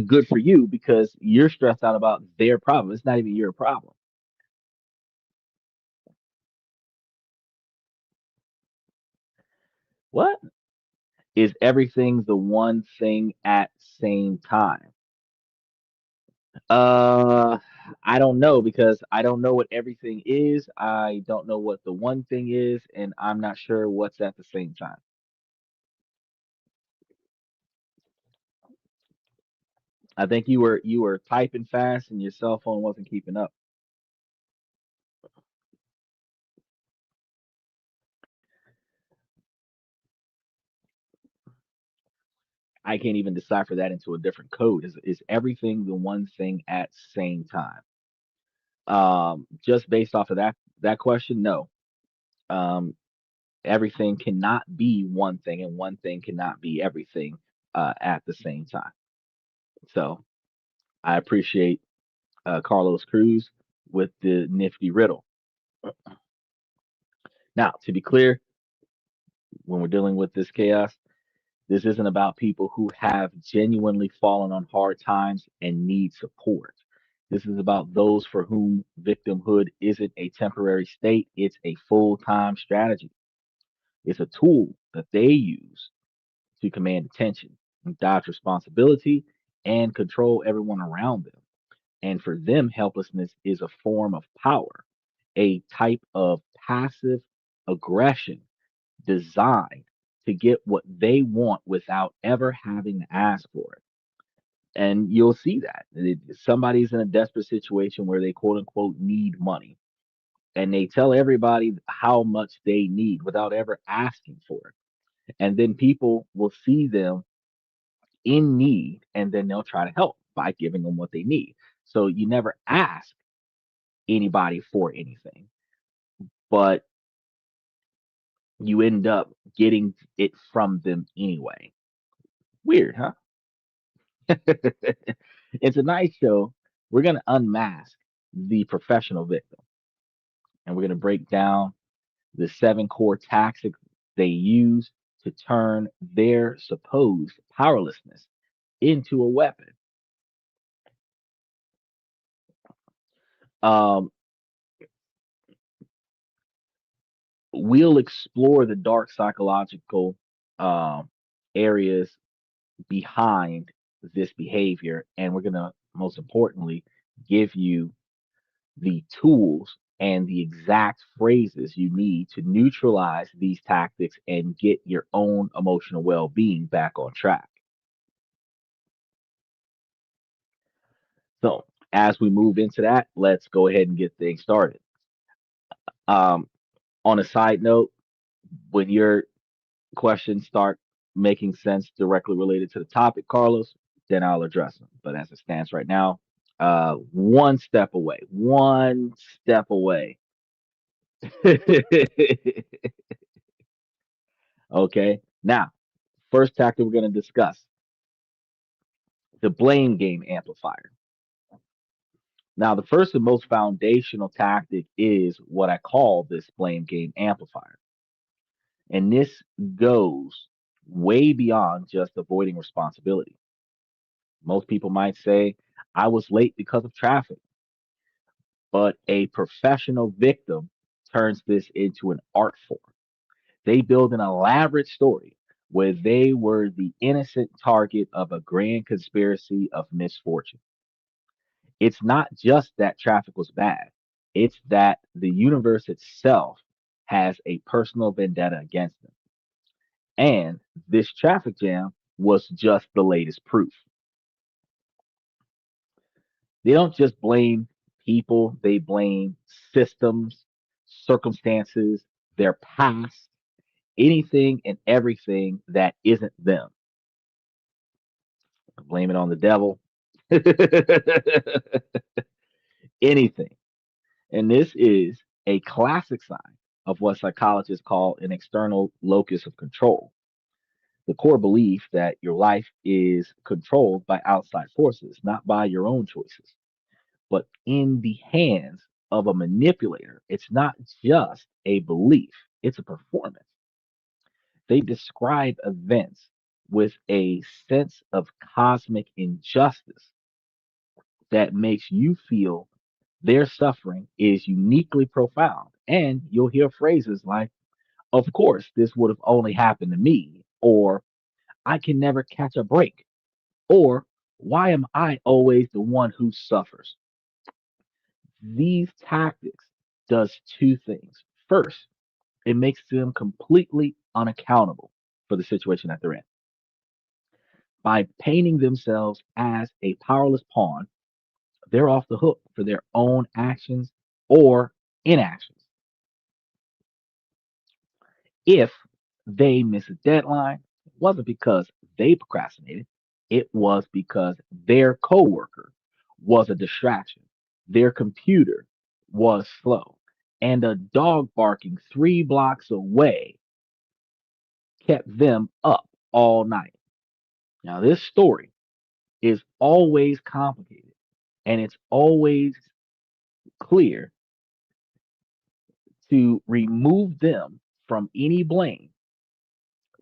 Good for you because you're stressed out about their problem. It's not even your problem. What is everything the one thing at same time? Uh, I don't know because I don't know what everything is. I don't know what the one thing is, and I'm not sure what's at the same time. I think you were typing fast and your cell phone wasn't keeping up. I can't even decipher that into a different code. Is everything the one thing at same time? Just based off of that question, no. Um, everything cannot be one thing, and one thing cannot be everything at the same time. So I appreciate Carlos Cruz with the nifty riddle. Now, to be clear, when we're dealing with this chaos, this isn't about people who have genuinely fallen on hard times and need support. This is about those for whom victimhood isn't a temporary state, it's a full time strategy. It's a tool that they use to command attention, dodge responsibility, and control everyone around them. And for them, helplessness is a form of power, a type of passive aggression designed to get what they want without ever having to ask for it. And you'll see that. Somebody's in a desperate situation where they quote unquote need money and they tell everybody how much they need without ever asking for it. And then people will see them in need and then they'll try to help by giving them what they need. So you never ask anybody for anything, but you end up getting it from them anyway. Weird, huh? In tonight's show, we're going to unmask the professional victim and we're going to break down the seven core tactics they use to turn their supposed powerlessness into a weapon. Um, we'll explore the dark psychological um, areas behind this behavior, and we're going to, most importantly, give you the tools and the exact phrases you need to neutralize these tactics and get your own emotional well being back on track. So, as we move into that, let's go ahead and get things started. Um, on a side note, when your questions start making sense directly related to the topic, Carlos, then I'll address them. But as it stands right now, one step away, one step away. Okay. Now, first tactic we're going to discuss the blame game amplifier. Now, the first and most foundational tactic is what I call this blame game amplifier. And this goes way beyond just avoiding responsibility. Most people might say, I was late because of traffic, but a professional victim turns this into an art form. They build an elaborate story where they were the innocent target of a grand conspiracy of misfortune. It's not just that traffic was bad, it's that the universe itself has a personal vendetta against them. And this traffic jam was just the latest proof. They don't just blame people, they blame systems, circumstances, their past, anything and everything that isn't them. Blame it on the devil, anything. And this is a classic sign of what psychologists call an external locus of control. The core belief that your life is controlled by outside forces, not by your own choices, but in the hands of a manipulator. It's not just a belief, it's a performance. They describe events with a sense of cosmic injustice that makes you feel their suffering is uniquely profound. And you'll hear phrases like, of course, this would have only happened to me, or I can never catch a break, or why am I always the one who suffers? These tactics does two things. First, it makes them completely unaccountable for the situation that they're in. By painting themselves as a powerless pawn, they're off the hook for their own actions or inactions. If they miss a deadline, it wasn't because they procrastinated, it was because their coworker was a distraction, their computer was slow, and a dog barking 3 blocks away kept them up all night. Now, this story is always complicated and it's always clear to remove them from any blame.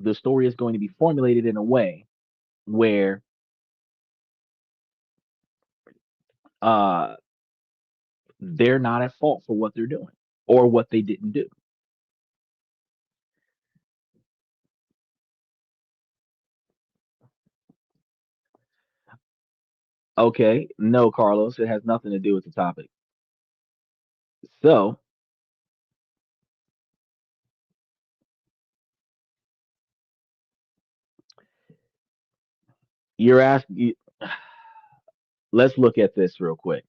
The story is going to be formulated in a way where uh, they're not at fault for what they're doing or what they didn't do. Okay, no, Carlos, it has nothing to do with the topic. So you're asking, let's look at this real quick.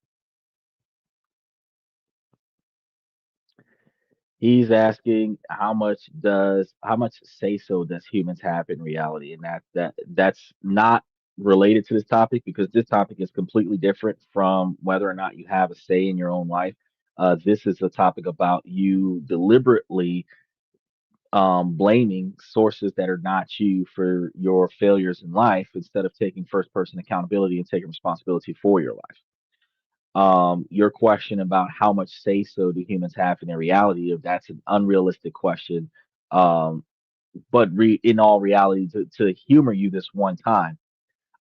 He's asking how much say so does humans have in reality, and that's not related to this topic because this topic is completely different from whether or not you have a say in your own life. This is a topic about you deliberately blaming sources that are not you for your failures in life instead of taking first person accountability and taking responsibility for your life. Your question about how much say so do humans have in their reality, if that's an unrealistic question. Um, but in all reality, to humor you this one time,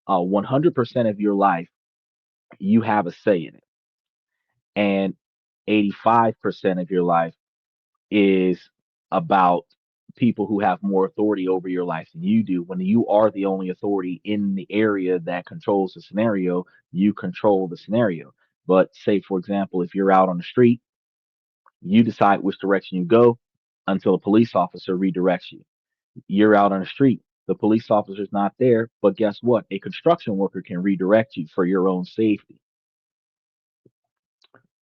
100% of your life, you have a say in it. And 85% of your life is about people who have more authority over your life than you do. When you are the only authority in the area that controls the scenario, you control the scenario. But say, for example, if you're out on the street, you decide which direction you go until a police officer redirects you. You're out on the street. The police officer's not there, but guess what? A construction worker can redirect you for your own safety.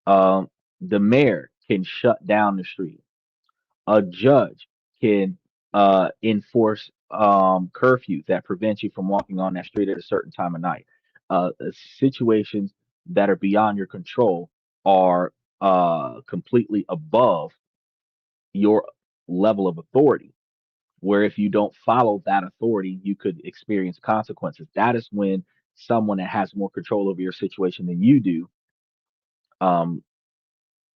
Um, the mayor can shut down the street. A judge can enforce curfews that prevent you from walking on that street at a certain time of night. Situations that are beyond your control are completely above your level of authority. Where if you don't follow that authority, you could experience consequences. That is when someone that has more control over your situation than you do um,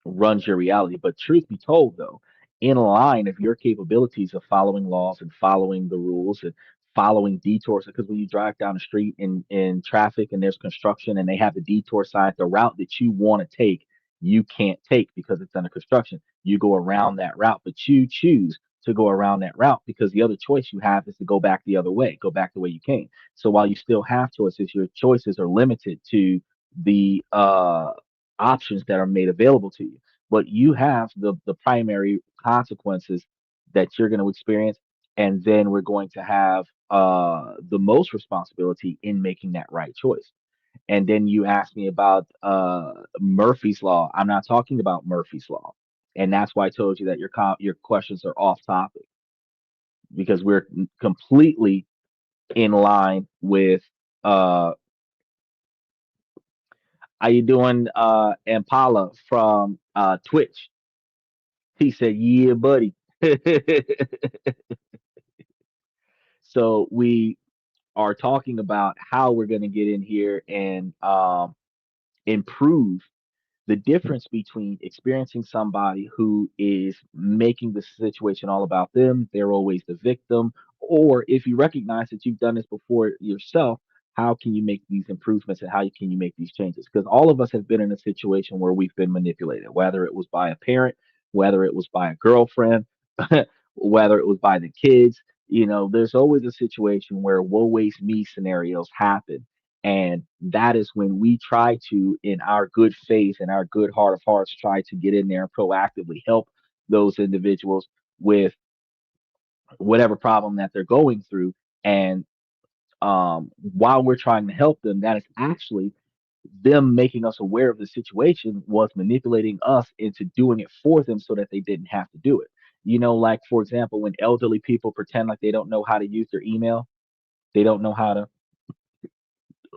runs your reality. But truth be told, though, in line of your capabilities of following laws and following the rules and following detours, because when you drive down the street in traffic and there's construction and they have the detour sign, the route that you want to take, you can't take because it's under construction. You go around that route, but you choose to go around that route because the other choice you have is to go back the other way, go back the way you came. So while you still have choices, your choices are limited to the options that are made available to you, but you have the primary consequences that you're going to experience, and then we're going to have the most responsibility in making that right choice. And then you asked me about Murphy's law. I'm not talking about Murphy's law, and that's why I told you that your questions are off topic because we're completely in line with how you doing, Impala from Twitch. He said, "Yeah, buddy." So we are talking about how we're going to get in here and improve the difference between experiencing somebody who is making the situation all about them, they're always the victim, Or if you recognize that you've done this before yourself, how can you make these improvements and how can you make these changes? Because all of us have been in a situation where we've been manipulated, whether it was by a parent, whether it was by a girlfriend, whether it was by the kids. There's always a situation where woe waste me scenarios happen. And that is when we try to, in our good faith and our good heart of hearts, try to get in there and proactively help those individuals with whatever problem that they're going through. And while we're trying to help them, that is actually them making us aware of the situation was manipulating us into doing it for them so that they didn't have to do it. Like for example, when elderly people pretend like they don't know how to use their email, they don't know how to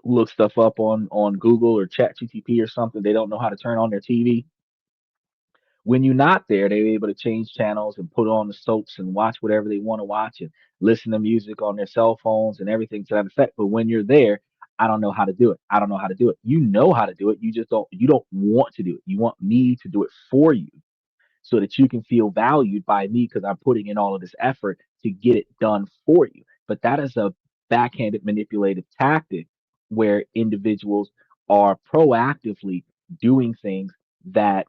look stuff up on Google or Chat GTP or something, they don't know how to turn on their TV. When you're not there, they're able to change channels and put on the soaps and watch whatever they want to watch and listen to music on their cell phones and everything to that effect. But when you're there, I don't know how to do it. I don't know how to do it. You know how to do it. You don't want to do it. You want me to do it for you so that you can feel valued by me because I'm putting in all of this effort to get it done for you. But that is a backhanded manipulative tactic where individuals are proactively doing things that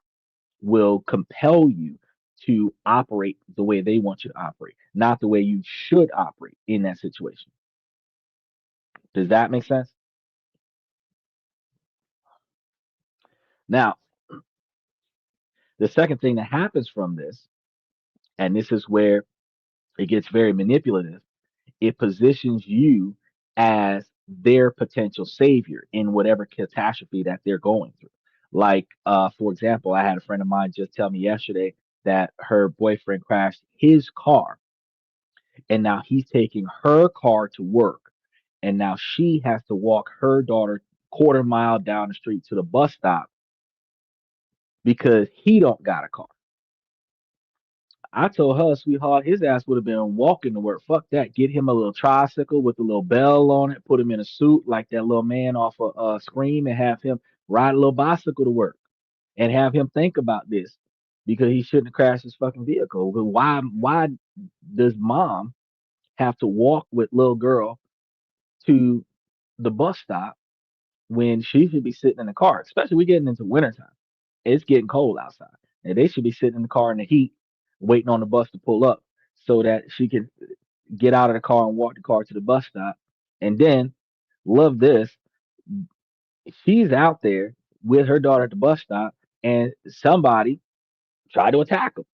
will compel you to operate the way they want you to operate, not the way you should operate in that situation. Does that make sense? Now, the second thing that happens from this, and this is where it gets very manipulative, it positions you as their potential savior in whatever catastrophe that they're going through. Like, for example, I had a friend of mine just tell me yesterday that her boyfriend crashed his car and now he's taking her car to work and now she has to walk her daughter quarter mile down the street to the bus stop because he don't got a car. I told her, sweetheart, his ass would have been walking to work. Fuck that. Get him a little tricycle with a little bell on it. Put him in a suit like that little man off of Scream and have him ride a little bicycle to work and have him think about this because he shouldn't have crashed his fucking vehicle. But why does mom have to walk with little girl to the bus stop when she should be sitting in the car? Especially we getting into wintertime. It's getting cold outside. And they should be sitting in the car in the heat, waiting on the bus to pull up so that she can get out of the car and walk the car to the bus stop. And then, love this, she's out there with her daughter at the bus stop, and somebody tried to attack him.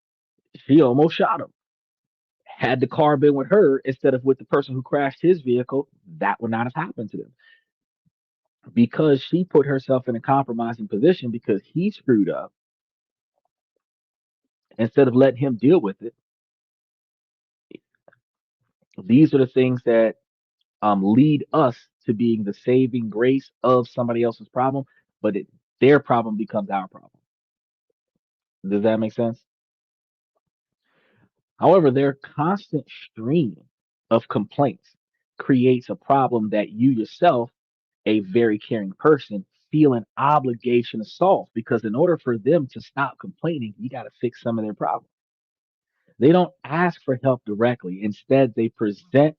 She almost shot him. Had the car been with her instead of with the person who crashed his vehicle, that would not have happened to them because she put herself in a compromising position because he screwed up. Instead of letting him deal with it, these are the things that lead us to being the saving grace of somebody else's problem, but their problem becomes our problem. Does that make sense? However, their constant stream of complaints creates a problem that you yourself, a very caring person, feel an obligation to solve because in order for them to stop complaining, you got to fix some of their problems. They don't ask for help directly. Instead, they present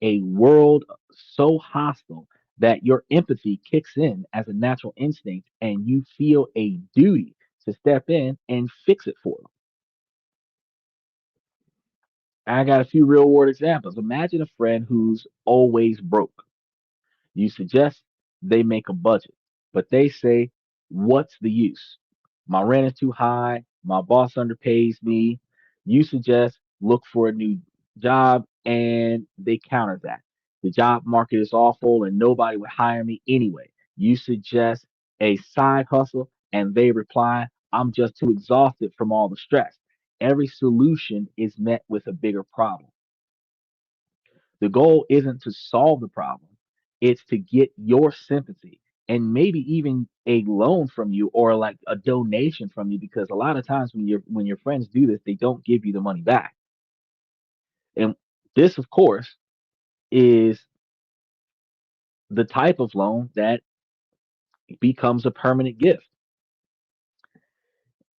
a world so hostile that your empathy kicks in as a natural instinct and you feel a duty to step in and fix it for them. I got a few real world examples. Imagine a friend who's always broke. You suggest they make a budget, but they say, what's the use? My rent is too high. My boss underpays me. You suggest look for a new job, and they counter that. The job market is awful and nobody would hire me anyway. You suggest a side hustle, and they reply, I'm just too exhausted from all the stress. Every solution is met with a bigger problem. The goal isn't to solve the problem, it's to get your sympathy and maybe even a loan from you or like a donation from you because a lot of times when your friends do this, they don't give you the money back. And this of course is the type of loan that becomes a permanent gift.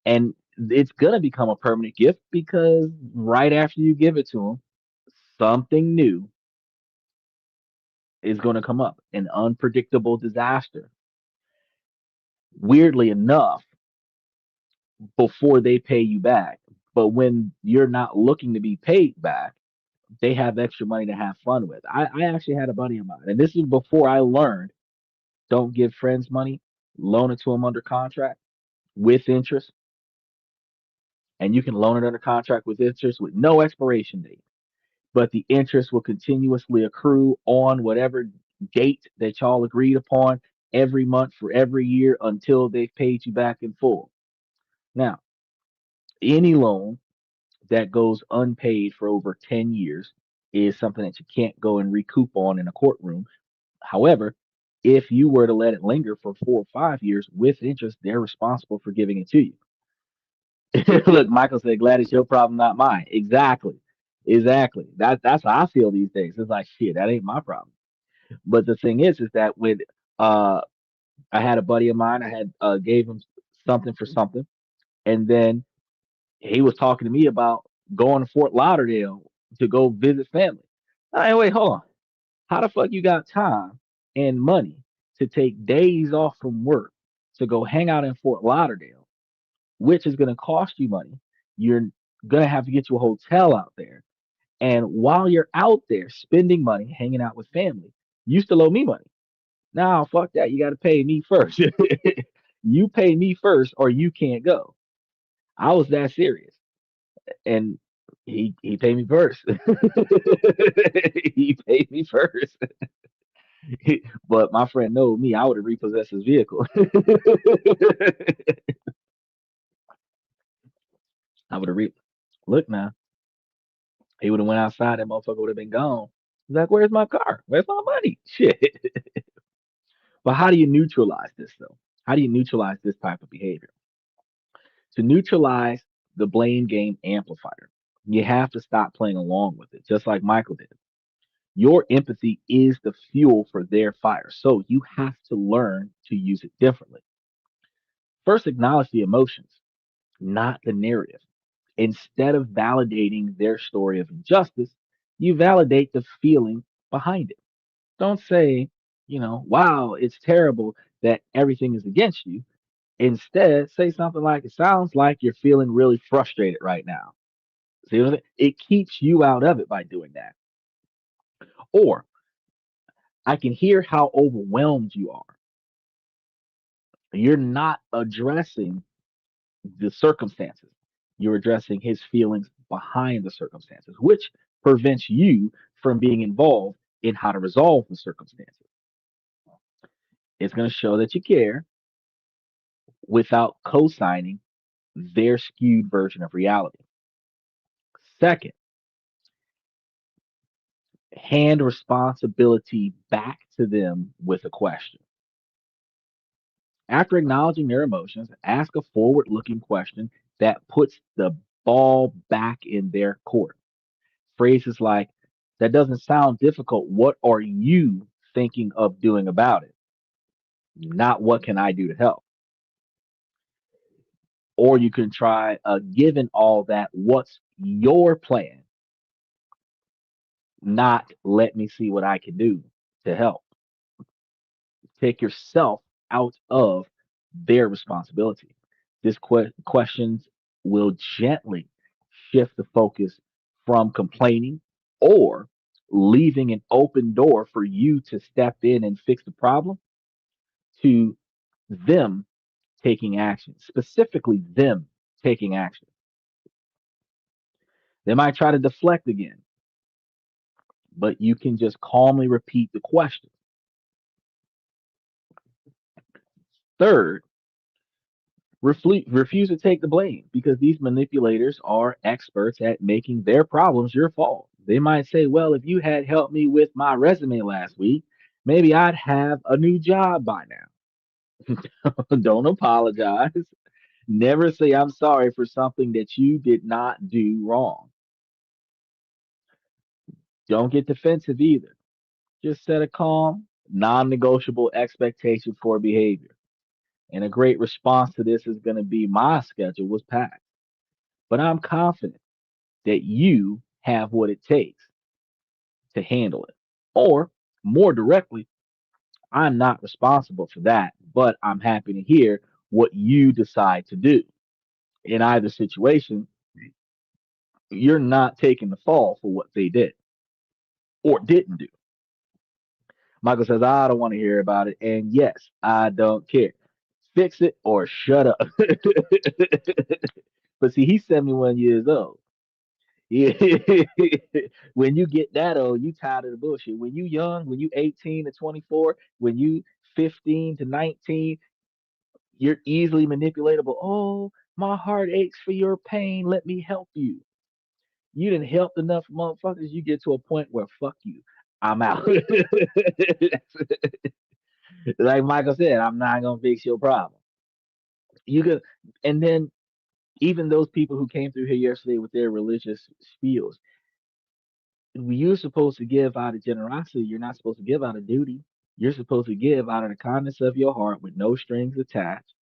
And it's going to become a permanent gift because right after you give it to them, something new is going to come up, an unpredictable disaster. Weirdly enough, before they pay you back. But when you're not looking to be paid back, they have extra money to have fun with. I actually had a buddy of mine, and this is before I learned don't give friends money, loan it to them under contract with interest, and you can loan it under contract with interest with no expiration date. But the interest will continuously accrue on whatever date that y'all agreed upon every month for every year until they've paid you back in full. Now, any loan that goes unpaid for over 10 years is something that you can't go and recoup on in a courtroom. However, if you were to let it linger for 4 or 5 years with interest, they're responsible for giving it to you. Look, Michael said, "Glad it's your problem, not mine." Exactly. Exactly. That's how I feel these days. It's like shit, that ain't my problem. But the thing is that when uh I had a buddy of mine, I had gave him something for something, and then he was talking to me about going to Fort Lauderdale to go visit family. Hey, wait, hold on. How the fuck you got time and money to take days off from work to go hang out in Fort Lauderdale, which is going to cost you money? You're going to have to get you a hotel out there. And while you're out there spending money, hanging out with family, you still owe me money. Now, fuck that. You got to pay me first. You pay me first or you can't go. I was that serious. And he paid me first. He paid me first. But my friend know me, I would have repossessed his vehicle. I would have look now. He would have went outside, that motherfucker would have been gone. He's like, where's my car? Where's my money? Shit. But how do you neutralize this though? How do you neutralize this type of behavior? To neutralize the blame game amplifier, you have to stop playing along with it, just like Michael did. Your empathy is the fuel for their fire. So you have to learn to use it differently. First, acknowledge the emotions, not the narrative. Instead of validating their story of injustice, you validate the feeling behind it. Don't say, wow, it's terrible that everything is against you. Instead, say something like, it sounds like you're feeling really frustrated right now. See what I mean? It keeps you out of it by doing that. Or, I can hear how overwhelmed you are. You're not addressing the circumstances. You're addressing his feelings behind the circumstances, which prevents you from being involved in how to resolve the circumstances. It's going to show that you care without co signing their skewed version of reality. Second, hand responsibility back to them with a question. After acknowledging their emotions, ask a forward looking question that puts the ball back in their court. Phrases like, that doesn't sound difficult. What are you thinking of doing about it? Not what can I do to help? Or you can try, given all that, what's your plan? Not let me see what I can do to help. Take yourself out of their responsibility. This questions will gently shift the focus from complaining or leaving an open door for you to step in and fix the problem to them taking action, specifically them taking action. They might try to deflect again, but you can just calmly repeat the question. Third, refuse to take the blame because these manipulators are experts at making their problems your fault. They might say, well, if you had helped me with my resume last week, maybe I'd have a new job by now. Don't apologize. Never say I'm sorry for something that you did not do wrong. Don't get defensive either. Just set a calm, non negotiable expectation for behavior. And a great response to this is going to be my schedule was packed, but I'm confident that you have what it takes. to handle it. Or more directly, I'm not responsible for that, but I'm happy to hear what you decide to do. In either situation, you're not taking the fall for what they did or didn't do. Michael says, I don't want to hear about it. And yes, I don't care. Fix it or shut up. But see, he's 71 years old. Yeah. When you get that old, you tired of the bullshit. When you young, when you 18 to 24, when you 15 to 19, you're easily manipulatable. Oh, my heart aches for your pain. Let me help you. You didn't help enough motherfuckers. You get to a point where fuck you. I'm out. Like Michael said, I'm not gonna fix your problem. You could, and then even those people who came through here yesterday with their religious spiels, you're supposed to give out of generosity. You're not supposed to give out of duty. You're supposed to give out of the kindness of your heart with no strings attached,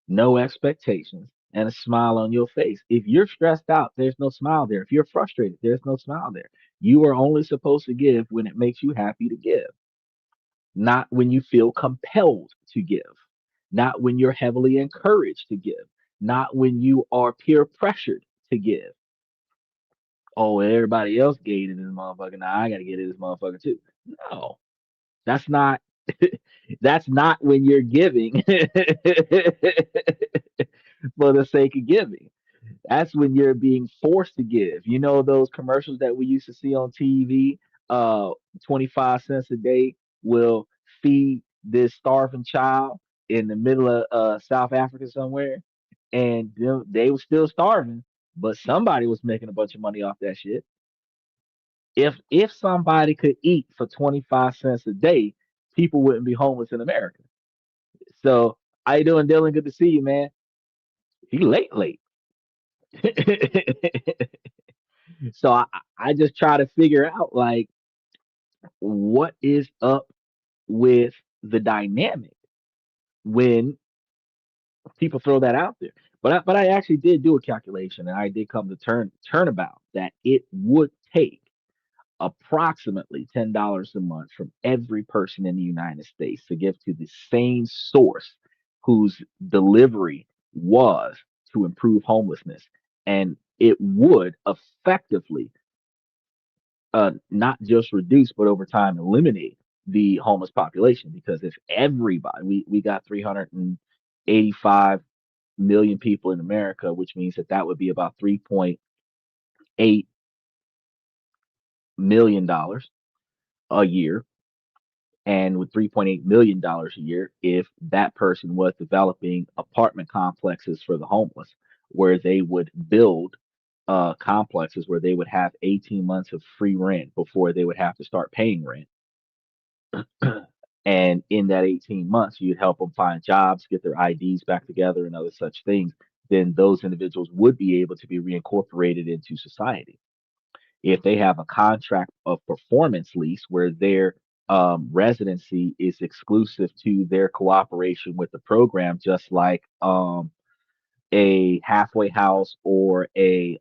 no expectations, and a smile on your face. If you're stressed out, there's no smile there. If you're frustrated, there's no smile there. You are only supposed to give when it makes you happy to give, not when you feel compelled to give, not when you're heavily encouraged to give, not when you are peer pressured to give. Oh, everybody else gave it this motherfucker. Now I gotta get it this motherfucker too. No, that's not that's not when you're giving for the sake of giving. That's when you're being forced to give. You know those commercials that we used to see on TV? 25 cents a day will feed this starving child in the middle of South Africa somewhere, and they were still starving, but somebody was making a bunch of money off that shit. If somebody could eat for 25 cents a day, people wouldn't be homeless in America. So, how you doing, Dylan? Good to see you, man. He late. So I just try to figure out like what is up with the dynamic when people throw that out there. But I actually did do a calculation and I did come to turnabout that it would take approximately $10 a month from every person in the United States to give to the same source whose delivery was to improve homelessness. And it would effectively not just reduce, but over time eliminate the homeless population. Because if everybody, we got 385 million people in America, which means that would be about $3.8 million a year. And with $3.8 million a year, if that person was developing apartment complexes for the homeless, where they would build complexes where they would have 18 months of free rent before they would have to start paying rent. And in that 18 months, you'd help them find jobs, get their IDs back together, and other such things. Then those individuals would be able to be reincorporated into society. If they have a contract of performance lease where their residency is exclusive to their cooperation with the program, just like a halfway house or a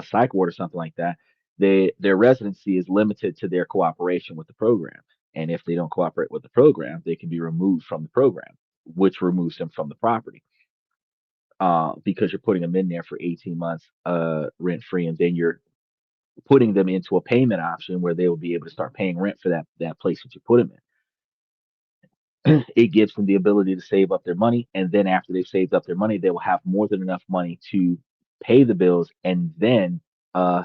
psych ward or something like that, their residency is limited to their cooperation with the program. And if they don't cooperate with the program, they can be removed from the program, which removes them from the property. Because you're putting them in there for 18 months rent free, and then you're putting them into a payment option where they will be able to start paying rent for that place that you put them in. It gives them the ability to save up their money, and then after they've saved up their money, they will have more than enough money to pay the bills, and then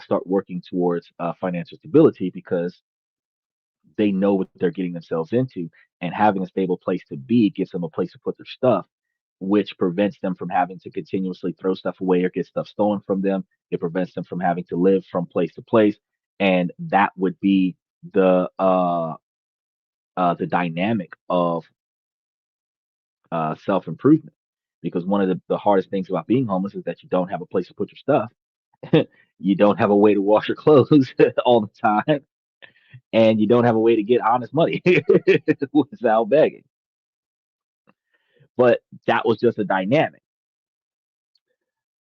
start working towards financial stability because they know what they're getting themselves into, and having a stable place to be gives them a place to put their stuff, which prevents them from having to continuously throw stuff away or get stuff stolen from them. It prevents them from having to live from place to place, and that would be the dynamic of self improvement. Because one of the hardest things about being homeless is that you don't have a place to put your stuff. You don't have a way to wash your clothes all the time, and you don't have a way to get honest money without begging. But that was just a dynamic.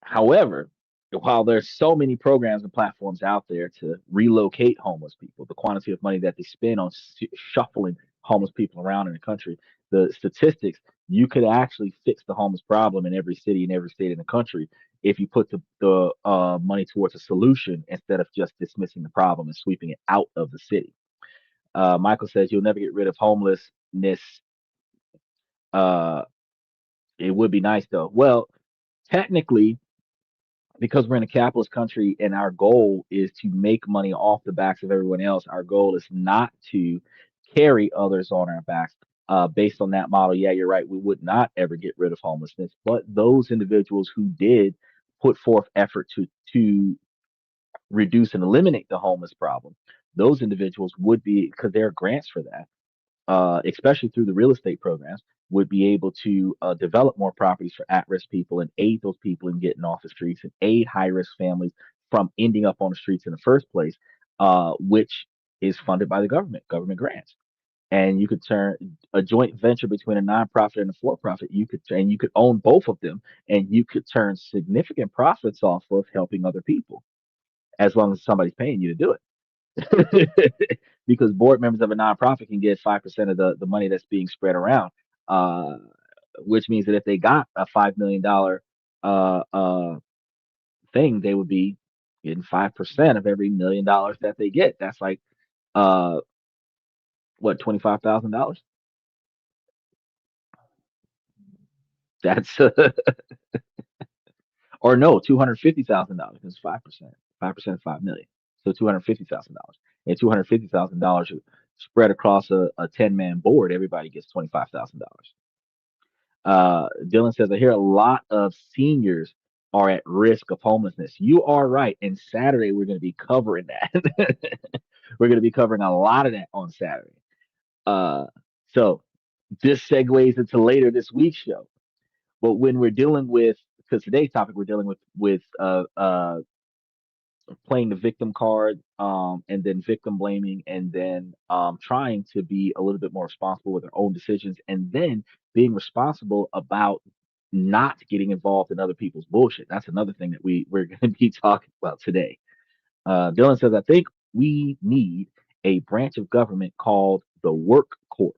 However, while there's so many programs and platforms out there to relocate homeless people, the quantity of money that they spend on shuffling homeless people around in the country, the statistics, you could actually fix the homeless problem in every city and every state in the country if you put the money towards a solution instead of just dismissing the problem and sweeping it out of the city. Michael says you'll never get rid of homelessness. Uh, it would be nice though. Well, technically, because we're in a capitalist country and our goal is to make money off the backs of everyone else, our goal is not to carry others on our backs. Based on that model, yeah, you're right. We would not ever get rid of homelessness, but those individuals who did put forth effort to reduce and eliminate the homeless problem, those individuals would be because there are grants for that, especially through the real estate programs, would be able to develop more properties for at-risk people and aid those people in getting off the streets and aid high-risk families from ending up on the streets in the first place, which is funded by the government grants. And you could turn a joint venture between a nonprofit and a for-profit. You could own both of them, and you could turn significant profits off of helping other people, as long as somebody's paying you to do it. Because board members of a nonprofit can get 5% of the money that's being spread around, uh, which means that if they got a $5 million thing, they would be getting 5% of every $1 million that they get. That's like uh, what, $25,000? That's or no, $250,000 is 5%. 5% of 5 million, so $250,000. And $250,000 spread across a 10-man board, everybody gets $25,000. Dylan says, I hear a lot of seniors are at risk of homelessness. You are right. And Saturday, we're going to be covering that. We're going to be covering a lot of that on Saturday. Uh, so this segues into later this week's show. But when we're dealing with, because today's topic, we're dealing with playing the victim card, and then victim blaming, and then trying to be a little bit more responsible with their own decisions, and then being responsible about not getting involved in other people's bullshit. That's another thing that we're going to be talking about today. Dylan says, I think we need a branch of government called the work corps.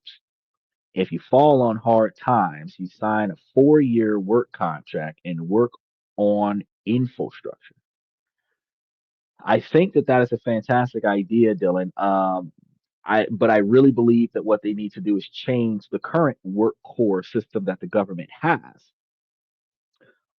If you fall on hard times, you sign a 4-year work contract and work on infrastructure. I think that that is a fantastic idea, Dylan. But I really believe that what they need to do is change the current work core system that the government has.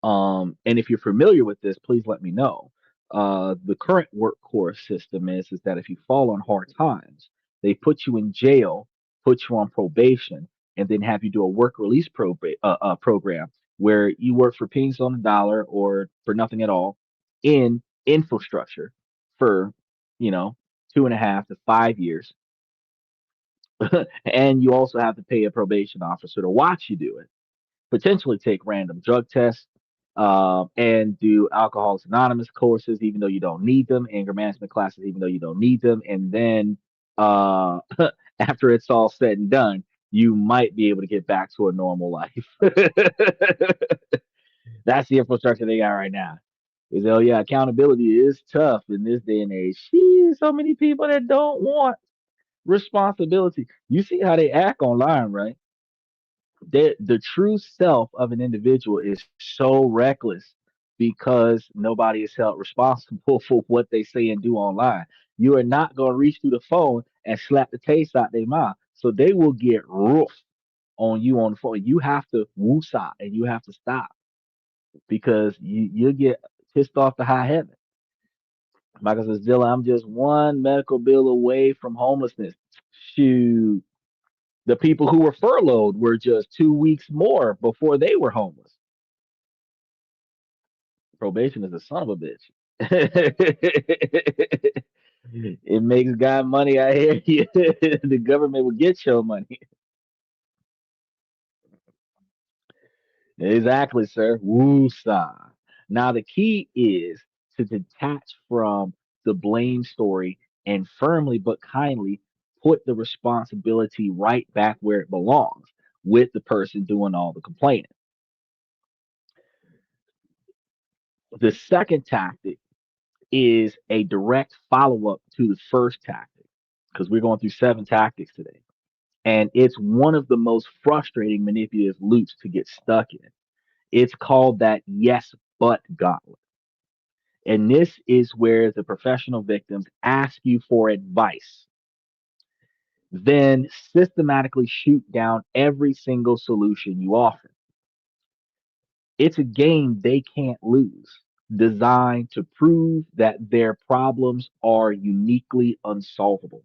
And if you're familiar with this, please let me know. The current workforce system is that if you fall on hard times, they put you in jail, put you on probation, and then have you do a work release program where you work for pennies on the dollar or for nothing at all in infrastructure for, you know, 2.5 to 5 years. And you also have to pay a probation officer to watch you do it, potentially take random drug tests, and do Alcoholics Anonymous courses, even though you don't need them, anger management classes, even though you don't need them. And then after it's all said and done, you might be able to get back to a normal life. That's the infrastructure they got right now. Is oh yeah, accountability is tough in this day and age. Sheesh, so many people that don't want responsibility. You see how they act online, right? The true self of an individual is so reckless because nobody is held responsible for what they say and do online. You are not going to reach through the phone and slap the taste out their mouth. So they will get rough on you on the phone. You have to woosah and you have to stop because you'll get pissed off to high heaven. Michael says, Dylan, I'm just one medical bill away from homelessness. Shoot. The people who were furloughed were just 2 weeks more before they were homeless. Probation is a son of a bitch. It makes God money. I hear you. The government will get your money. Exactly, sir. Woosah. Now the key is to detach from the blame story and firmly but kindly put the responsibility right back where it belongs with the person doing all the complaining. The second tactic is a direct follow up to the first tactic because we're going through 7 tactics today. And it's one of the most frustrating manipulative loops to get stuck in. It's called that yes, but gauntlet. And this is where the professional victims ask you for advice, then systematically shoot down every single solution you offer. It's a game they can't lose, designed to prove that their problems are uniquely unsolvable.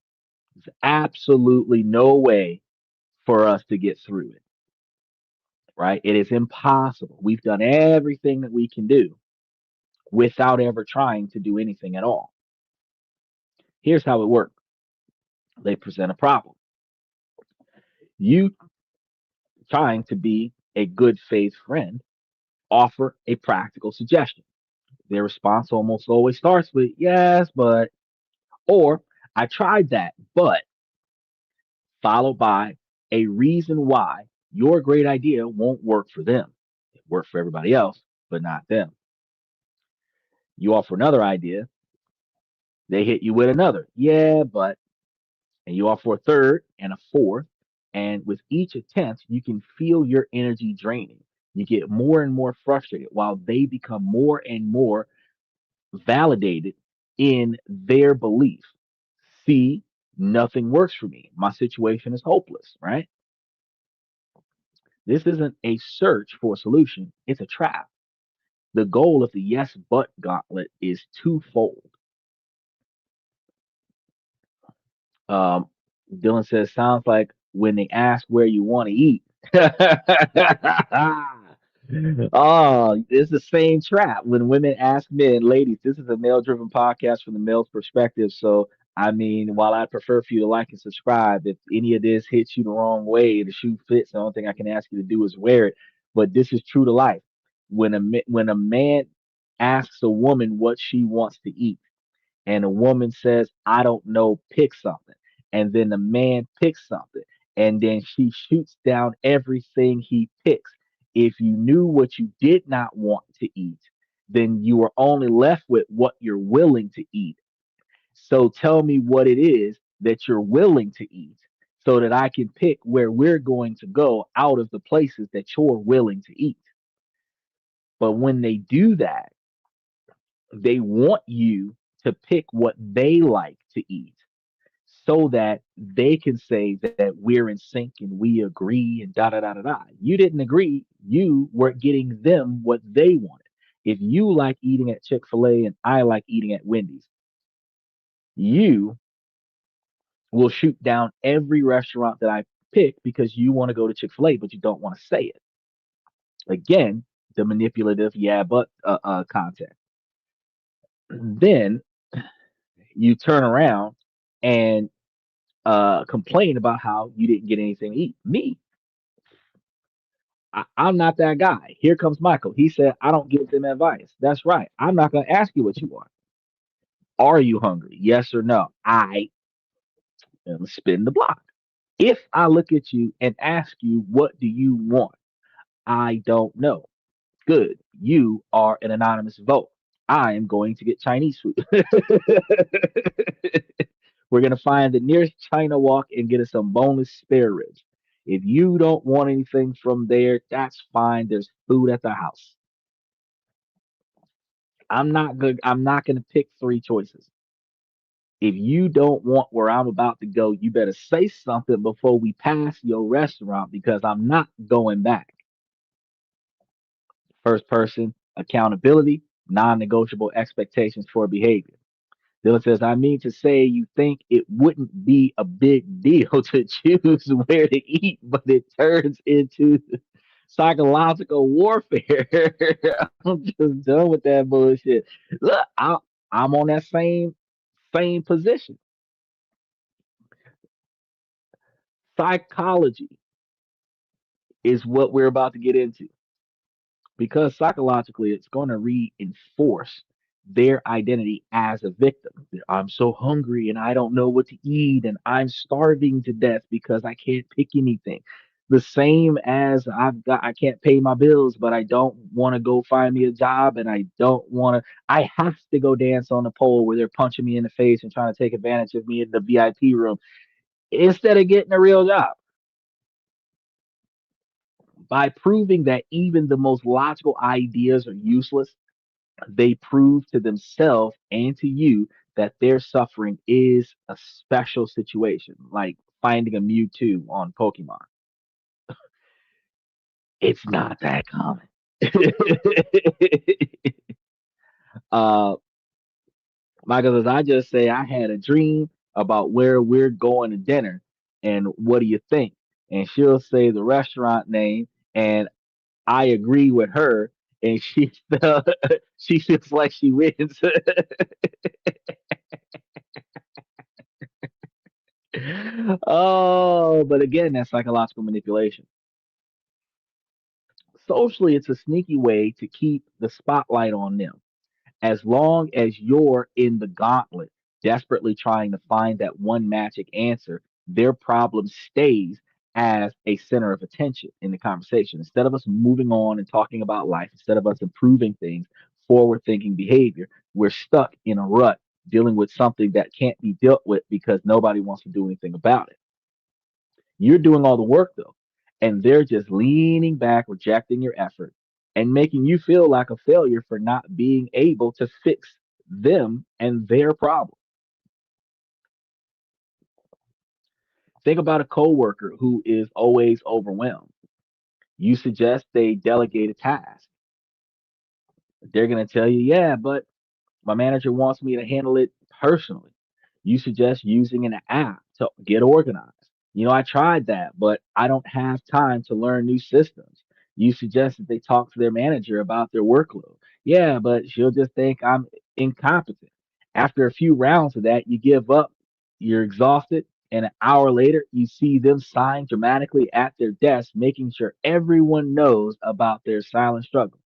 There's absolutely no way for us to get through it, right? It is impossible. We've done everything that we can do without ever trying to do anything at all. Here's how it works. They present a problem. You, trying to be a good faith friend, offer a practical suggestion. Their response almost always starts with, yes, but, or I tried that, but, followed by a reason why your great idea won't work for them. It worked for everybody else, but not them. You offer another idea, they hit you with another, yeah, but, and you offer a third and a fourth. And with each attempt, you can feel your energy draining. You get more and more frustrated while they become more and more validated in their belief. See, nothing works for me. My situation is hopeless, right? This isn't a search for a solution, it's a trap. The goal of the yes but gauntlet is twofold. Um, Dylan says, sounds like when they ask where you want to eat. Oh, it's the same trap when women ask men, ladies, this is a male driven podcast from the male's perspective. So, I mean, while I prefer for you to like and subscribe, if any of this hits you the wrong way, the shoe fits, the only thing I can ask you to do is wear it. But this is true to life. When a man asks a woman what she wants to eat, and a woman says, I don't know, pick something. And then the man picks something. And then she shoots down everything he picks. If you knew what you did not want to eat, then you are only left with what you're willing to eat. So tell me what it is that you're willing to eat so that I can pick where we're going to go out of the places that you're willing to eat. But when they do that, they want you to pick what they like to eat so that they can say that we're in sync and we agree and da da da da da. You didn't agree. You weren't getting them what they wanted. If you like eating at Chick-fil-A and I like eating at Wendy's, you will shoot down every restaurant that I pick because you want to go to Chick-fil-A, but you don't want to say it. Again, the manipulative yeah, but content. Then you turn around and complain about how you didn't get anything to eat. Me, I'm not that guy. Here comes Michael. He said, I don't give them advice. That's right. I'm not going to ask you what you want. Are you hungry? Yes or no? I am spin the block. If I look at you and ask you, what do you want? I don't know. Good. You are an anonymous vote. I am going to get Chinese food. We're going to find the nearest China Walk and get us some boneless spare ribs. If you don't want anything from there, that's fine. There's food at the house. I'm not good. I'm not going to pick 3 choices. If you don't want where I'm about to go, you better say something before we pass your restaurant because I'm not going back. First person accountability, non negotiable expectations for behavior. Dylan says, I mean to say you think it wouldn't be a big deal to choose where to eat, but it turns into psychological warfare. I'm just done with that bullshit. Look, I'm on that same position. Psychology is what we're about to get into because psychologically it's going to reinforce their identity as a victim. I'm so hungry and I don't know what to eat and I'm starving to death because I can't pick anything. the same as I can't pay my bills, but I don't want to go find me a job, and I don't want to. I have to go dance on the pole where they're punching me in the face and trying to take advantage of me in the VIP room instead of getting a real job. By proving that even the most logical ideas are useless, they prove to themselves and to you that their suffering is a special situation, like finding a Mewtwo on Pokemon. It's not that common. uh, Michael, as I just say, I had a dream about where we're going to dinner, and what do you think? And she'll say the restaurant name, and I agree with her, and she she feels like she wins. Oh, but again, that's psychological manipulation. Socially, it's a sneaky way to keep the spotlight on them. As long as you're in the gauntlet, desperately trying to find that one magic answer, their problem stays as a center of attention in the conversation. Instead of us moving on and talking about life, instead of us improving things, forward thinking behavior, we're stuck in a rut dealing with something that can't be dealt with because nobody wants to do anything about it. You're doing all the work though, and they're just leaning back, rejecting your effort, and making you feel like a failure for not being able to fix them and their problem. Think about a coworker who is always overwhelmed. You suggest they delegate a task. They're going to tell you, yeah, but my manager wants me to handle it personally. You suggest using an app to get organized. I tried that, but I don't have time to learn new systems. You suggest that they talk to their manager about their workload. Yeah, but she'll just think I'm incompetent. After a few rounds of that, you give up, you're exhausted, and an hour later, you see them sign dramatically at their desk, making sure everyone knows about their silent struggle.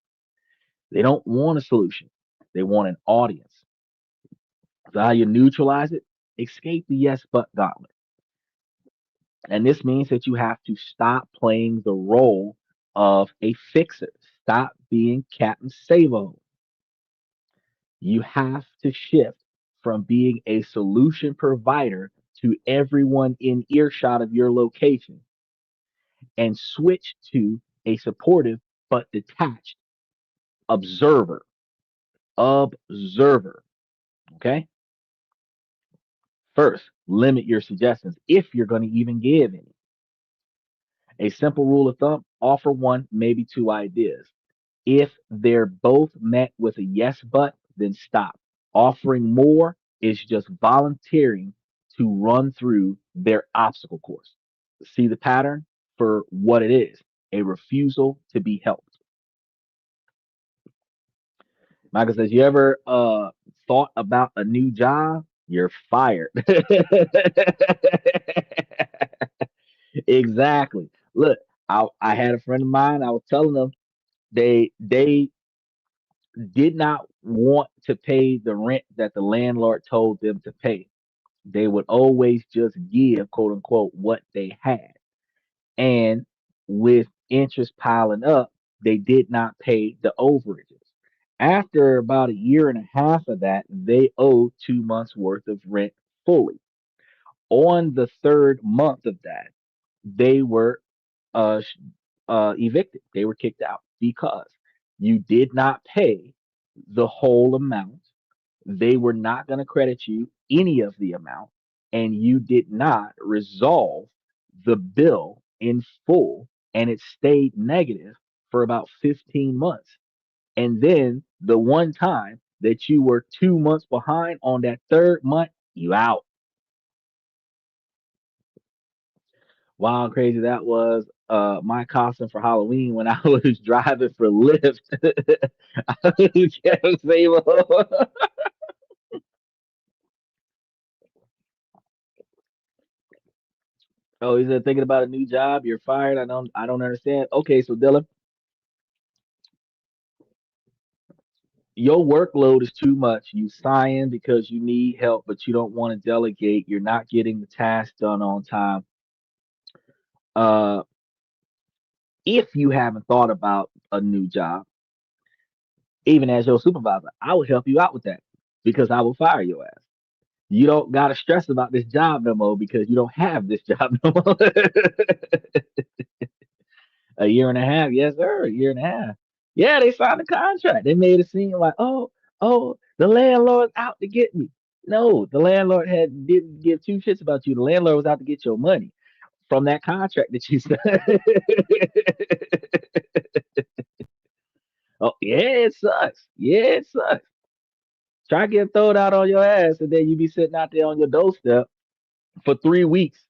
They don't want a solution, they want an audience. So, how you neutralize it? Escape the yes but gauntlet. And this means that you have to stop playing the role of a fixer. Stop being Captain Savo. You have to shift from being a solution provider to everyone in earshot of your location and switch to a supportive but detached observer. Observer. Okay? First, limit your suggestions if you're going to even give any. A simple rule of thumb: offer one, maybe two ideas. If they're both met with a yes but, then stop. Offering more is just volunteering to run through their obstacle course. See the pattern for what it is: a refusal to be helped. Michael says, you ever thought about a new job? You're fired. Exactly. Look, I had a friend of mine. I was telling them they did not want to pay the rent that the landlord told them to pay. They would always just give, quote unquote, what they had. And with interest piling up, they did not pay the overages. After about a year and a half of that, they owed 2 months worth of rent fully. On the third month of that, they were uh, evicted. They were kicked out because you did not pay the whole amount. They were not going to credit you any of the amount, and you did not resolve the bill in full, and it stayed negative for about 15 months. And then the one time that you were 2 months behind on that third month, you out. Wild crazy that was. My costume for Halloween when I was driving for Lyft. I was able- oh, he said thinking about a new job. You're fired. I don't understand. Okay, so Dylan, your workload is too much. You sighing because you need help, but you don't want to delegate. You're not getting the task done on time. Uh, If you haven't thought about a new job, even as your supervisor, I would help you out with that because I will fire your ass. You don't gotta stress about this job no more because you don't have this job no more. A year and a half, yes, sir. A year and a half. Yeah, they signed the contract. They made it seem like, oh, the landlord's out to get me. No, the landlord didn't give two shits about you. The landlord was out to get your money from that contract that you signed. Oh, yeah, it sucks. Yeah, it sucks. Try get thrown out on your ass, and then you be sitting out there on your doorstep for 3 weeks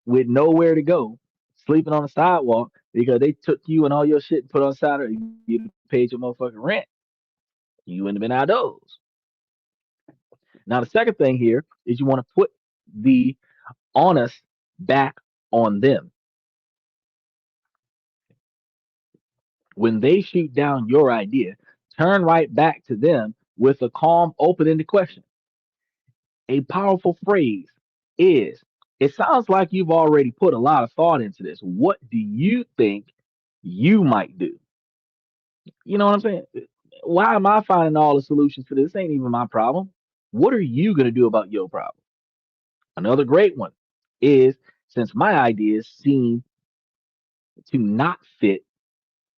with nowhere to go, sleeping on the sidewalk because they took you and all your shit and put on Saturday. You paid your motherfucking rent. You wouldn't have been outdoors. Now, the second thing here is you want to put the onus back on them. When they shoot down your idea, turn right back to them with a calm, open ended question. A powerful phrase is, it sounds like you've already put a lot of thought into this. What do you think you might do? You know what I'm saying? Why am I finding all the solutions for this? Ain't even my problem. What are you going to do about your problem? Another great one is, since my ideas seem to not fit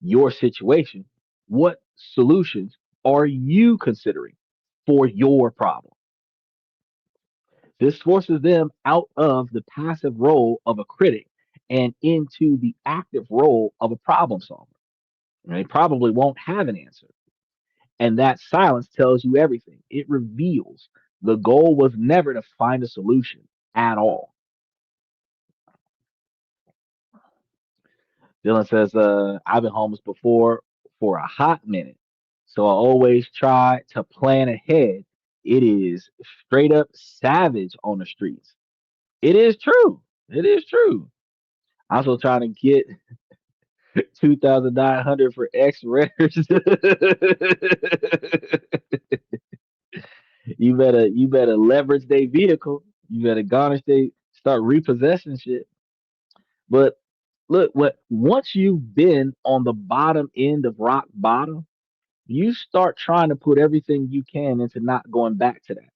your situation, what solutions are you considering for your problem? This forces them out of the passive role of a critic and into the active role of a problem solver. And they probably won't have an answer. And that silence tells you everything. It reveals the goal was never to find a solution at all. Dylan says, I've been homeless before for a hot minute. So I always try to plan ahead. It is straight up savage on the streets. It is true. It is true. I'm still trying to get 2,900 for X renters. You better leverage their vehicle. You better garnish they start repossessing shit. But look, what once you've been on the bottom end of rock bottom, you start trying to put everything you can into not going back to that.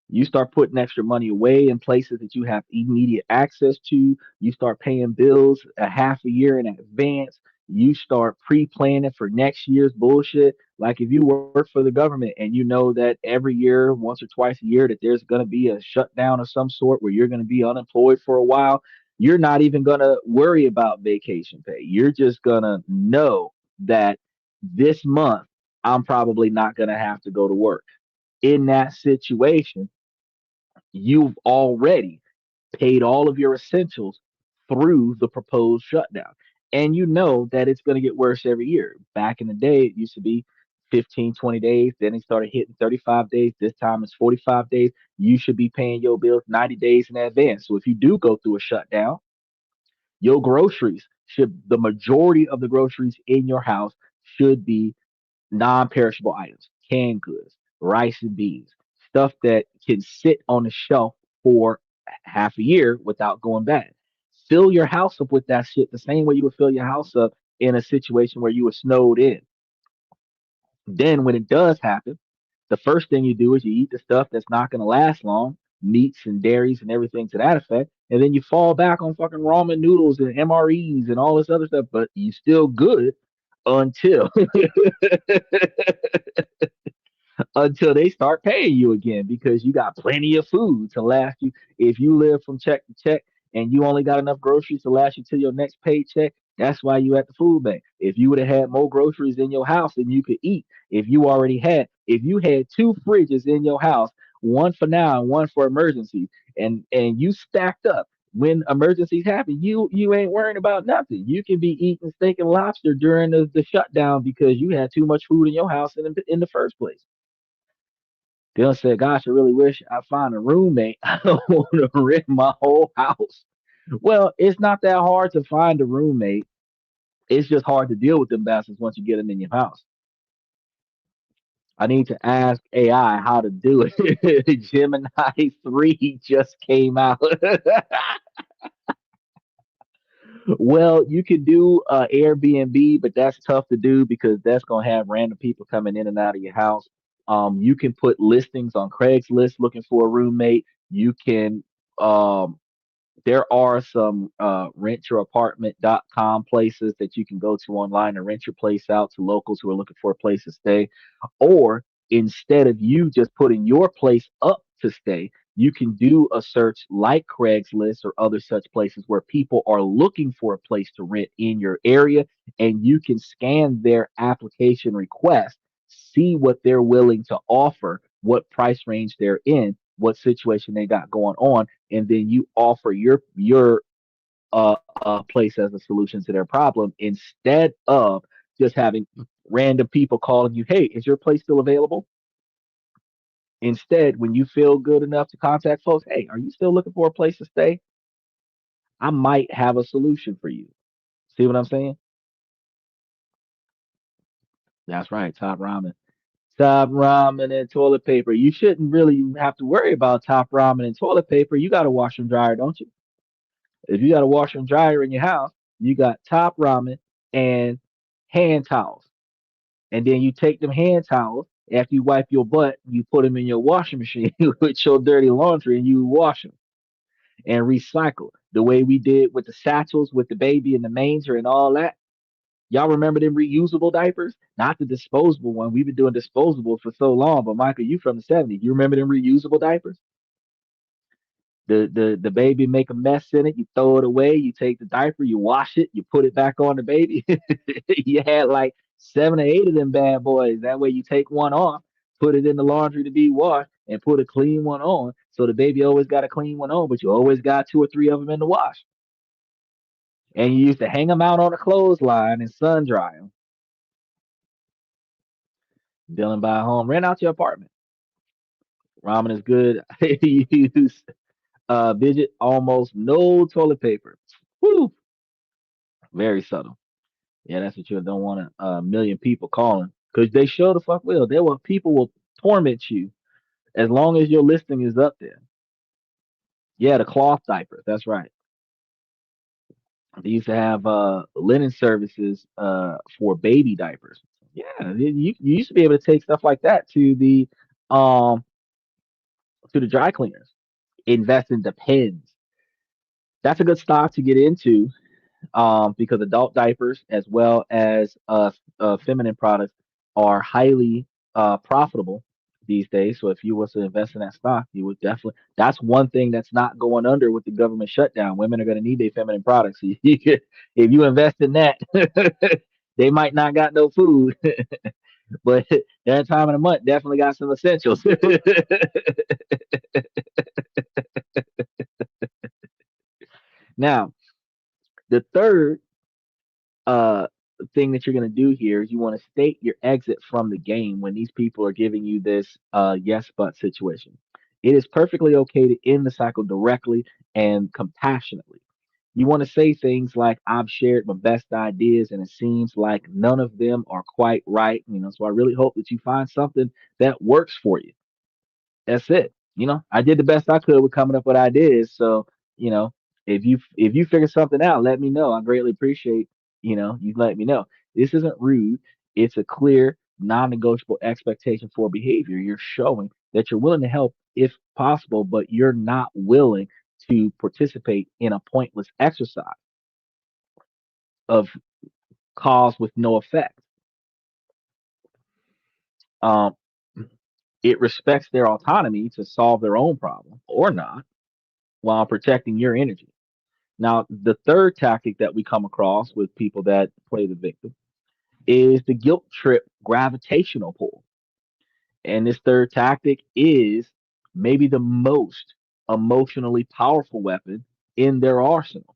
You start putting extra money away in places that you have immediate access to. You start paying bills a half a year in advance. You start pre-planning for next year's bullshit. Like if you work for the government and you know that every year, once or twice a year, that there's going to be a shutdown of some sort where you're going to be unemployed for a while, you're not even going to worry about vacation pay. You're just going to know that this month I'm probably not going to have to go to work. In that situation, you've already paid all of your essentials through the proposed shutdown. And you know that it's going to get worse every year. Back in the day, it used to be 15, 20 days. Then it started hitting 35 days. This time it's 45 days. You should be paying your bills 90 days in advance. So if you do go through a shutdown, your groceries should, the majority of the groceries in your house should be non-perishable items, canned goods, rice and beans, stuff that can sit on the shelf for half a year without going bad. Fill your house up with that shit the same way you would fill your house up in a situation where you were snowed in. Then when it does happen, the first thing you do is you eat the stuff that's not going to last long, meats and dairies and everything to that effect, and then you fall back on fucking ramen noodles and MREs and all this other stuff, but you still good until until they start paying you again because you got plenty of food to last you. If you live from check to check and you only got enough groceries to last you till your next paycheck, that's why you at the food bank. If you would have had more groceries in your house than you could eat, if you had two fridges in your house, one for now and one for emergencies, and you stacked up. When emergencies happen, you ain't worrying about nothing. You can be eating steak and lobster during the shutdown because you had too much food in your house in the first place. Dylan said, "Gosh, I really wish I find a roommate. I don't want to rent my whole house." Well, it's not that hard to find a roommate. It's just hard to deal with them bastards once you get them in your house. I need to ask AI how to do it. Gemini 3 just came out. Well, you could do Airbnb, but that's tough to do because that's gonna have random people coming in and out of your house. You can put listings on Craigslist looking for a roommate. You can um, there are some rentyourapartment.com places that you can go to online and rent your place out to locals who are looking for a place to stay. Or instead of you just putting your place up to stay, you can do a search like Craigslist or other such places where people are looking for a place to rent in your area, and you can scan their application request, see what they're willing to offer, what price range they're in, what situation they got going on, and then you offer your place as a solution to their problem instead of just having random people calling you, hey, is your place still available? Instead, when you feel good enough to contact folks, hey, are you still looking for a place to stay? I might have a solution for you. See what I'm saying? That's right, top ramen. Top ramen and toilet paper. You shouldn't really have to worry about top ramen and toilet paper. You got a washer and dryer, don't you? If you got a washer and dryer in your house, you got top ramen and hand towels. And then you take them hand towels after you wipe your butt, you put them in your washing machine with your dirty laundry and you wash them and recycle the way we did with the satchels with the baby in the manger and all that. Y'all remember them reusable diapers? Not the disposable one. We've been doing disposables for so long, but Michael, you from the 70s. You remember them reusable diapers? The baby make a mess in it, you throw it away, you take the diaper, you wash it, you put it back on the baby. You had like 7 or 8 of them bad boys. That way you take one off, put it in the laundry to be washed, and put a clean one on. So the baby always got a clean one on, but you always got 2 or 3 of them in the wash. And you used to hang them out on a clothesline and sun dry them. Dylan buy a home, rent out your apartment. Ramen is good. You use Vidget, almost no toilet paper. Woo! Very subtle. Yeah, that's what you don't want a million people calling because they sure the fuck will. People will torment you as long as your listing is up there. Yeah, the cloth diapers. That's right. They used to have linen services for baby diapers. Yeah, you used to be able to take stuff like that um to the dry cleaners. Invest in Depends. That's a good stock to get into because adult diapers as well as feminine products are highly profitable these days. So if you was to invest in that stock, you would definitely. That's one thing that's not going under with the government shutdown. Women are going to need their feminine products. If you invest in that, they might not got no food, but that time of the month definitely got some essentials. Now, the third uh thing that you're going to do here is you want to state your exit from the game when these people are giving you this yes but situation. It is perfectly okay to end the cycle directly and compassionately. You want to say things like, I've shared my best ideas and it seems like none of them are quite right. So I really hope that you find something that works for you. That's it. I did the best I could with coming up with ideas. So, if you figure something out, let me know. I greatly appreciate, you let me know. This isn't rude. It's a clear, non-negotiable expectation for behavior. You're showing that you're willing to help if possible, but you're not willing to participate in a pointless exercise of cause with no effect. Um, it respects their autonomy to solve their own problem or not while protecting your energy. Now, the third tactic that we come across with people that play the victim is the guilt trip gravitational pull. And this third tactic is maybe the most emotionally powerful weapon in their arsenal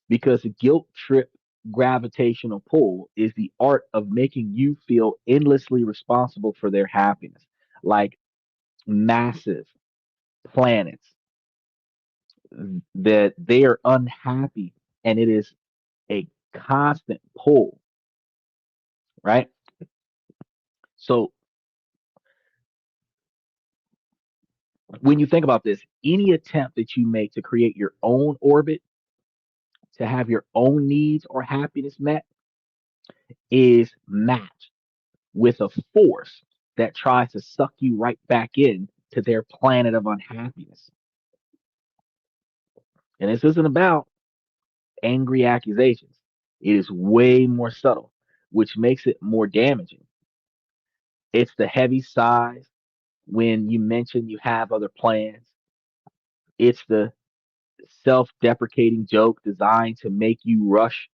because the guilt trip gravitational pull is the art of making you feel endlessly responsible for their happiness, like massive planets that they are unhappy and it is a constant pull, right? So when you think about this, any attempt that you make to create your own orbit to have your own needs or happiness met is matched with a force that tries to suck you right back in to their planet of unhappiness. And this isn't about angry accusations. It is way more subtle, which makes it more damaging. It's the heavy sighs when you mention you have other plans. It's the self deprecating joke designed to make you rush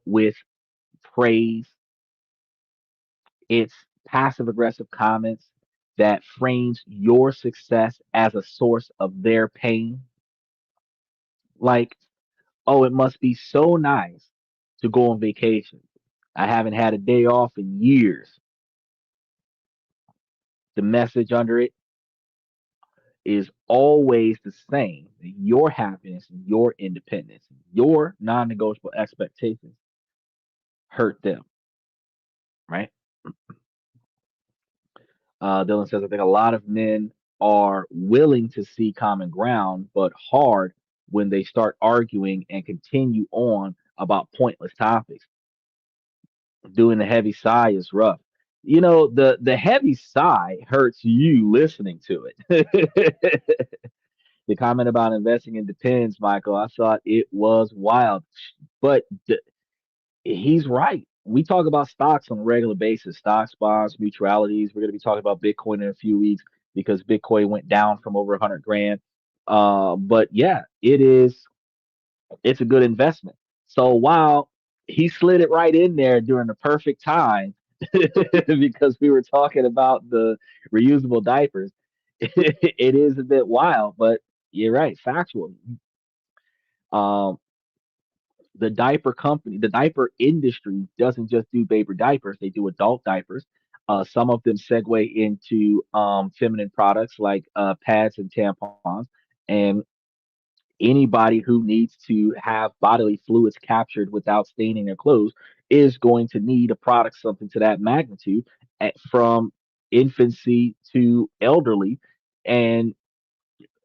with praise. It's passive aggressive comments that frames your success as a source of their pain. Like, oh, it must be so nice to go on vacation. I haven't had a day off in years. The message under it is always the same. Your happiness, your independence, your non negotiable expectations hurt them, right? Dylan says, I think a lot of men are willing to see common ground, but hard when they start arguing and continue on about pointless topics. Doing the heavy sigh is rough. You know, the heavy sigh hurts you listening to it. The comment about investing in depends, Michael. I thought it was wild, but he's right. We talk about stocks on a regular basis, stocks, bonds, mutualities. We're going to be talking about Bitcoin in a few weeks because Bitcoin went down from over 100 grand. But yeah, it's a good investment. So while he slid it right in there during the perfect time because we were talking about the reusable diapers, it is a bit wild, but you're right, factual. Um, the diaper industry doesn't just do baby diapers; they do adult diapers. Some of them segue into feminine products like pads and tampons, and anybody who needs to have bodily fluids captured without staining their clothes is going to need a product something to that magnitude from infancy to elderly. And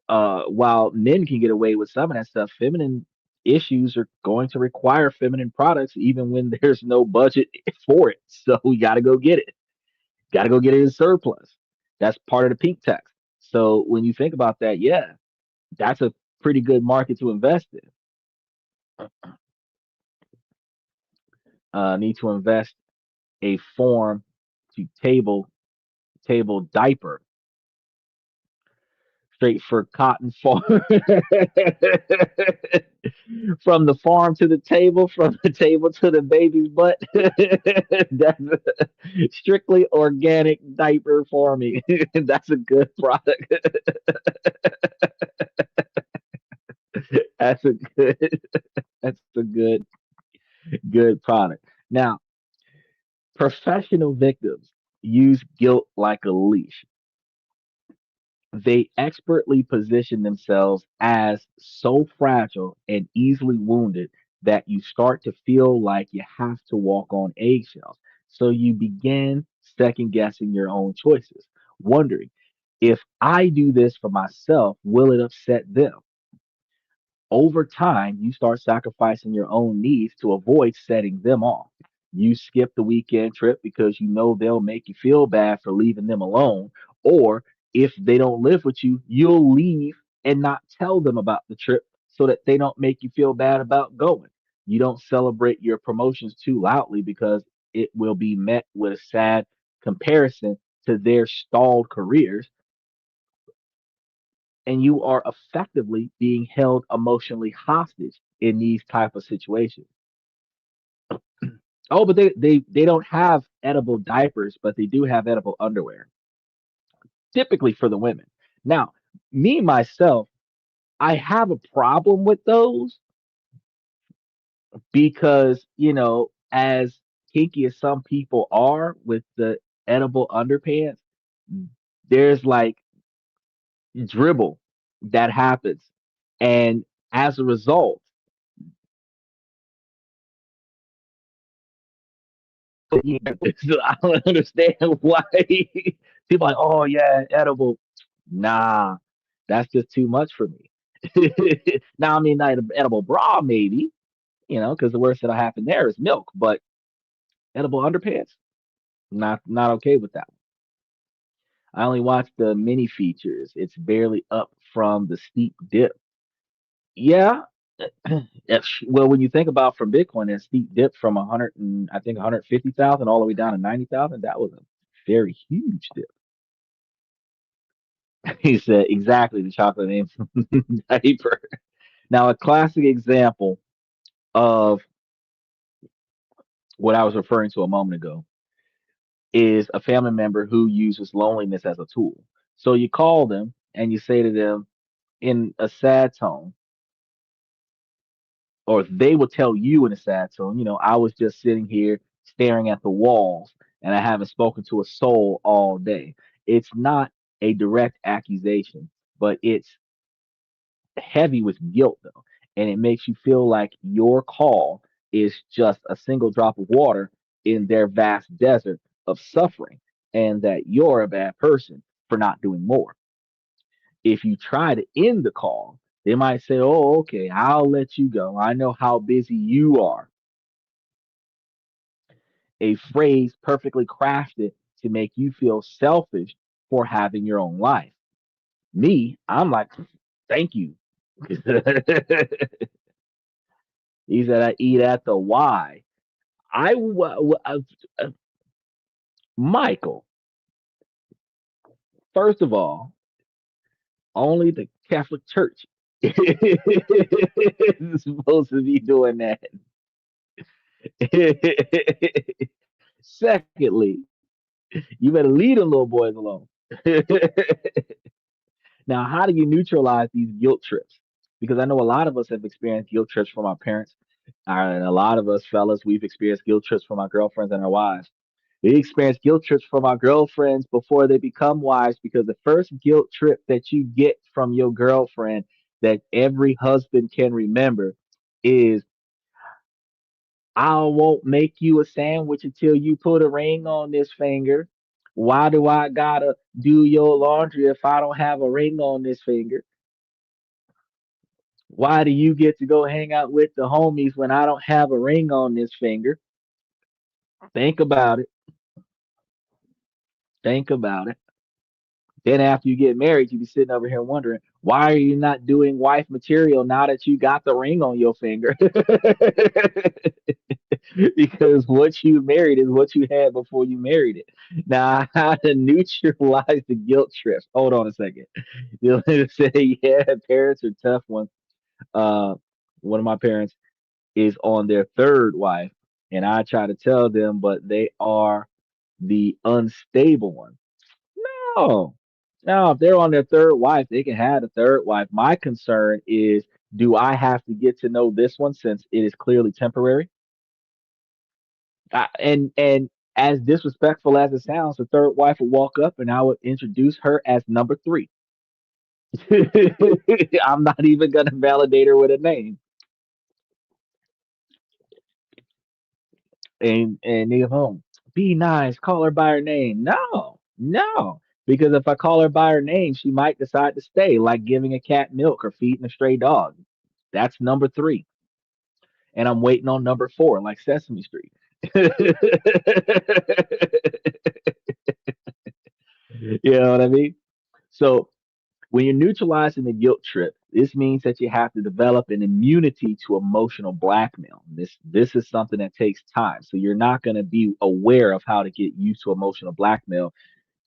while men can get away with some of that stuff, feminine issues are going to require feminine products even when there's no budget for it. So we got to go get it. Got to go get it in surplus. That's part of the pink text. So when you think about that, yeah, that's a pretty good market to invest in. Need to invest a form to table diaper straight for cotton farm from the farm to the table, from the table to the baby's butt. That's strictly organic diaper farming. That's a good product. That's a good. That's a good product. Now, professional victims use guilt like a leash. They expertly position themselves as so fragile and easily wounded that you start to feel like you have to walk on eggshells. So you begin second guessing your own choices, wondering if I do this for myself, will it upset them? Over time, you start sacrificing your own needs to avoid setting them off. You skip the weekend trip because you know they'll make you feel bad for leaving them alone. Or if they don't live with you, you'll leave and not tell them about the trip so that they don't make you feel bad about going. You don't celebrate your promotions too loudly because it will be met with a sad comparison to their stalled careers, and you are effectively being held emotionally hostage in these type of situations. Oh, but they don't have edible diapers, but they do have edible underwear, typically for the women. Now, me myself, I have a problem with those because, as kinky as some people are with the edible underpants, there's like dribble that happens. And as a result, so I don't understand why people are like, oh yeah, edible. Nah, that's just too much for me. Now, I mean, not an edible bra, maybe, because the worst that'll happen there is milk. But edible underpants, not okay with that. I only watch the mini features. It's barely up from the steep dip. Yeah. Well, when you think about from Bitcoin, a steep dip from 100 and I think 150,000 all the way down to 90,000, that was a very huge dip. He said exactly the chocolate name diaper. Now, a classic example of what I was referring to a moment ago is a family member who uses loneliness as a tool. So you call them and you say to them in a sad tone, or they will tell you in a sad tone, I was just sitting here staring at the walls and I haven't spoken to a soul all day. It's not a direct accusation, but it's heavy with guilt though. And it makes you feel like your call is just a single drop of water in their vast desert of suffering and that you're a bad person for not doing more. If you try to end the call, they might say, "Oh, okay, I'll let you go. I know how busy you are." A phrase perfectly crafted to make you feel selfish for having your own life. Me, I'm like, thank you. He said, I eat at the Y. Michael, first of all, only the Catholic Church is supposed to be doing that. Secondly, you better leave the little boys alone. Now, how do you neutralize these guilt trips? Because I know a lot of us have experienced guilt trips from our parents, and a lot of us fellas, we've experienced guilt trips from our girlfriends and our wives. We experience guilt trips from our girlfriends before they become wives because the first guilt trip that you get from your girlfriend that every husband can remember is I won't make you a sandwich until you put a ring on this finger. Why do I gotta do your laundry if I don't have a ring on this finger? Why do you get to go hang out with the homies when I don't have a ring on this finger? Think about it. Think about it. Then after you get married, you be sitting over here wondering, why are you not doing wife material now that you got the ring on your finger? Because what you married is what you had before you married it. Now, how to neutralize the guilt trips? Hold on a second. You'll say, yeah, parents are tough ones. Uh, one of my parents is on their third wife, and I try to tell them, but they are the unstable one. No, no, if they're on their third wife, they can have a third wife. My concern is, do I have to get to know this one since it is clearly temporary? And as disrespectful as it sounds, the third wife would walk up and I would introduce her as number three. I'm not even gonna validate her with a name. And leave home. Be nice, call her by her name. No, no. Because if I call her by her name, she might decide to stay, like giving a cat milk or feeding a stray dog. That's number three. And I'm waiting on number four, like Sesame Street. You know what I mean? So when you're neutralizing the guilt trip, this means that you have to develop an immunity to emotional blackmail. This is something that takes time. So you're not going to be aware of how to get used to emotional blackmail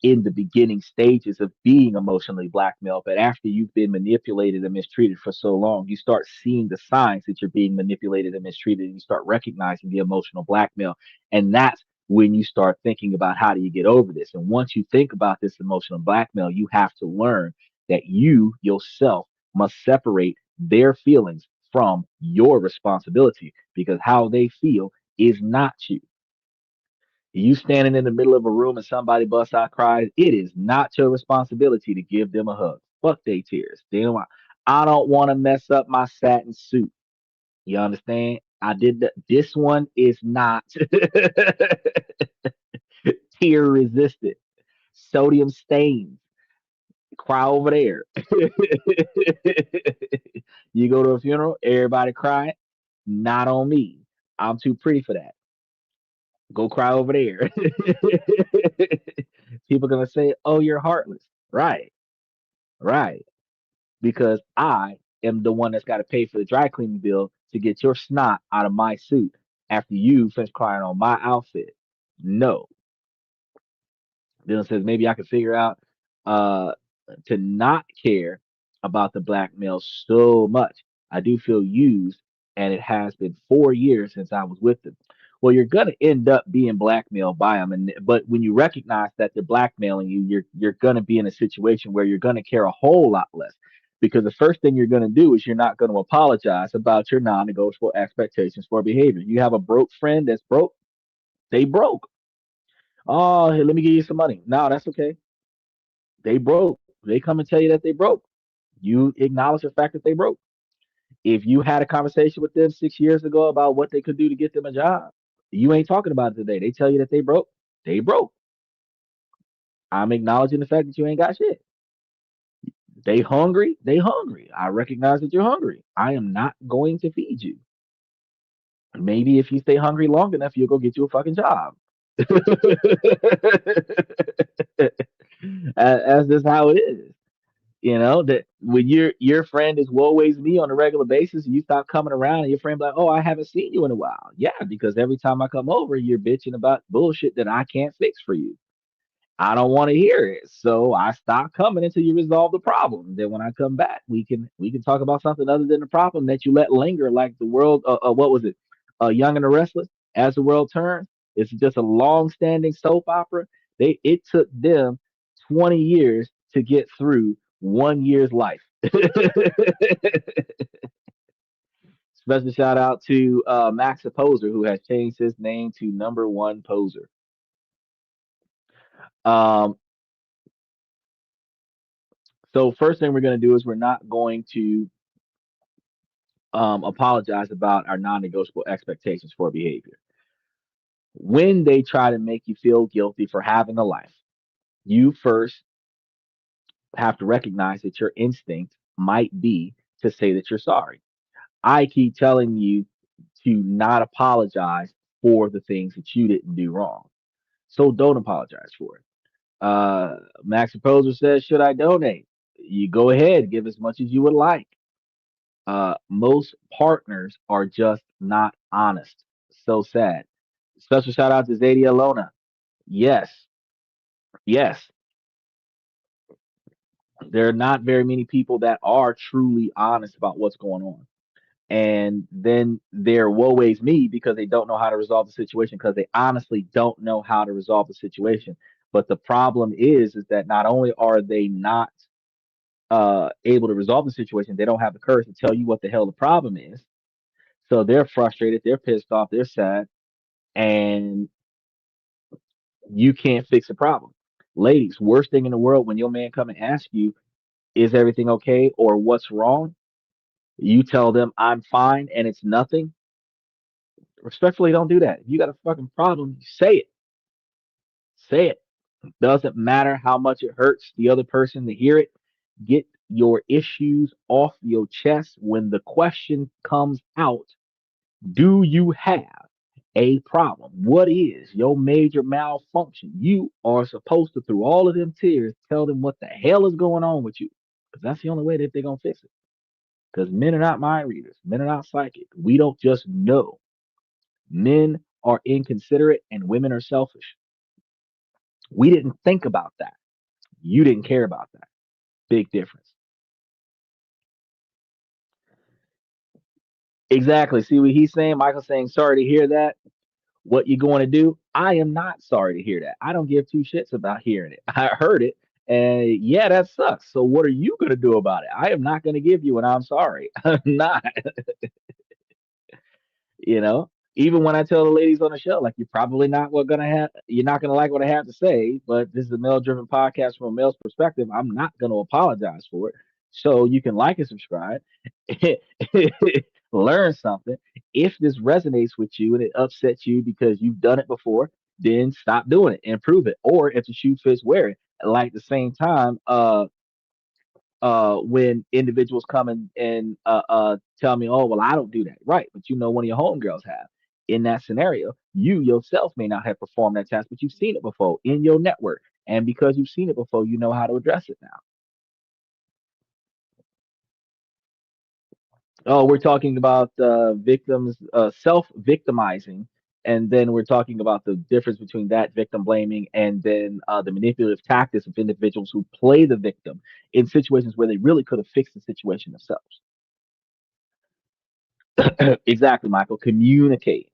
in the beginning stages of being emotionally blackmailed. But after you've been manipulated and mistreated for so long, you start seeing the signs that you're being manipulated and mistreated, and you start recognizing the emotional blackmail. And that's when you start thinking about how do you get over this. And once you think about this emotional blackmail, you have to learn that you yourself must separate their feelings from your responsibility because how they feel is not you. You standing in the middle of a room and somebody busts out cries, it is not your responsibility to give them a hug. Fuck they tears. I don't want to mess up my satin suit. You understand? I did that. This one is not tear resistant. Sodium stains. Cry over there. You go to a funeral, everybody crying. Not on me. I'm too pretty for that. Go cry over there. People gonna say, "Oh, you're heartless." Right, right. Because I am the one that's got to pay for the dry cleaning bill to get your snot out of my suit after you finish crying on my outfit. No, Dylan says maybe I could figure out uh, to not care about the black male so much. I do feel used, and it has been 4 years since I was with them. Well, you're gonna end up being blackmailed by them, and but when you recognize that they're blackmailing you, you're gonna be in a situation where you're gonna care a whole lot less. Because the first thing you're going to do is you're not going to apologize about your non-negotiable expectations for behavior. You have a broke friend that's broke, they broke. Oh, hey, let me give you some money. No, that's okay. They broke. They come and tell you that they broke. You acknowledge the fact that they broke. If you had a conversation with them 6 years ago about what they could do to get them a job, you ain't talking about it today. They tell you that they broke. They broke. I'm acknowledging the fact that you ain't got shit. They hungry. They hungry. I recognize that you're hungry. I am not going to feed you. Maybe if you stay hungry long enough, you'll go get you a fucking job. As this how it is. You know that when your friend is always me on a regular basis, you stop coming around, and your friend be like, "Oh, I haven't seen you in a while." Yeah, because every time I come over, you're bitching about bullshit that I can't fix for you. I don't want to hear it, so I stop coming until you resolve the problem. Then when I come back, we can talk about something other than the problem that you let linger, like the world. What was it? Young and the Restless. As the world turns, it's just a long-standing soap opera. It took them 20 years to get through 1 year's life. Special shout out to Max the Poser, who has changed his name to Number One Poser. Um, so first thing we're going to do is we're not going to apologize about our non-negotiable expectations for behavior. When they try to make you feel guilty for having a life, you first have to recognize that your instinct might be to say that you're sorry. I keep telling you to not apologize for the things that you didn't do wrong. So don't apologize for it. Max Proposer says, should I donate? You go ahead, give as much as you would like. Most partners are just not honest. So sad. Special shout out to Zadia Lona. Yes, yes. There are not very many people that are truly honest about what's going on. And then they're woe is me because they don't know how to resolve the situation because they honestly don't know how to resolve the situation. But the problem is that not only are they not able to resolve the situation, they don't have the courage to tell you what the hell the problem is. So they're frustrated, they're pissed off, they're sad, and you can't fix the problem. Ladies, worst thing in the world when your man come and ask you, is everything okay or what's wrong? You tell them I'm fine and it's nothing. Respectfully, don't do that. If you got a fucking problem, say it. Say it. Doesn't matter how much it hurts the other person to hear it. Get your issues off your chest. When the question comes out, do you have a problem? What is your major malfunction? You are supposed to, through all of them tears, tell them what the hell is going on with you. Because that's the only way that they're going to fix it. Because men are not mind readers, men are not psychic. We don't just know. Men are inconsiderate and women are selfish. We didn't think about that. You didn't care about that. Big difference. Exactly. See what he's saying? Michael's saying, sorry to hear that. What you going to do? I am not sorry to hear that. I don't give two shits about hearing it. I heard it. And yeah, that sucks. So what are you going to do about it? I am not going to give you an I'm sorry. I'm not. You know, even when I tell the ladies on the show, like you're not gonna like what I have to say, but this is a male driven podcast from a male's perspective. I'm not gonna apologize for it. So you can like and subscribe, learn something. If this resonates with you and it upsets you because you've done it before, then stop doing it, improve it. Or if the shoe fits, wear it. Like the same time, when individuals come and tell me, oh, well, I don't do that. Right. But you know, one of your homegirls have. In that scenario, you yourself may not have performed that task, but you've seen it before in your network. And because you've seen it before, you know how to address it now. Oh, we're talking about victims self-victimizing, and then we're talking about the difference between that victim blaming and then the manipulative tactics of individuals who play the victim in situations where they really could have fixed the situation themselves. Exactly, Michael. Communicate.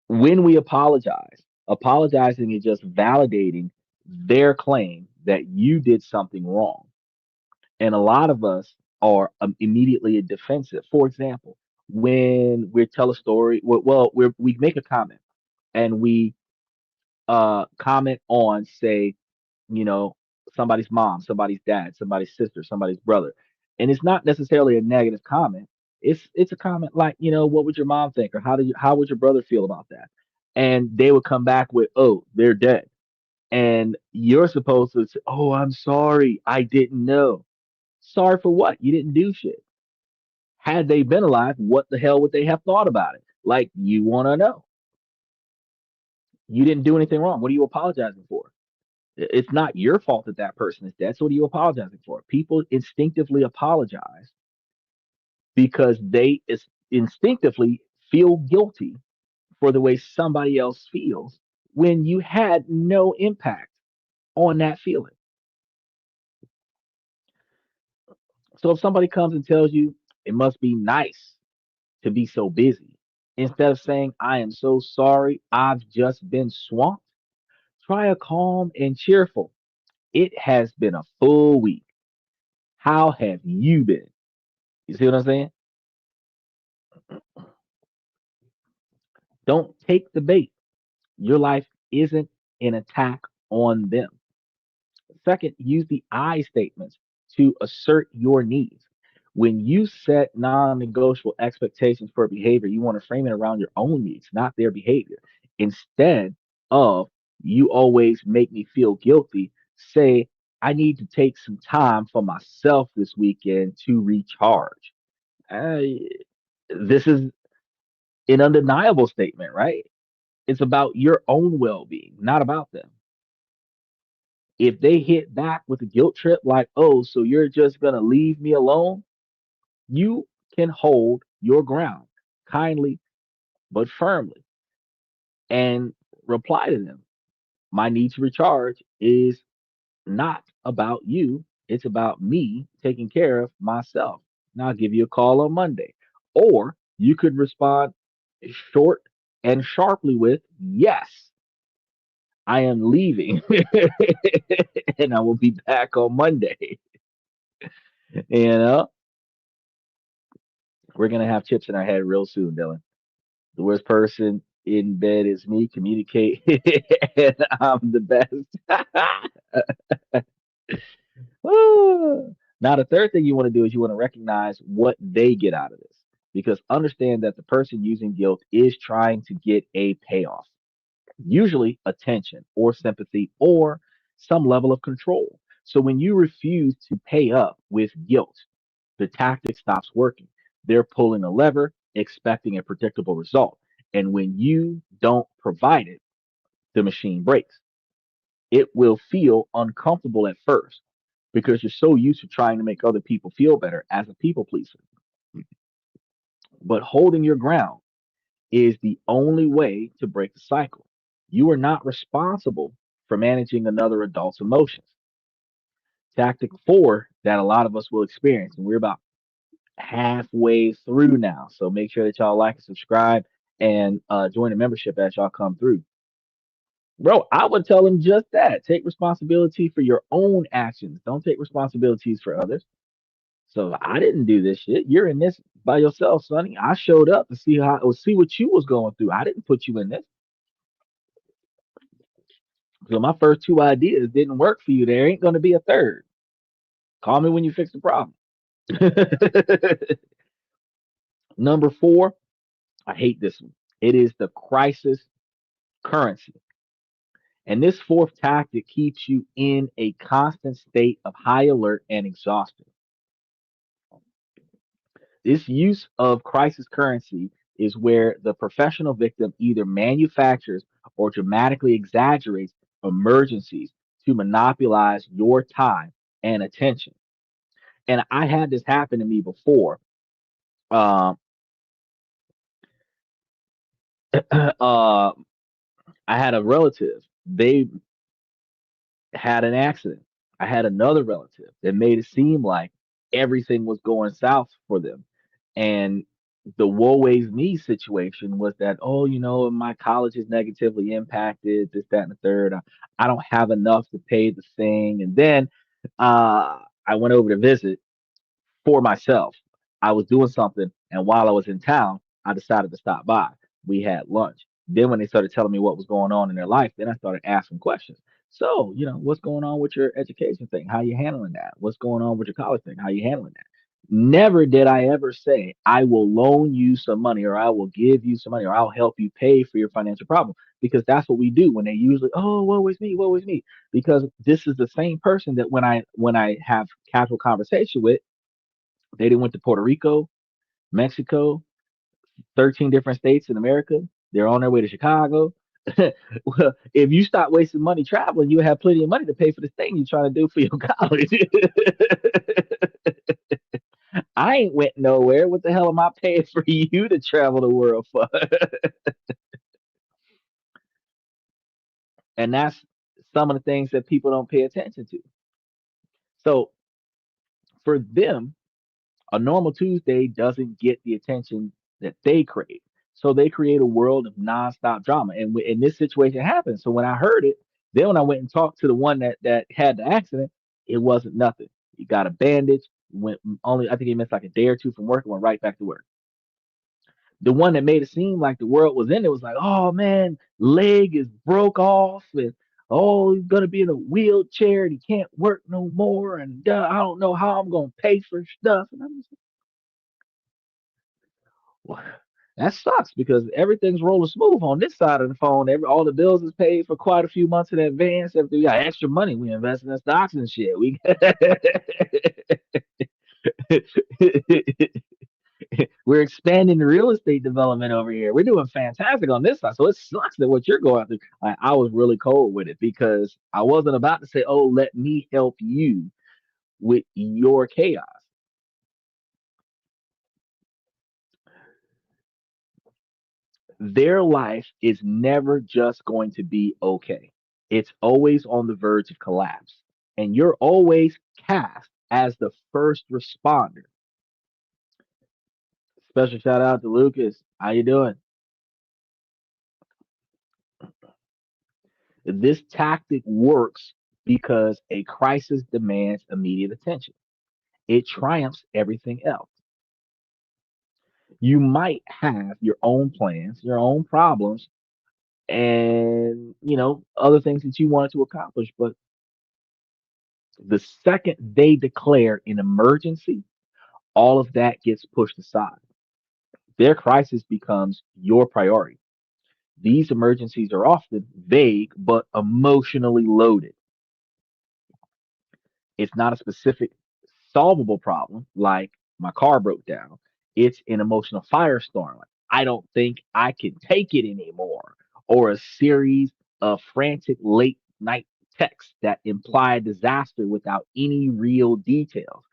When we apologize, apologizing is just validating their claim that you did something wrong. And a lot of us are immediately defensive. For example, when we tell a story, we make a comment and we comment on, say, you know, somebody's mom, somebody's dad, somebody's sister, somebody's brother, and it's not necessarily a negative comment. It's a comment like, what would your mom think, or how would your brother feel about that? And they would come back with, oh, they're dead, and you're supposed to say, oh, I'm sorry, I didn't know. Sorry for what? You didn't do shit. Had they been alive, what the hell would they have thought about it? Like, you want to know. You didn't do anything wrong. What are you apologizing for? It's not your fault that that person is dead. So what are you apologizing for? People instinctively apologize because they instinctively feel guilty for the way somebody else feels when you had no impact on that feeling. So if somebody comes and tells you it must be nice to be so busy, instead of saying, I am so sorry, I've just been swamped, try a calm and cheerful. It has been a full week. How have you been? You see what I'm saying? Don't take the bait. Your life isn't an attack on them. Second, use the I statements to assert your needs. When you set non negotiable expectations for behavior, you want to frame it around your own needs, not their behavior. Instead of, you always make me feel guilty, say, I need to take some time for myself this weekend to recharge. Uh, this is an undeniable statement, right? It's about your own well being, not about them. If they hit back with a guilt trip, like, oh, so you're just going to leave me alone, you can hold your ground kindly but firmly and reply to them. My need to recharge is not about you, it's about me taking care of myself. Now I'll give you a call on Monday. Or you could respond short and sharply with, yes, I am leaving and I will be back on Monday. You know, we're going to have chips in our head real soon, Dylan. The worst person in bed is me. Communicate, and I'm the best. Woo. Now, the third thing you want to do is you want to recognize what they get out of this, because understand that the person using guilt is trying to get a payoff, usually attention or sympathy or some level of control. So when you refuse to pay up with guilt, the tactic stops working. They're pulling a lever, expecting a predictable result. And when you don't provide it, the machine breaks. It will feel uncomfortable at first because you're so used to trying to make other people feel better as a people pleaser. But holding your ground is the only way to break the cycle. You are not responsible for managing another adult's emotions. Tactic four that a lot of us will experience, and we're about halfway through now. So make sure that y'all like and subscribe and join the membership as y'all come through. Bro, I would tell them just that. Take responsibility for your own actions. Don't take responsibilities for others. So I didn't do this shit. You're in this by yourself, Sonny. I showed up to see what you was going through. I didn't put you in this. So my first two ideas didn't work for you. There ain't gonna be a third. Call me when you fix the problem. Number four, I hate this one. It is the crisis currency. And this fourth tactic keeps you in a constant state of high alert and exhaustion. This use of crisis currency is where the professional victim either manufactures or dramatically exaggerates emergencies to monopolize your time and attention. And I had this happen to me before. Um, I had a relative. They had an accident. I had another relative that made it seem like everything was going south for them. And the woe is me situation was that, oh, my college is negatively impacted, this, that, and the third. I don't have enough to pay the thing. And then I went over to visit for myself. I was doing something, and while I was in town, I decided to stop by. We had lunch. Then, when they started telling me what was going on in their life, then I started asking questions. So, what's going on with your education thing? How you handling that? What's going on with your college thing? How you handling that? Never did I ever say, I will loan you some money or I will give you some money or I'll help you pay for your financial problem. Because that's what we do when they usually, oh, woe is me, woe is me. Because this is the same person that when I have casual conversation with, they done went to Puerto Rico, Mexico, 13 different states in America. They're on their way to Chicago. Well, if you stop wasting money traveling, you have plenty of money to pay for the thing you're trying to do for your college. I ain't went nowhere. What the hell am I paying for you to travel the world for? And that's some of the things that people don't pay attention to. So for them, a normal Tuesday doesn't get the attention that they crave. So they create a world of nonstop drama. And this situation happened. So when I heard it, then when I went and talked to the one that had the accident, it wasn't nothing. He got a bandage, went only, I think he missed like a day or two from work and went right back to work. The one that made it seem like the world was in it was like, oh man, leg is broke off and oh, he's gonna be in a wheelchair and he can't work no more and I don't know how I'm gonna pay for stuff. And I'm just well, that sucks because everything's rolling smooth on this side of the phone. All the bills is paid for quite a few months in advance. If we got extra money, we invest in stocks and shit. We we're expanding the real estate development over here. We're doing fantastic on this side. So it sucks that what you're going through. I was really cold with it because I wasn't about to say, "Oh, let me help you with your chaos." Their life is never just going to be okay. It's always on the verge of collapse. And you're always cast as the first responder. Special shout out to Lucas. How you doing? This tactic works because a crisis demands immediate attention. It triumphs everything else. You might have your own plans, your own problems, and other things that you wanted to accomplish, but the second they declare an emergency, all of that gets pushed aside. Their crisis becomes your priority. These emergencies are often vague but emotionally loaded. It's not a specific solvable problem like my car broke down. It's an emotional firestorm. Like, I don't think I can take it anymore. Or a series of frantic late night texts that imply disaster without any real details.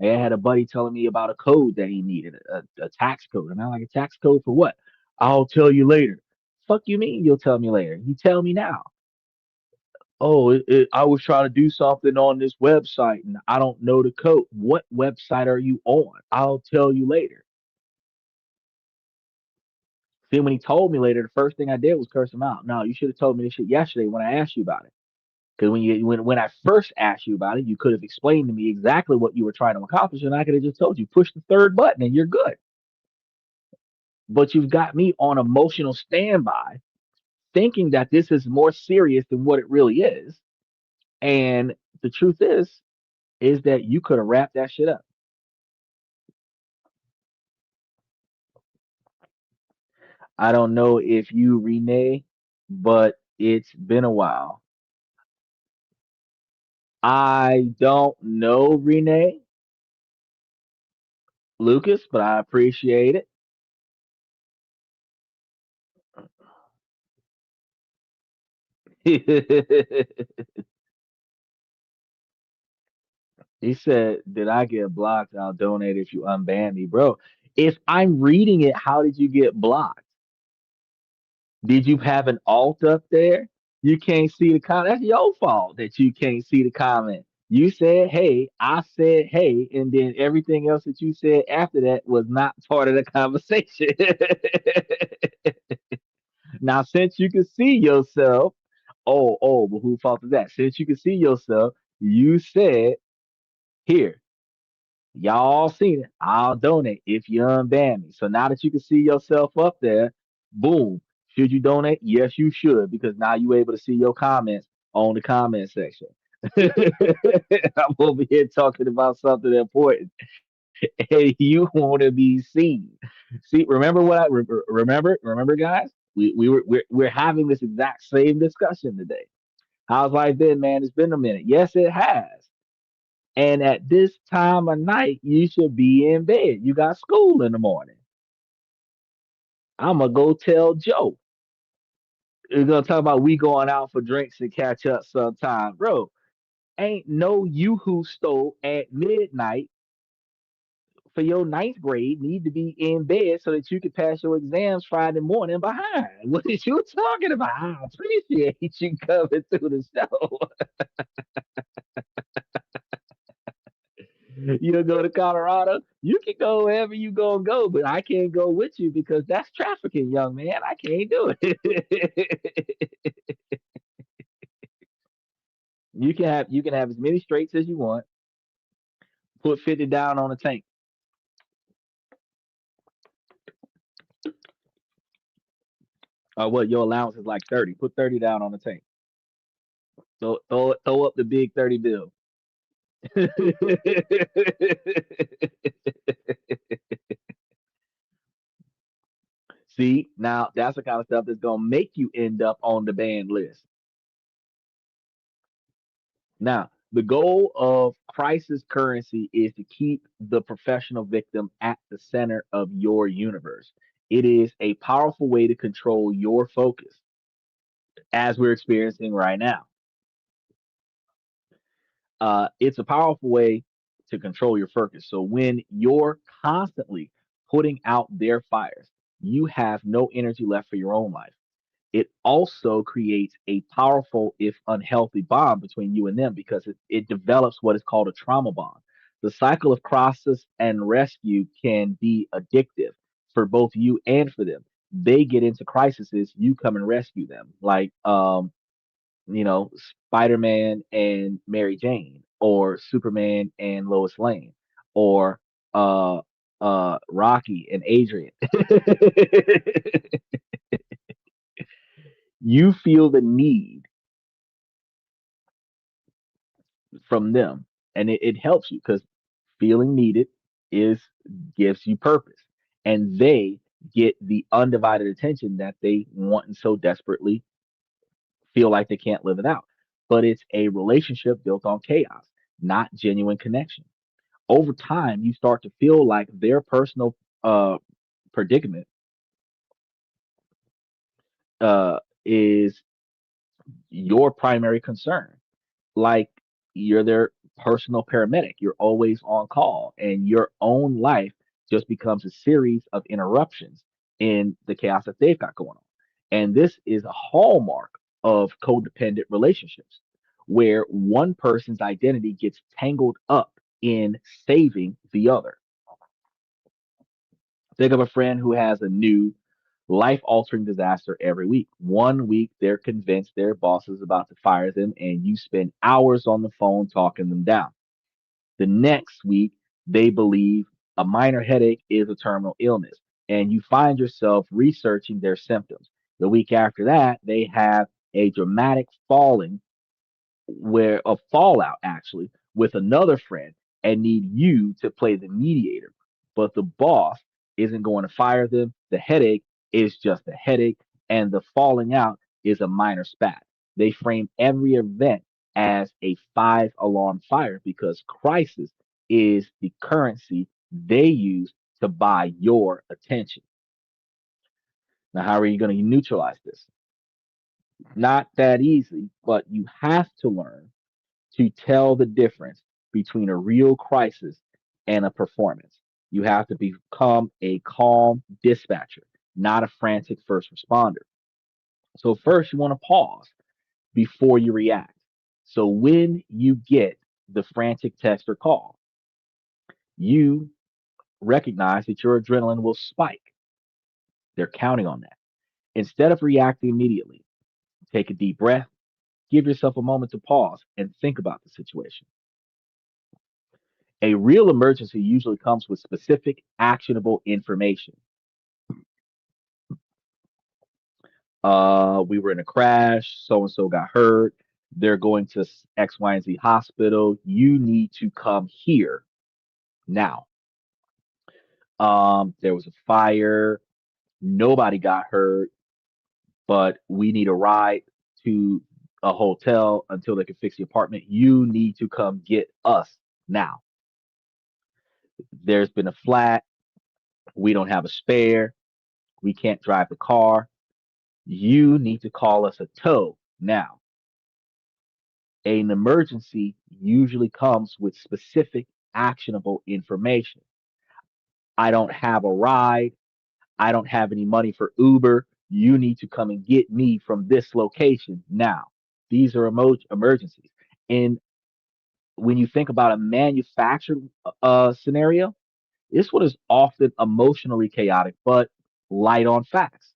I had a buddy telling me about a code that he needed, a tax code. And I'm like, a tax code for what? I'll tell you later. Fuck you mean you'll tell me later? You tell me now. Oh, I was trying to do something on this website and I don't know the code. What website are you on? I'll tell you later. See, when he told me later, the first thing I did was curse him out. No, you should have told me this shit yesterday when I asked you about it. Because when I first asked you about it, you could have explained to me exactly what you were trying to accomplish, and I could have just told you push the third button and you're good. But you've got me on emotional standby, thinking that this is more serious than what it really is. And the truth is that you could have wrapped that shit up. I don't know if you renege, but It's been a while. I don't know Renee Lucas, but I appreciate it. He said, "Did I get blocked? I'll donate if you unban me, bro." If I'm reading it, how did you get blocked? Did you have an alt up there? You can't see the comment. That's your fault that you can't see the comment. You said hey, I said hey, and then everything else that you said after that was not part of the conversation. Now, since you can see yourself, but who fault is that? Since you can see yourself, you said here, y'all seen it. I'll donate if you unban me. So now that you can see yourself up there, boom. Should you donate? Yes, you should, because now you're able to see your comments on the comment section. I'm over here talking about something important, and you want to be seen. See, remember what I remember, guys. We're having this exact same discussion today. How's life been, man? It's been a minute. Yes, it has. And at this time of night, you should be in bed. You got school in the morning. I'm gonna go tell Joe. We're gonna talk about we going out for drinks and catch up sometime, bro. Ain't no you who stole at midnight for your ninth grade need to be in bed so that you can pass your exams Friday morning behind. What is you talking about? I appreciate you coming through the show. You'll go to Colorado. You can go wherever you gonna go, but I can't go with you because that's trafficking, young man. I can't do it. You can have as many straights as you want. Put 50 down on the tank. What your allowance is like 30. Put 30 down on the tank. So throw up the big 30 bill. See, now that's the kind of stuff that's gonna make you end up on the banned list. Now, the goal of crisis currency is to keep the professional victim at the center of your universe. It is a powerful way to control your focus, as we're experiencing right now. It's a powerful way to control your focus. So when you're constantly putting out their fires, you have no energy left for your own life. It also creates a powerful, if unhealthy, bond between you and them because it develops what is called a trauma bond. The cycle of crisis and rescue can be addictive for both you and for them. They get into crises, you come and rescue them, like Spider-Man and Mary Jane, or Superman and Lois Lane, or uh Rocky and Adrian. You feel the need from them, and it helps you because feeling needed is gives you purpose, and they get the undivided attention that they want and so desperately feel like they can't live it out. But it's a relationship built on chaos, not genuine connection. Over time, you start to feel like their personal predicament is your primary concern. Like you're their personal paramedic. You're always on call, and your own life just becomes a series of interruptions in the chaos that they've got going on. And this is a hallmark of codependent relationships where one person's identity gets tangled up in saving the other. Think of a friend who has a new life altering disaster every week. One week, they're convinced their boss is about to fire them, and you spend hours on the phone talking them down. The next week, they believe a minor headache is a terminal illness, and you find yourself researching their symptoms. The week after that, they have a dramatic falling where a fallout actually with another friend and need you to play the mediator. But the boss isn't going to fire them. The headache is just a headache, and the falling out is a minor spat. They frame every event as a five alarm fire because crisis is the currency they use to buy your attention. Now, how are you going to neutralize this? Not that easy, but you have to learn to tell the difference between a real crisis and a performance. You have to become a calm dispatcher, not a frantic first responder. So, first, you want to pause before you react. So, when you get the frantic text or call, you recognize that your adrenaline will spike. They're counting on that. Instead of reacting immediately, take a deep breath, give yourself a moment to pause and think about the situation. A real emergency usually comes with specific, actionable information. We were in a crash, so and so got hurt. They're going to X, Y, and Z hospital. You need to come here now. There was a fire. Nobody got hurt, but we need a ride to a hotel until they can fix the apartment. You need to come get us now. There's been a flat. We don't have a spare. We can't drive the car. You need to call us a tow now. An emergency usually comes with specific, actionable information. I don't have a ride. I don't have any money for Uber. You need to come and get me from this location now. These are emergencies. And when you think about a manufactured scenario, this one is often emotionally chaotic, but light on facts.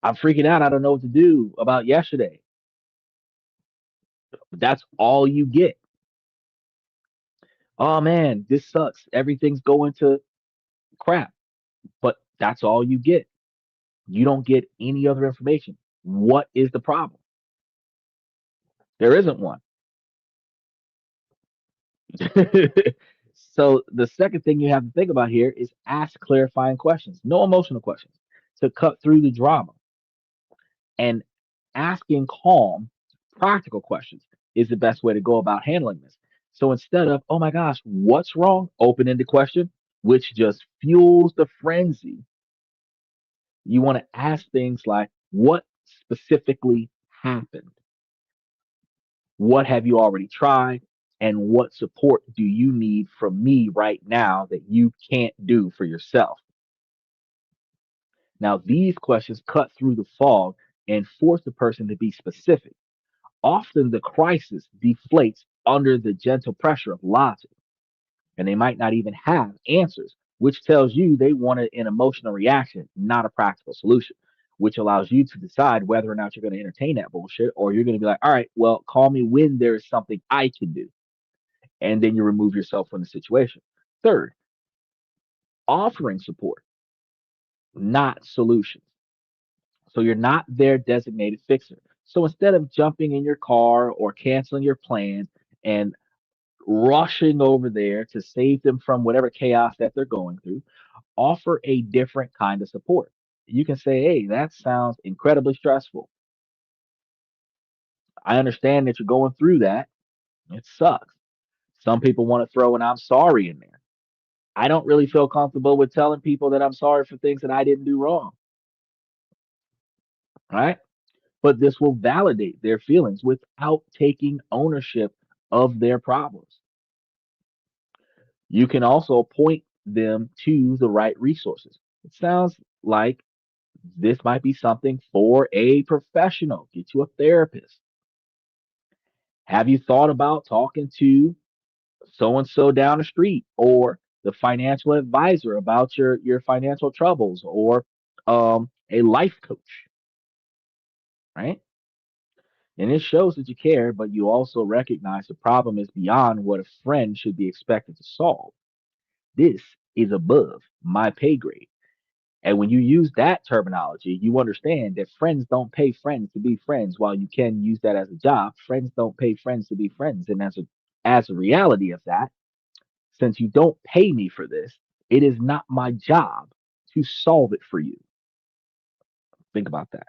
I'm freaking out. I don't know what to do about yesterday. That's all you get. Oh man, this sucks. Everything's going to crap. But that's all you get. You don't get any other information. What is the problem? There isn't one. So the second thing you have to think about here is ask clarifying questions, no emotional questions, to cut through the drama. And asking calm, practical questions is the best way to go about handling this. So instead of, oh my gosh, what's wrong? Open ended question, which just fuels the frenzy. You want to ask things like, what specifically happened? What have you already tried? And what support do you need from me right now that you can't do for yourself? Now, these questions cut through the fog and force the person to be specific. Often the crisis deflates under the gentle pressure of logic, and they might not even have answers, which tells you they wanted an emotional reaction, not a practical solution, which allows you to decide whether or not you're going to entertain that bullshit or you're going to be like, all right, well, call me when there's something I can do. And then you remove yourself from the situation. Third, offering support, not solutions. So you're not their designated fixer. So instead of jumping in your car or canceling your plans and rushing over there to save them from whatever chaos that they're going through, offer a different kind of support. You can say, hey, that sounds incredibly stressful. I understand that you're going through that. It sucks. Some people want to throw an I'm sorry in there. I don't really feel comfortable with telling people that I'm sorry for things that I didn't do wrong. Right. But this will validate their feelings without taking ownership of their problems. You can also point them to the right resources. It sounds like this might be something for a professional. Get you a therapist. Have you thought about talking to so and so down the street or the financial advisor about your financial troubles or a life coach, right? And it shows that you care, but you also recognize the problem is beyond what a friend should be expected to solve. This is above my pay grade. And when you use that terminology, you understand that friends don't pay friends to be friends. While you can use that as a job, friends don't pay friends to be friends. And as a reality of that, since you don't pay me for this, it is not my job to solve it for you. Think about that.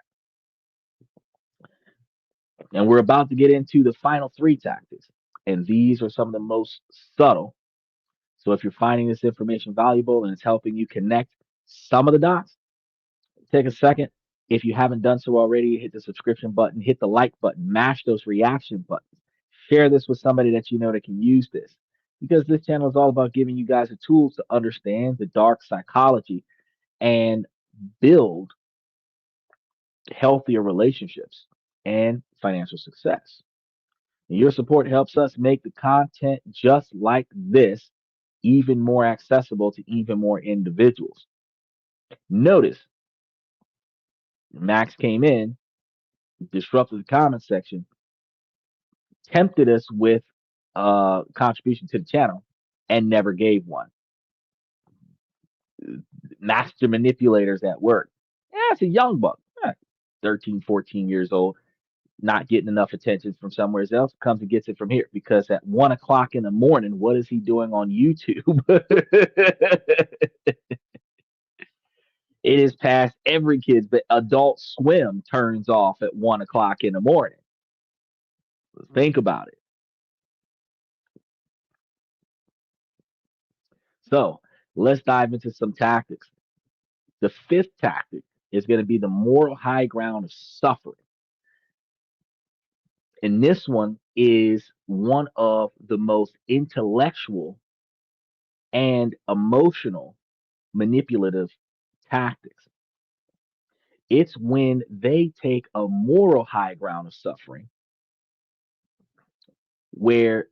And we're about to get into the final three tactics. And these are some of the most subtle. So if you're finding this information valuable and it's helping you connect some of the dots, take a second. If you haven't done so already, hit the subscription button, hit the like button, mash those reaction buttons. Share this with somebody that you know that can use this. Because this channel is all about giving you guys the tools to understand the dark psychology and build healthier relationships and financial success. And your support helps us make the content just like this even more accessible to even more individuals. Notice Max came in, disrupted the comment section, tempted us with a contribution to the channel, and never gave one. Master manipulators at work. Yeah, it's a young buck, 13, 14 years old, not getting enough attention from somewhere else, comes and gets it from here. Because at 1 o'clock in the morning, what is he doing on YouTube? It is past every kid's, but Adult Swim turns off at 1 o'clock in the morning. Think about it. So let's dive into some tactics. The fifth tactic is going to be the moral high ground of suffering. And this one is one of the most intellectual and emotional manipulative tactics. It's when they take a moral high ground of suffering where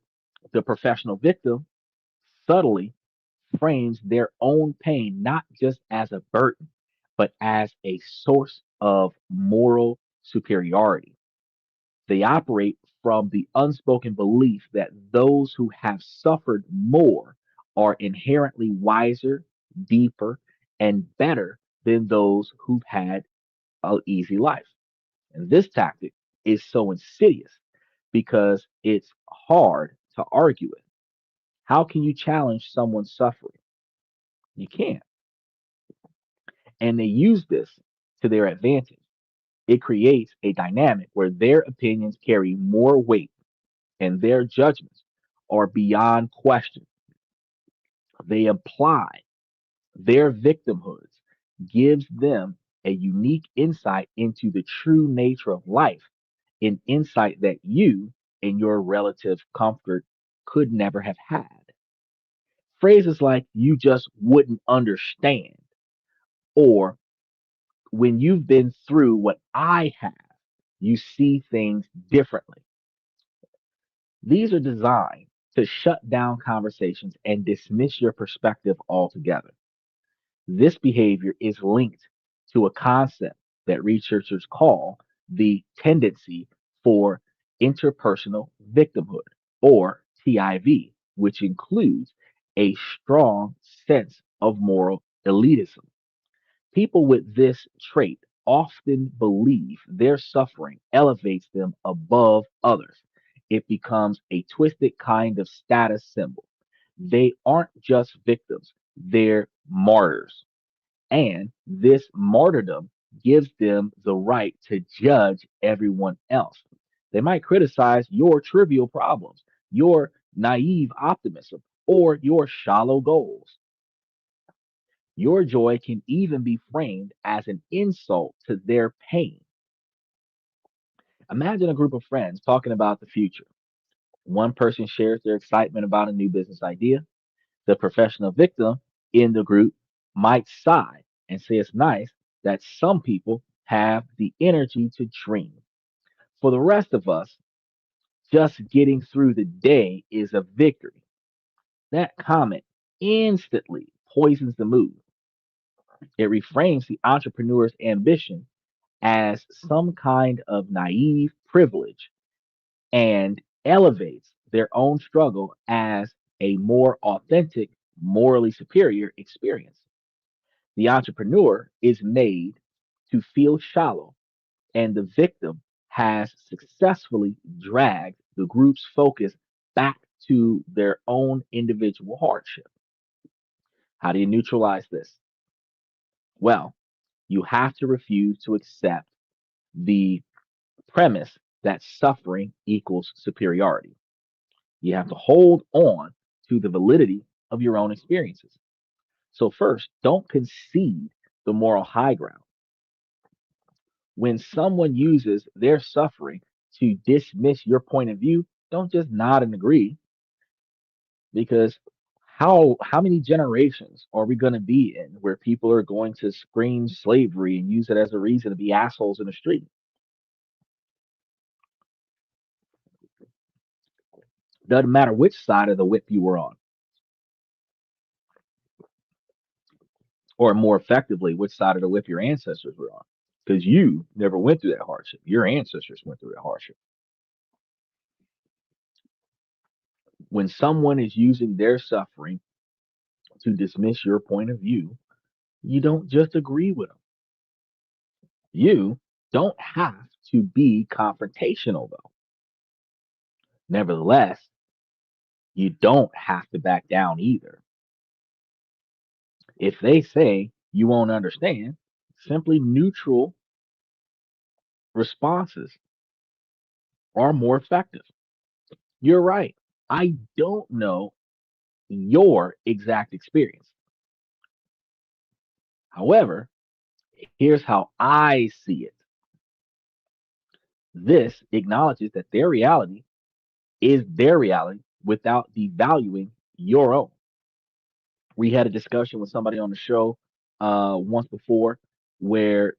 the professional victim subtly frames their own pain not just as a burden, but as a source of moral superiority. They operate from the unspoken belief that those who have suffered more are inherently wiser, deeper, and better than those who've had an easy life. And this tactic is so insidious because it's hard to argue with. How can you challenge someone's suffering? You can't. And they use this to their advantage. It creates a dynamic where their opinions carry more weight and their judgments are beyond question. They imply their victimhoods gives them a unique insight into the true nature of life, an insight that you and your relative comfort could never have had. Phrases like you just wouldn't understand or when you've been through what I have, you see things differently. These are designed to shut down conversations and dismiss your perspective altogether. This behavior is linked to a concept that researchers call the tendency for interpersonal victimhood, or TIV, which includes a strong sense of moral elitism. People with this trait often believe their suffering elevates them above others. It becomes a twisted kind of status symbol. They aren't just victims, they're martyrs. And this martyrdom gives them the right to judge everyone else. They might criticize your trivial problems, your naive optimism, or your shallow goals. Your joy can even be framed as an insult to their pain. Imagine a group of friends talking about the future. One person shares their excitement about a new business idea. The professional victim in the group might sigh and say it's nice that some people have the energy to dream. For the rest of us, just getting through the day is a victory. That comment instantly poisons the mood. It reframes the entrepreneur's ambition as some kind of naive privilege and elevates their own struggle as a more authentic, morally superior experience. The entrepreneur is made to feel shallow, and the victim has successfully dragged the group's focus back to their own individual hardship. How do you neutralize this? Well, You have to refuse to accept the premise that suffering equals superiority. You have to hold on to the validity of your own experiences. So, first, don't concede the moral high ground. When someone uses their suffering to dismiss your point of view, don't just nod and agree, because how many generations are we going to be in where people are going to scream slavery and use it as a reason to be assholes in the street? Doesn't matter which side of the whip you were on, or more effectively, which side of the whip your ancestors were on, because you never went through that hardship. Your ancestors went through that hardship. When someone is using their suffering to dismiss your point of view, you don't just agree with them. You don't have to be confrontational, though. Nevertheless, you don't have to back down either. If they say you won't understand, simply neutral responses are more effective. You're right. I don't know your exact experience. However, here's how I see it. This acknowledges that their reality is their reality without devaluing your own. We had a discussion with somebody on the show once before where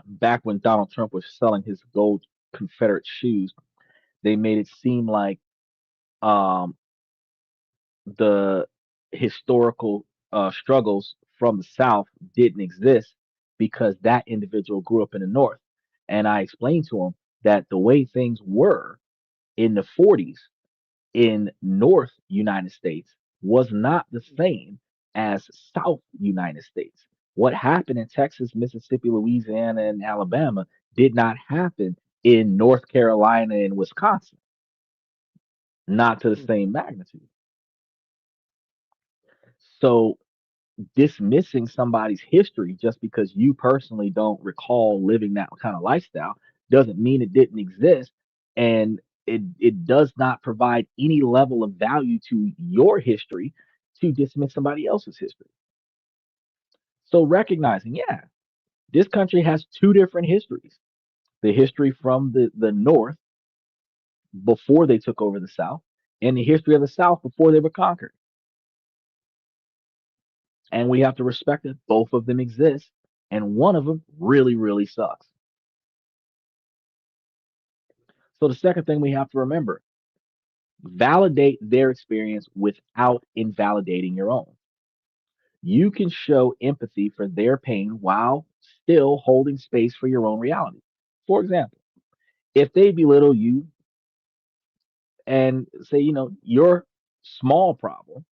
back when Donald Trump was selling his gold Confederate shoes, they made it seem like um, the historical struggles from the South didn't exist because that individual grew up in the North. And I explained to him that the way things were in the 40s in North United States was not the same as South United States. What happened in Texas, Mississippi, Louisiana, and Alabama did not happen in North Carolina and Wisconsin, not to the same magnitude. So dismissing somebody's history just because you personally don't recall living that kind of lifestyle doesn't mean it didn't exist, and it does not provide any level of value to your history to dismiss somebody else's history. So recognizing, yeah, this country has two different histories: the history from the North before they took over the South, and the history of the South before they were conquered. And we have to respect that both of them exist, and one of them really, really sucks. So the second thing we have to remember: validate their experience without invalidating your own. You can show empathy for their pain while still holding space for your own reality. For example, if they belittle you and say, your small problem,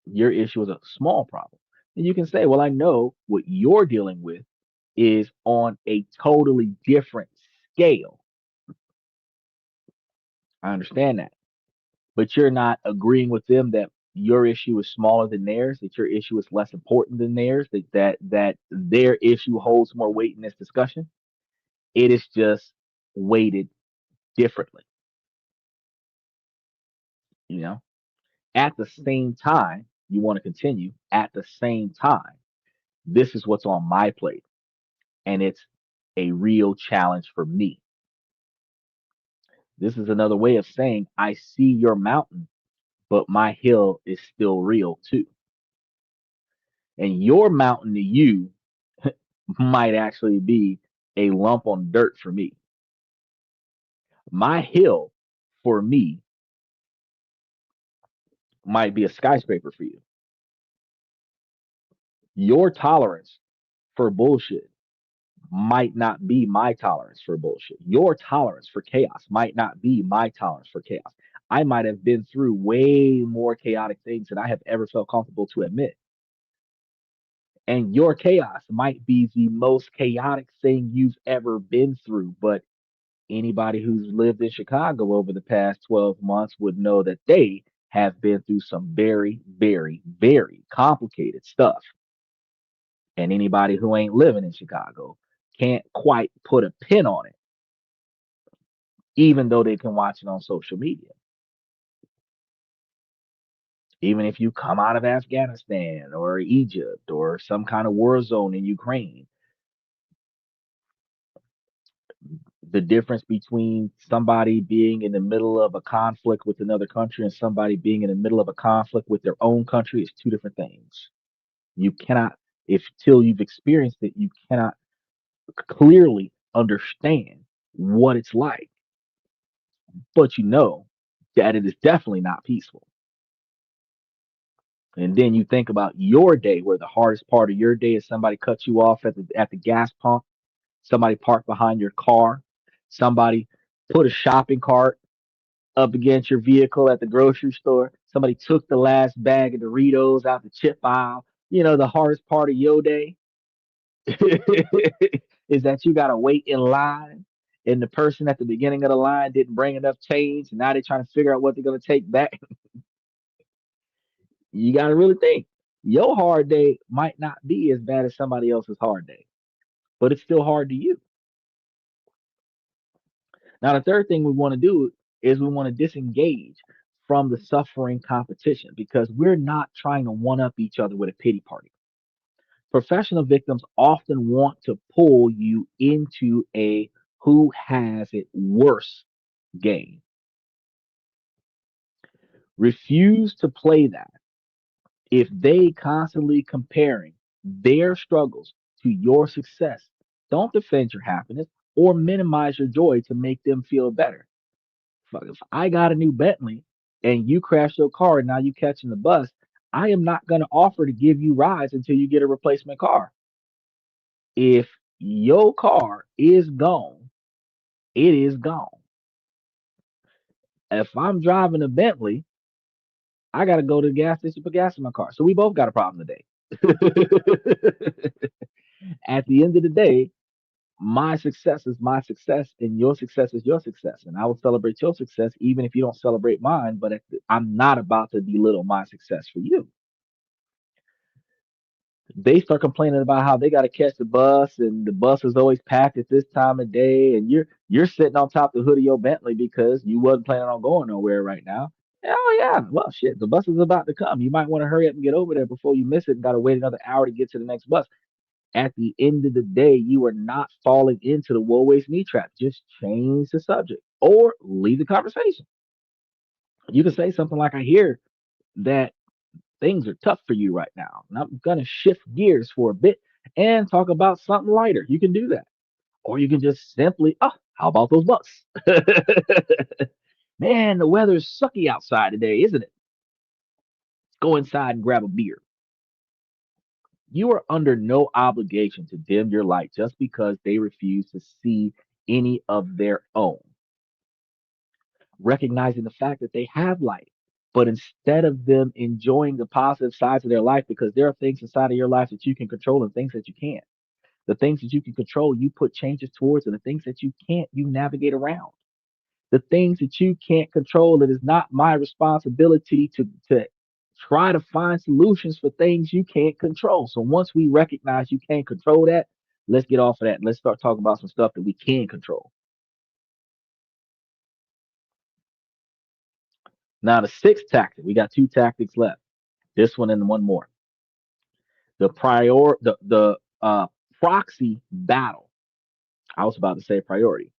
your issue is a small problem, then you can say, well, I know what you're dealing with is on a totally different scale. I understand that. But you're not agreeing with them that your issue is smaller than theirs, that your issue is less important than theirs, that their issue holds more weight in this discussion. It is just weighted differently, you know. At the same time, you want to continue. At the same time, this is what's on my plate, and it's a real challenge for me. This is another way of saying I see your mountain, but my hill is still real too. And your mountain to you might actually be a lump on dirt for me. My hill for me might be a skyscraper for you. Your tolerance for bullshit might not be my tolerance for bullshit. Your tolerance for chaos might not be my tolerance for chaos. I might have been through way more chaotic things than I have ever felt comfortable to admit. And your chaos might be the most chaotic thing you've ever been through, but anybody who's lived in Chicago over the past 12 months would know that they have been through some very, very, very complicated stuff. And anybody who ain't living in Chicago can't quite put a pin on it, even though they can watch it on social media. Even if you come out of Afghanistan or Egypt or some kind of war zone in Ukraine, the difference between somebody being in the middle of a conflict with another country and somebody being in the middle of a conflict with their own country is two different things. You cannot, if till you've experienced it, you cannot clearly understand what it's like, but you know that it is definitely not peaceful. And then you think about your day, where the hardest part of your day is somebody cut you off at the gas pump, somebody parked behind your car, somebody put a shopping cart up against your vehicle at the grocery store, somebody took the last bag of Doritos out the chip aisle. You know, the hardest part of your day is that you got to wait in line, and the person at the beginning of the line didn't bring enough change, and now they're trying to figure out what they're going to take back. You got to really think. Your hard day might not be as bad as somebody else's hard day, but it's still hard to you. Now, the third thing we want to do is we want to disengage from the suffering competition, because we're not trying to one up each other with a pity party. Professional victims often want to pull you into a who has it worse game. Refuse to play that. If they constantly comparing their struggles to your success, don't defend your happiness or minimize your joy to make them feel better. Fuck, if I got a new Bentley and you crash your car and now you catching the bus, I am not going to offer to give you rides until you get a replacement car. If your car is gone, it is gone. If I'm driving a Bentley, I got to go to the gas station to put gas in my car. So we both got a problem today. At the end of the day, my success is my success and your success is your success. And I will celebrate your success even if you don't celebrate mine. But I'm not about to belittle my success for you. They start complaining about how they got to catch the bus and the bus is always packed at this time of day, and you're sitting on top of the hood of your Bentley because you wasn't planning on going nowhere right now. Oh yeah, well shit, the bus is about to come. You might want to hurry up and get over there before you miss it and got to wait another hour to get to the next bus. At the end of the day, you are not falling into the woe waste me trap. Just change the subject or leave the conversation. You can say something like, I hear that things are tough for you right now. And I'm going to shift gears for a bit and talk about something lighter. You can do that. Or you can just simply, oh, how about those bucks? Man, the weather's sucky outside today, isn't it? Go inside and grab a beer. You are under no obligation to dim your light just because they refuse to see any of their own. Recognizing the fact that they have light, but instead of them enjoying the positive sides of their life, because there are things inside of your life that you can control and things that you can't. The things that you can control, you put changes towards, and the things that you can't, you navigate around. The things that you can't control, it is not my responsibility to try to find solutions for things you can't control. So once we recognize you can't control that, let's get off of that and let's start talking about some stuff that we can control. Now the sixth tactic, we got two tactics left. This one and one more. The proxy battle. I was about to say priority.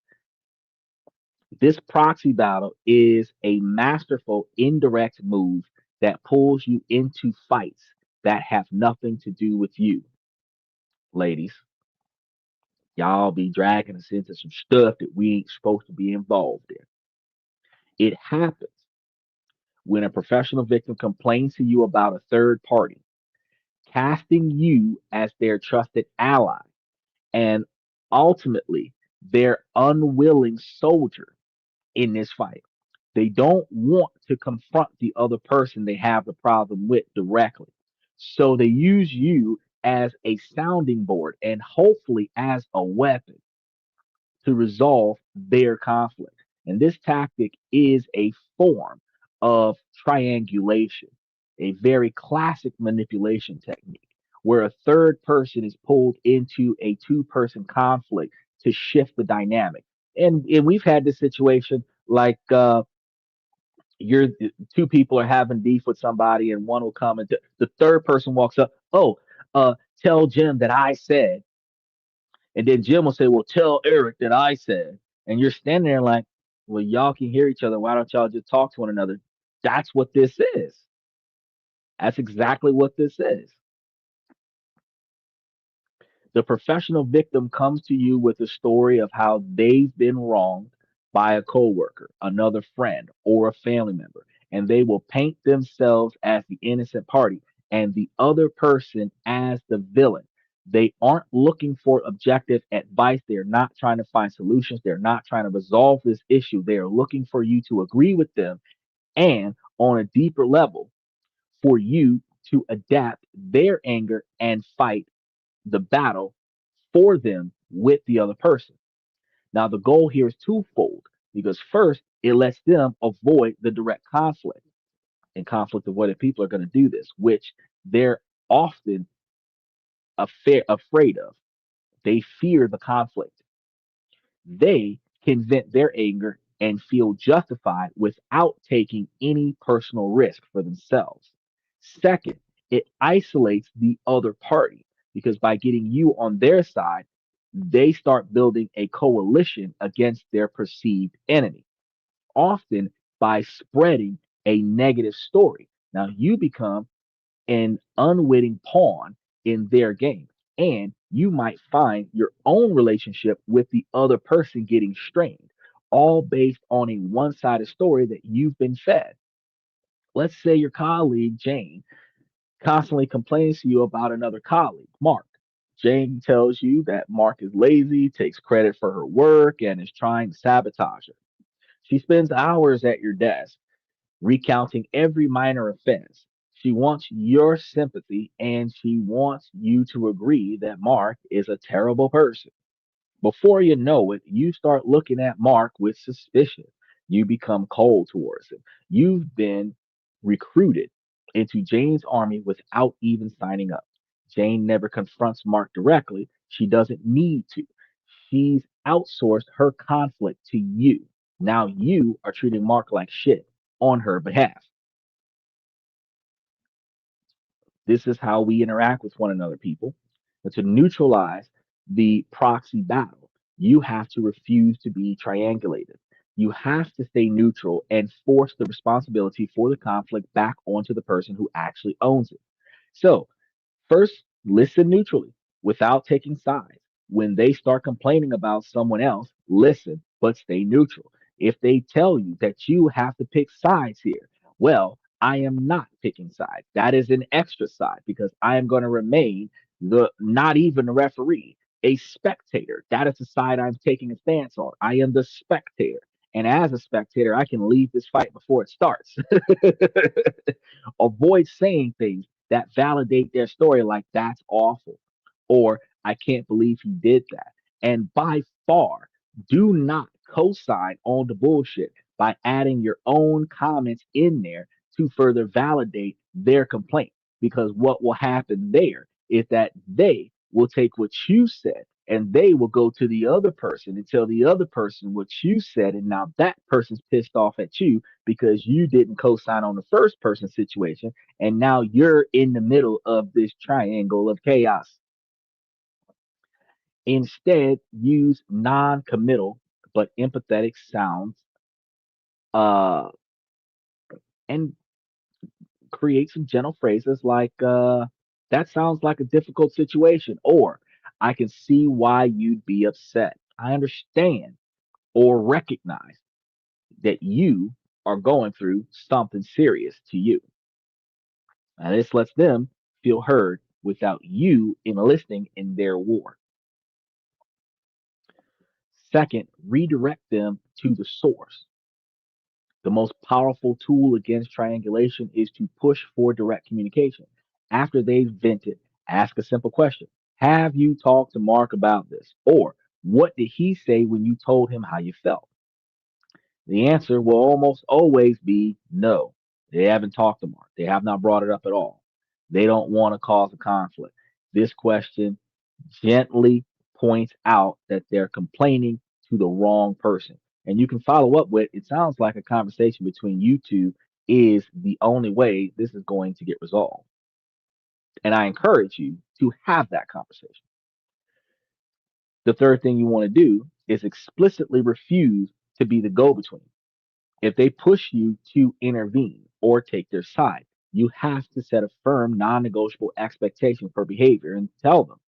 This proxy battle is a masterful indirect move that pulls you into fights that have nothing to do with you, ladies. Y'all be dragging us into some stuff that we ain't supposed to be involved in. It happens when a professional victim complains to you about a third party, casting you as their trusted ally, and ultimately their unwilling soldier in this fight. They don't want to confront the other person they have the problem with directly. So they use you as a sounding board and hopefully as a weapon to resolve their conflict. And this tactic is a form of triangulation, a very classic manipulation technique where a third person is pulled into a two-person conflict to shift the dynamic. And we've had this situation like you're two people are having beef with somebody, and one will come and the third person walks up. Oh, tell Jim that I said, and then Jim will say, "Well, tell Eric that I said." And you're standing there like, "Well, y'all can hear each other. Why don't y'all just talk to one another?" That's what this is. That's exactly what this is. The professional victim comes to you with a story of how they've been wronged by a coworker, another friend, or a family member, and they will paint themselves as the innocent party and the other person as the villain. They aren't looking for objective advice. They're not trying to find solutions. They're not trying to resolve this issue. They are looking for you to agree with them and, on a deeper level, for you to adapt their anger and fight the battle for them with the other person. Now, the goal here is twofold because first, it lets them avoid the direct conflict, and conflict avoided people are going to do this, which they're often afraid of. They fear the conflict. They can vent their anger and feel justified without taking any personal risk for themselves. Second, it isolates the other party because by getting you on their side, they start building a coalition against their perceived enemy, often by spreading a negative story. Now you become an unwitting pawn in their game. And you might find your own relationship with the other person getting strained, all based on a one sided story that you've been fed. Let's say your colleague, Jane, constantly complains to you about another colleague, Mark. Jane tells you that Mark is lazy, takes credit for her work, and is trying to sabotage her. She spends hours at your desk recounting every minor offense. She wants your sympathy and she wants you to agree that Mark is a terrible person. Before you know it, you start looking at Mark with suspicion. You become cold towards him. You've been recruited into Jane's army without even signing up. Jane never confronts Mark directly. She doesn't need to. She's outsourced her conflict to you. Now you are treating Mark like shit on her behalf. This is how we interact with one another, people. And to neutralize the proxy battle, you have to refuse to be triangulated. You have to stay neutral and force the responsibility for the conflict back onto the person who actually owns it. So, first, listen neutrally without taking sides. When they start complaining about someone else, listen, but stay neutral. If they tell you that you have to pick sides here, well, I am not picking sides. That is an extra side because I am going to remain the not even a referee, a spectator. That is the side I'm taking a stance on. I am the spectator. And as a spectator, I can leave this fight before it starts. Avoid saying things that validate their story, like that's awful, or I can't believe he did that. And by far, do not co sign on the bullshit by adding your own comments in there to further validate their complaint. Because what will happen there is that they will take what you said and they will go to the other person and tell the other person what you said. And now that person's pissed off at you because you didn't co sign on the first person situation. And now you're in the middle of this triangle of chaos. Instead, use non committal but empathetic sounds uh, and create some gentle phrases like, that sounds like a difficult situation, or I can see why you'd be upset. I understand or recognize that you are going through something serious to you. Now, this lets them feel heard without you enlisting in their war. Second, redirect them to the source. The most powerful tool against triangulation is to push for direct communication. After they've vented, ask a simple question. Have you talked to Mark about this? Or what did he say when you told him how you felt? The answer will almost always be no. They haven't talked to Mark. They have not brought it up at all. They don't want to cause a conflict. This question gently points out that they're complaining to the wrong person. And you can follow up with, it sounds like a conversation between you two is the only way this is going to get resolved. And I encourage you to have that conversation. The third thing you want to do is explicitly refuse to be the go between. If they push you to intervene or take their side, you have to set a firm, non negotiable expectation for behavior and tell them,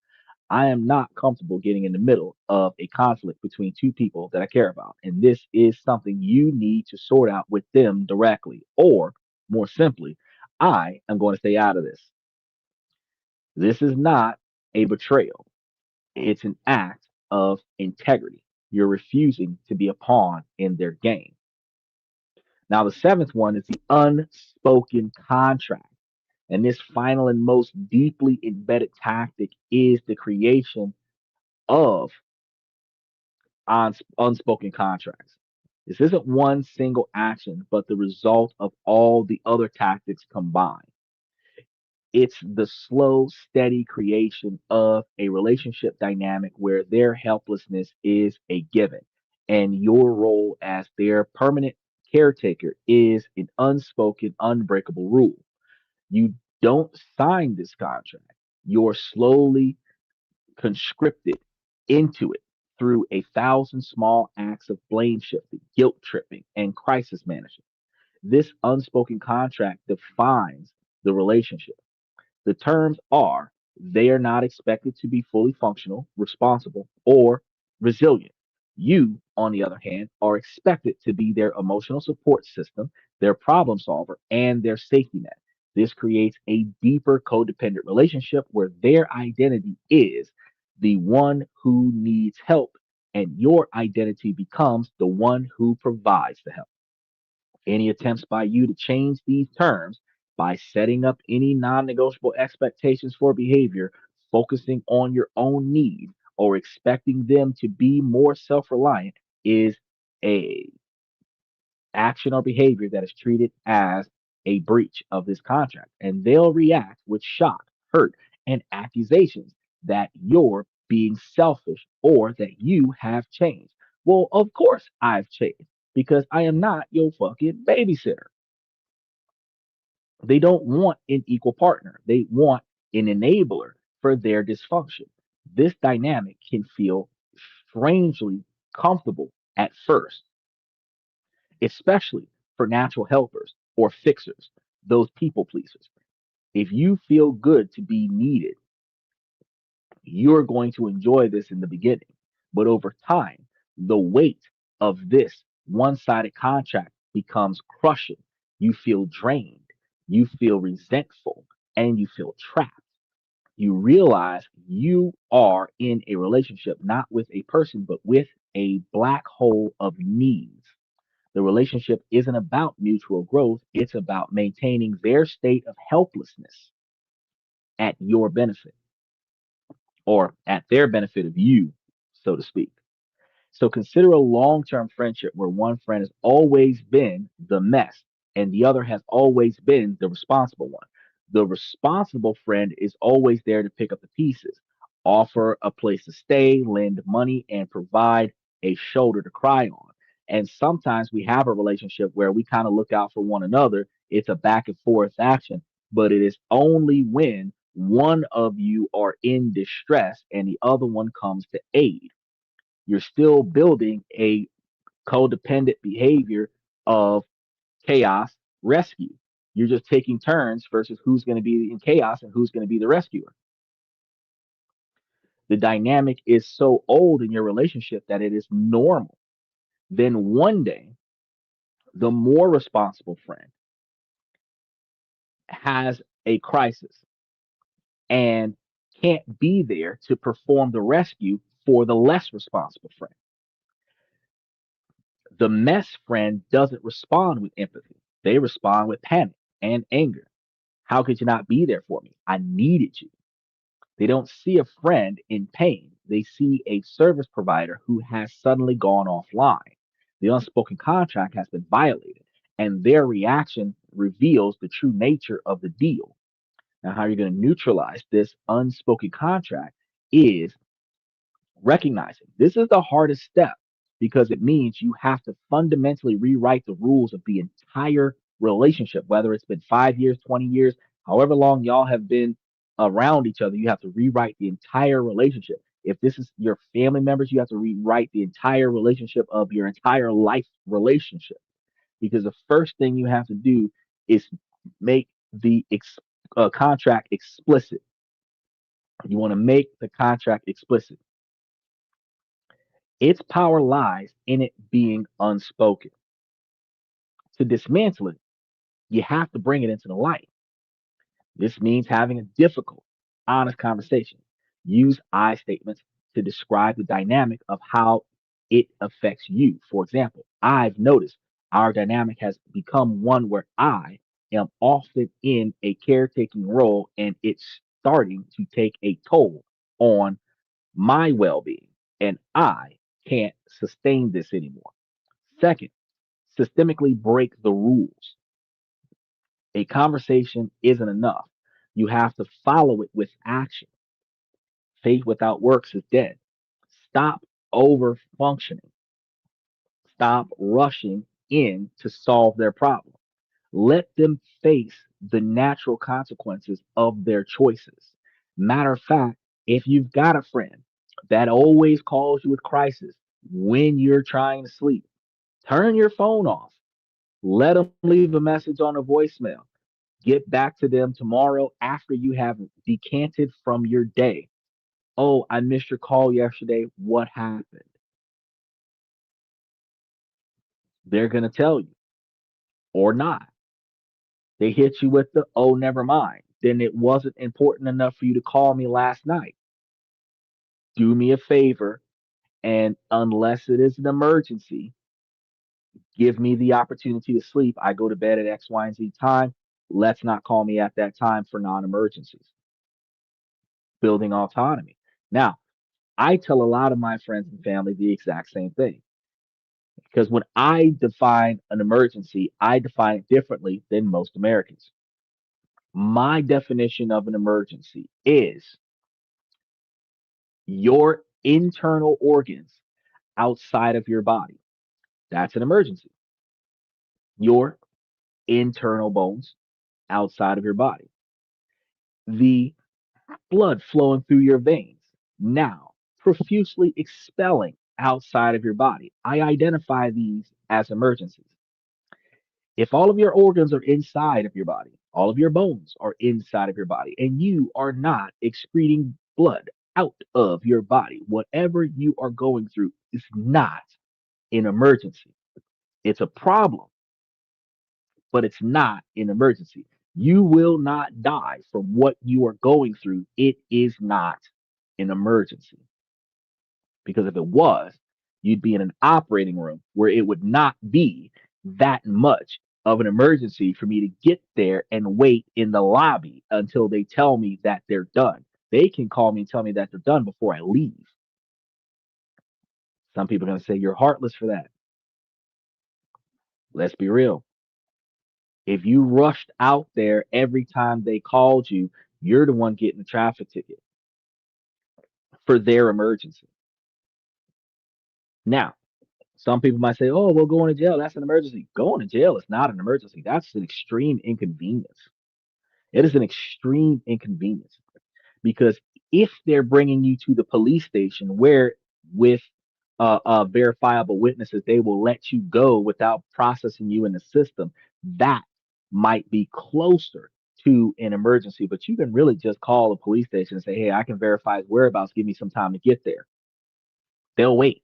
I am not comfortable getting in the middle of a conflict between two people that I care about. And this is something you need to sort out with them directly. Or, more simply, I am going to stay out of this. This is not a betrayal, it's an act of integrity. You're refusing to be a pawn in their game. Now, the seventh one is the unspoken contract. And this final and most deeply embedded tactic is the creation of unspoken contracts. This isn't one single action, but the result of all the other tactics combined. It's the slow, steady creation of a relationship dynamic where their helplessness is a given, and your role as their permanent caretaker is an unspoken, unbreakable rule. You don't sign this contract, you're slowly conscripted into it through a thousand small acts of blame shifting, guilt tripping, and crisis management. This unspoken contract defines the relationship. The terms are they are not expected to be fully functional, responsible, or resilient. You, on the other hand, are expected to be their emotional support system, their problem solver, and their safety net. This creates a deeper codependent relationship where their identity is the one who needs help, and your identity becomes the one who provides the help. Any attempts by you to change these terms by setting up any non negotiable expectations for behavior, focusing on your own need, or expecting them to be more self reliant is a action or behavior that is treated as a breach of this contract. And they'll react with shock, hurt, and accusations that you're being selfish or that you have changed. Well, of course I've changed because I am not your fucking babysitter. They don't want an equal partner. They want an enabler for their dysfunction. This dynamic can feel strangely comfortable at first, especially for natural helpers or fixers, those people pleasers. If you feel good to be needed, you're going to enjoy this in the beginning. But over time, the weight of this one sided contract becomes crushing. You feel drained, you feel resentful, and you feel trapped. You realize you are in a relationship not with a person, but with a black hole of needs. The relationship isn't about mutual growth, it's about maintaining their state of helplessness at your benefit or at their benefit of you, so to speak. So consider a long term friendship where one friend has always been the mess and the other has always been the responsible one. The responsible friend is always there to pick up the pieces, offer a place to stay, lend money, and provide a shoulder to cry on. And sometimes we have a relationship where we kind of look out for one another. It's a back and forth action, but it is only when one of you are in distress and the other one comes to aid. You're still building a codependent behavior of chaos rescue. You're just taking turns versus who's going to be in chaos and who's going to be the rescuer. The dynamic is so old in your relationship that it is normal. Then one day, the more responsible friend has a crisis and can't be there to perform the rescue for the less responsible friend. The mess friend doesn't respond with empathy. They respond with panic and anger. How could you not be there for me? I needed you. They don't see a friend in pain. They see a service provider who has suddenly gone offline. The unspoken contract has been violated, and their reaction reveals the true nature of the deal. Now, how you're going to neutralize this unspoken contract is recognizing this is the hardest step because it means you have to fundamentally rewrite the rules of the entire relationship, whether it's been 5 years, 20 years, however long y'all have been around each other. You have to rewrite the entire relationship. If this is your family members, you have to rewrite the entire relationship of your entire life relationship because the first thing you have to do is make the contract explicit. You want to make the contract explicit. Its power lies in it being unspoken. To dismantle it, you have to bring it into the light. This means having a difficult, honest conversation. Use I statements to describe the dynamic of how it affects you. For example, I've noticed our dynamic has become one where I am often in a caretaking role and it's starting to take a toll on my well being, and I can't sustain this anymore. Second, systemically break the rules. A conversation isn't enough. You have to follow it with action. Faith without works is dead. Stop over functioning. Stop rushing in to solve their problem. Let them face the natural consequences of their choices. Matter of fact, if you've got a friend that always calls you with crisis when you're trying to sleep, turn your phone off. Let them leave a message on a voicemail. Get back to them tomorrow after you have decanted from your day. Oh, I missed your call yesterday. What happened? They're going to tell you or not. They hit you with the, oh, never mind. Then it wasn't important enough for you to call me last night. Do me a favor. And unless it is an emergency, give me the opportunity to sleep. I go to bed at X, Y, and Z time. Let's not call me at that time for non emergencies. Building autonomy. Now, I tell a lot of my friends and family the exact same thing. Because when I define an emergency, I define it differently than most Americans. My definition of an emergency is your internal organs outside of your body. That's an emergency. Your internal bones outside of your body. The blood flowing through your veins, now profusely expelling outside of your body. I identify these as emergencies. If all of your organs are inside of your body, all of your bones are inside of your body, and you are not excreting blood out of your body, whatever you are going through is not an emergency. It's a problem, but it's not an emergency. You will not die from what you are going through. It is not an emergency. Because if it was, you'd be in an operating room where it would not be that much of an emergency for me to get there and wait in the lobby until they tell me that they're done. They can call me and tell me that they're done before I leave. Some people are going to say you're heartless for that. Let's be real. If you rushed out there every time they called you, you're the one getting the traffic ticket for their emergency. Now, some people might say, oh, well, going to jail, that's an emergency. Going to jail is not an emergency. That's an extreme inconvenience. It is an extreme inconvenience because if they're bringing you to the police station where with verifiable witnesses, they will let you go without processing you in the system, that might be closer to an emergency. But you can really just call a police station and say, hey, I can verify his whereabouts. Give me some time to get there. They'll wait.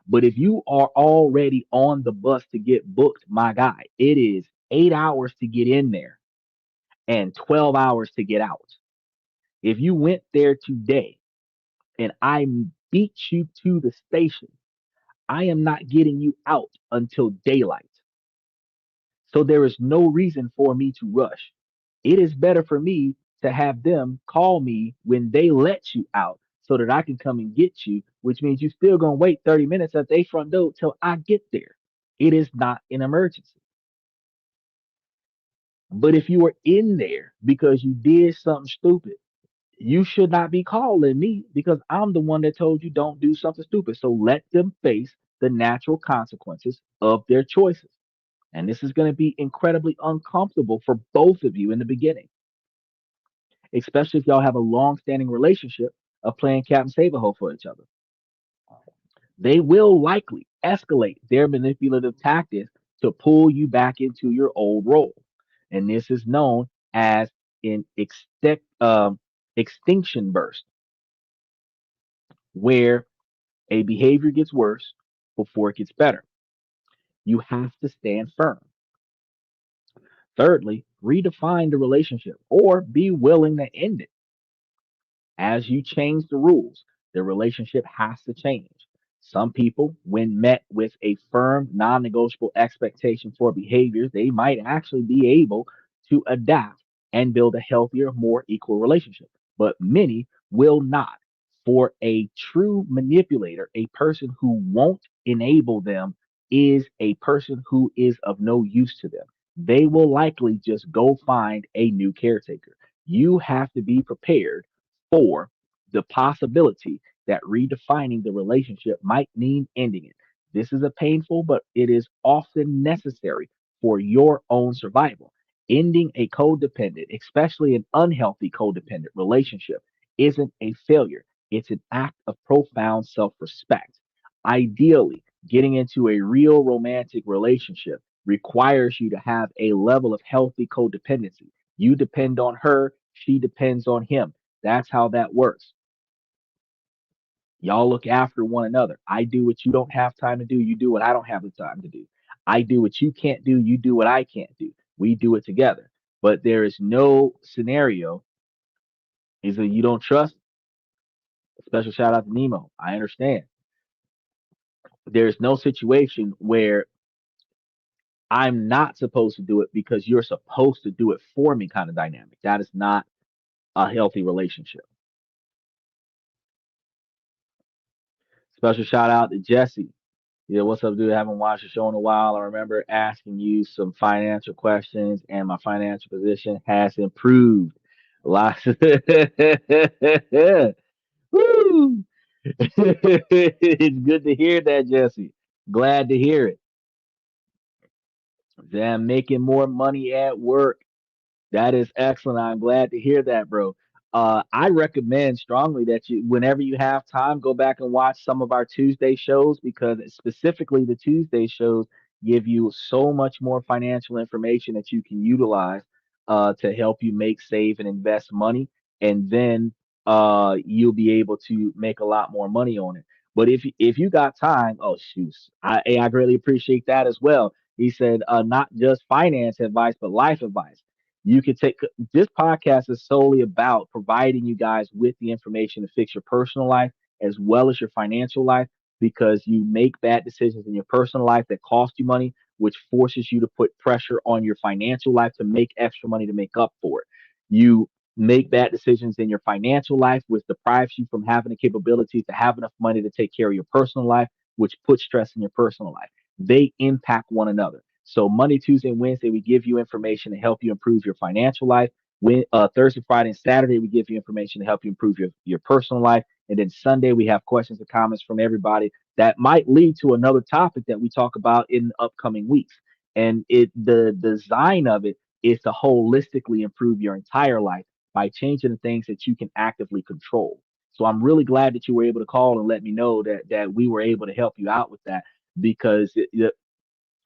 But if you are already on the bus to get booked, my guy, it is 8 hours to get in there and 12 hours to get out. If you went there today and I beat you to the station, I am not getting you out until daylight. So there is no reason for me to rush. It is better for me to have them call me when they let you out so that I can come and get you, which means you still gonna wait 30 minutes at their front door till I get there. It is not an emergency. But if you were in there because you did something stupid, you should not be calling me because I'm the one that told you don't do something stupid. So let them face the natural consequences of their choices. And this is going to be incredibly uncomfortable for both of you in the beginning, especially if y'all have a long standing relationship of playing cat and save a hole for each other. They will likely escalate their manipulative tactics to pull you back into your old role. And this is known as an extinction burst, where a behavior gets worse before it gets better. You have to stand firm. Thirdly, redefine the relationship or be willing to end it. As you change the rules, the relationship has to change. Some people, when met with a firm, non negotiable expectation for behaviors, they might actually be able to adapt and build a healthier, more equal relationship. But many will not. For a true manipulator, a person who won't enable them is a person who is of no use to them. They will likely just go find a new caretaker. You have to be prepared for the possibility that redefining the relationship might mean ending it. This is a painful, but it is often necessary for your own survival. Ending a codependent, especially an unhealthy codependent relationship, isn't a failure. It's an act of profound self respect. Ideally, getting into a real romantic relationship requires you to have a level of healthy codependency. You depend on her, she depends on him. That's how that works. Y'all look after one another. I do what you don't have time to do. You do what I don't have the time to do. I do what you can't do. You do what I can't do. We do it together. But there is no scenario is that you don't trust. Special shout out to Nemo. I understand. There's no situation where I'm not supposed to do it because you're supposed to do it for me kind of dynamic. That is not a healthy relationship. Special shout out to Jesse. Yeah, what's up, dude? I haven't watched the show in a while. I remember asking you some financial questions, and my financial position has improved. Lots. Woo! It's good to hear that, Jesse. Glad to hear it. Damn, making more money at work. That is excellent. I'm glad to hear that, bro. I recommend strongly that you, whenever you have time, go back and watch some of our Tuesday shows because specifically the Tuesday shows give you so much more financial information that you can utilize to help you make, save, and invest money, and then you'll be able to make a lot more money on it. But if you got time, oh shoot, I greatly appreciate that as well. He said, not just finance advice, but life advice. You can take this podcast is solely about providing you guys with the information to fix your personal life as well as your financial life because you make bad decisions in your personal life that cost you money, which forces you to put pressure on your financial life to make extra money to make up for it. You make bad decisions in your financial life, which deprives you from having the capability to have enough money to take care of your personal life, which puts stress in your personal life. They impact one another. So Monday, Tuesday, and Wednesday, we give you information to help you improve your financial life. When Thursday, Friday, and Saturday, we give you information to help you improve your personal life. And then Sunday, we have questions and comments from everybody that might lead to another topic that we talk about in upcoming weeks. And the design of it is to holistically improve your entire life by changing the things that you can actively control. So I'm really glad that you were able to call and let me know that we were able to help you out with that because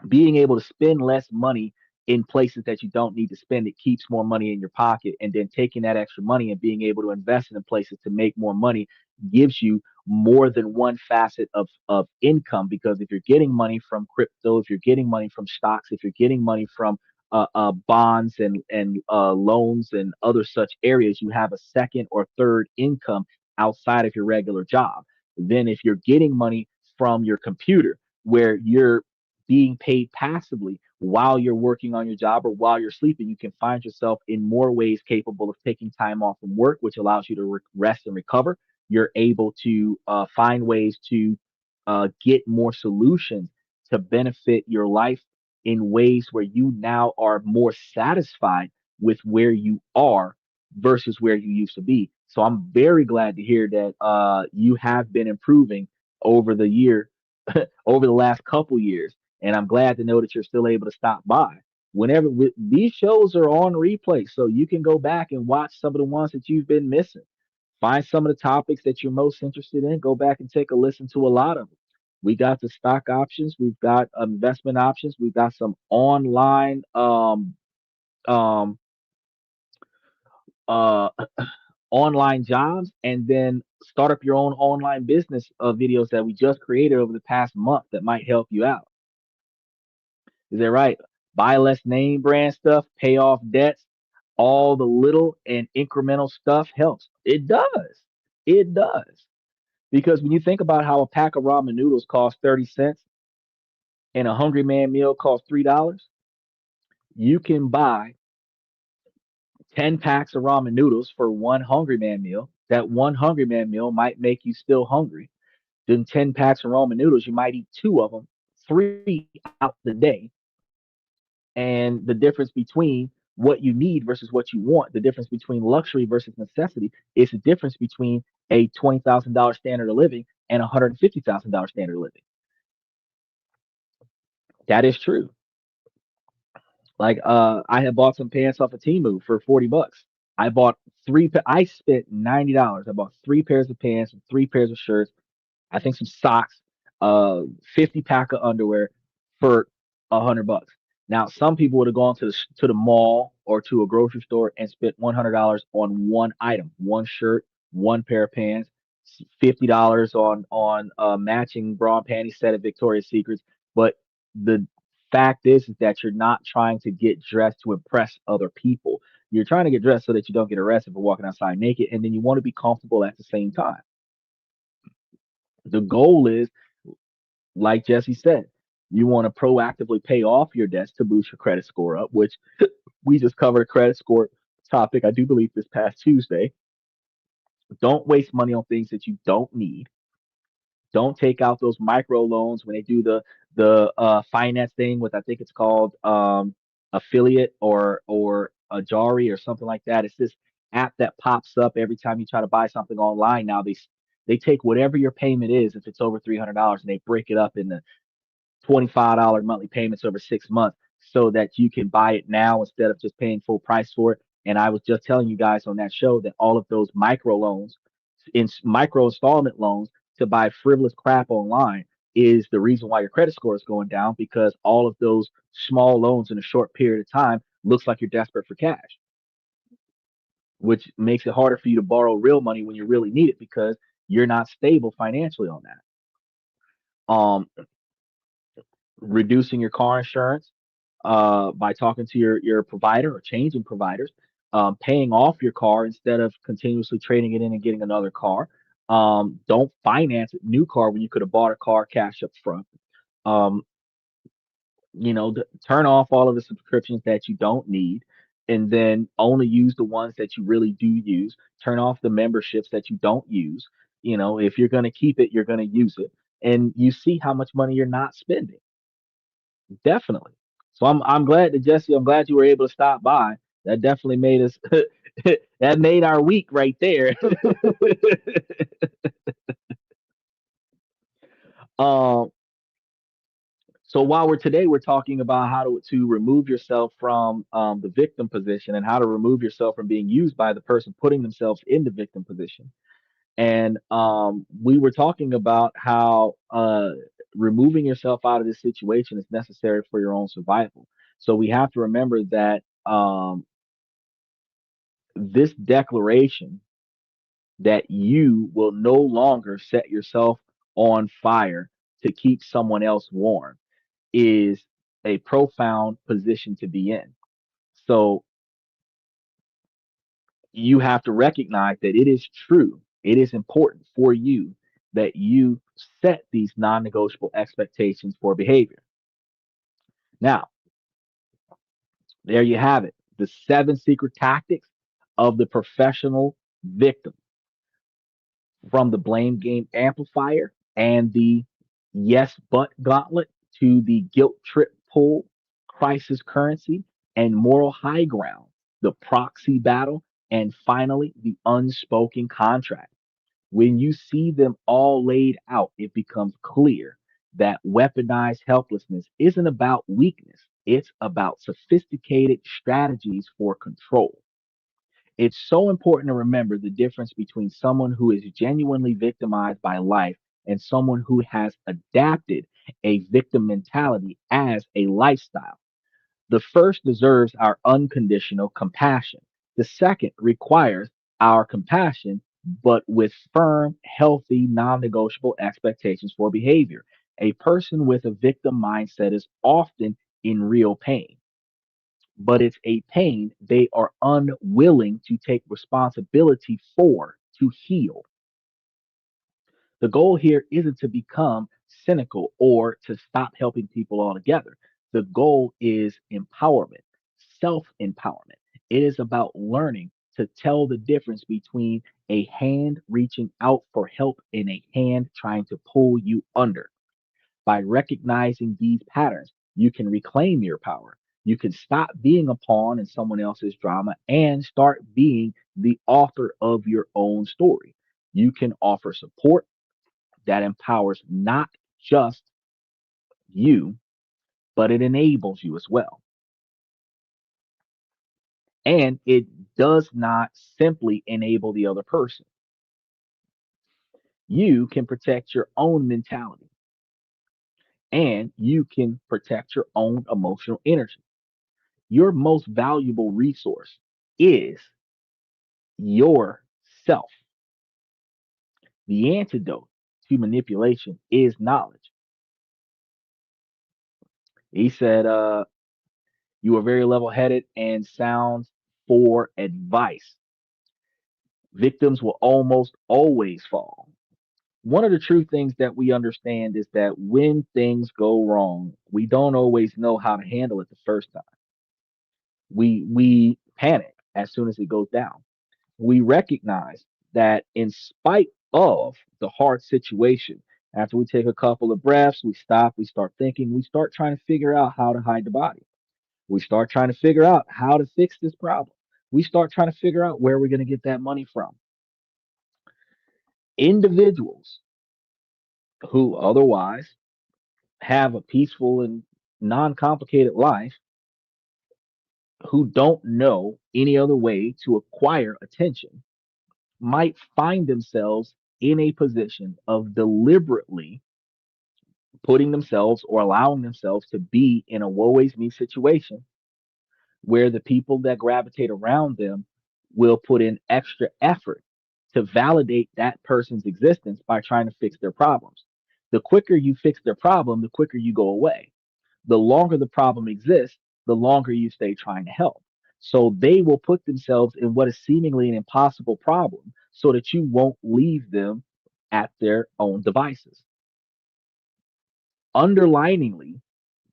being able to spend less money in places that you don't need to spend it keeps more money in your pocket and then taking that extra money and being able to invest it in places to make more money gives you more than one facet of income because if you're getting money from crypto if you're getting money from stocks if you're getting money from bonds and loans and other such areas you have a second or third income outside of your regular job then if you're getting money from your computer where you're being paid passively while you're working on your job or while you're sleeping, you can find yourself in more ways capable of taking time off from work, which allows you to rest and recover. You're able to find ways to get more solutions to benefit your life in ways where you now are more satisfied with where you are versus where you used to be. So I'm very glad to hear that you have been improving over the year, over the last couple years, and I'm glad to know that you're still able to stop by. Whenever these shows are on replay, so you can go back and watch some of the ones that you've been missing. Find some of the topics that you're most interested in. Go back and take a listen to a lot of them. We got the stock options. We've got investment options. We've got some online um, uh, online jobs, and then start up your own online business videos that we just created over the past month that might help you out. Is that right? Buy less name brand stuff, pay off debts, all the little and incremental stuff helps. It does. It does. Because when you think about how a pack of ramen noodles costs 30 cents and a Hungry Man meal costs $3, you can buy 10 packs of ramen noodles for one Hungry Man meal. That one Hungry Man meal might make you still hungry. Then 10 packs of ramen noodles, you might eat two of them, three out the day. And the difference between what you need versus what you want, the difference between luxury versus necessity, is the difference between a $20,000 standard of living and a $150,000 standard of living. That is true. Like I had bought some pants off of Temu for $40. I bought I spent $90. I bought three pairs of pants and three pairs of shirts, I think some socks, 50 pack of underwear for $100. Now, some people would have gone to the mall or to a grocery store and spent $100 on one item, one shirt, one pair of pants, $50 on a matching bra and panty set at Victoria's Secrets. But the fact is that you're not trying to get dressed to impress other people. You're trying to get dressed so that you don't get arrested for walking outside naked, and then you want to be comfortable at the same time. The goal is, like Jesse said, you want to proactively pay off your debts to boost your credit score up, which we just covered a credit score topic, I do believe, this past Tuesday. Don't waste money on things that you don't need. Don't take out those micro loans when they do the finance thing with, I think it's called affiliate or a Jari or something like that. It's this app that pops up every time you try to buy something online. Now they take whatever your payment is, if it's over $300, and they break it up into $25 monthly payments over 6 months so that you can buy it now instead of just paying full price for it. And I was just telling you guys on that show that all of those micro loans, in micro installment loans to buy frivolous crap online, is the reason why your credit score is going down, because all of those small loans in a short period of time looks like you're desperate for cash, which makes it harder for you to borrow real money when you really need it because you're not stable financially on that. Reducing your car insurance by talking to your provider or changing providers, paying off your car instead of continuously trading it in and getting another car. Don't finance a new car when you could have bought a car cash up front. Um, turn off all of the subscriptions that you don't need, and then only use the ones that you really do use. Turn off the memberships that you don't use. If you're going to keep it, you're going to use it, and you see how much money you're not spending. Definitely. So I'm glad that Jesse, I'm glad you were able to stop by. That definitely made us that made our week right there. um so while we're talking about how to remove yourself from the victim position and how to remove yourself from being used by the person putting themselves in the victim position. And we were talking about how removing yourself out of this situation is necessary for your own survival. So we have to remember that this declaration that you will no longer set yourself on fire to keep someone else warm is a profound position to be in. So you have to recognize that it is true, it is important for you that you set these non negotiable expectations for behavior. Now, there you have it, the seven secret tactics of the professional victim, from the blame game amplifier and the yes but gauntlet to the guilt trip pull. crisis currency, and moral high ground, the proxy battle, and finally, the unspoken contract. When you see them all laid out, it becomes clear that weaponized helplessness isn't about weakness, it's about sophisticated strategies for control. It's so important to remember the difference between someone who is genuinely victimized by life and someone who has adapted a victim mentality as a lifestyle. The first deserves our unconditional compassion. The second requires our compassion, but with firm, healthy, non negotiable expectations for behavior. A person with a victim mindset is often in real pain, but it's a pain they are unwilling to take responsibility for to heal. The goal here isn't to become cynical or to stop helping people altogether. The goal is empowerment, self empowerment. It is about learning to tell the difference between a hand reaching out for help and a hand trying to pull you under. By recognizing these patterns, you can reclaim your power. You can stop being a pawn in someone else's drama and start being the author of your own story. You can offer support that empowers not just you, but it enables you as well. And it does not simply enable the other person. You can protect your own mentality and you can protect your own emotional energy. Your most valuable resource is yourself. The antidote to manipulation is knowledge. He said, you are very level headed and sound for advice. Victims will almost always fall. One of the true things that we understand is that when things go wrong, we don't always know how to handle it the first time. We panic as soon as it goes down. We recognize that in spite of the hard situation, after we take a couple of breaths, we stop, we start thinking, we start trying to figure out how to hide the body. We start trying to figure out how to fix this problem. We start trying to figure out where we're going to get that money from. Individuals who otherwise have a peaceful and non complicated life, who don't know any other way to acquire attention, might find themselves in a position of deliberately putting themselves or allowing themselves to be in a woe is me situation where the people that gravitate around them will put in extra effort to validate that person's existence by trying to fix their problems. The quicker you fix their problem, the quicker you go away. The longer the problem exists, the longer you stay trying to help. So they will put themselves in what is seemingly an impossible problem so that you won't leave them at their own devices. Underliningly,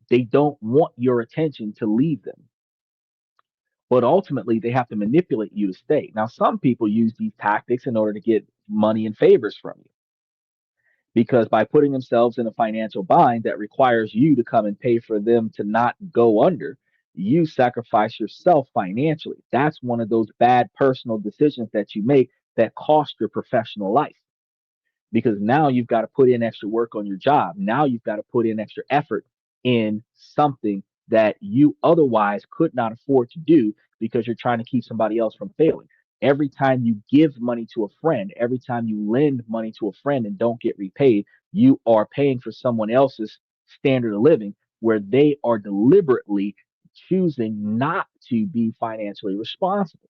they don't want your attention to leave them, but ultimately they have to manipulate you to stay. Now, some people use these tactics in order to get money and favors from you because by putting themselves in a financial bind that requires you to come and pay for them to not go under, you sacrifice yourself financially. That's one of those bad personal decisions that you make that cost your professional life because now you've got to put in extra work on your job. Now you've got to put in extra effort in something that you otherwise could not afford to do because you're trying to keep somebody else from failing. Every time you give money to a friend, every time you lend money to a friend and don't get repaid, you are paying for someone else's standard of living where they are deliberately choosing not to be financially responsible.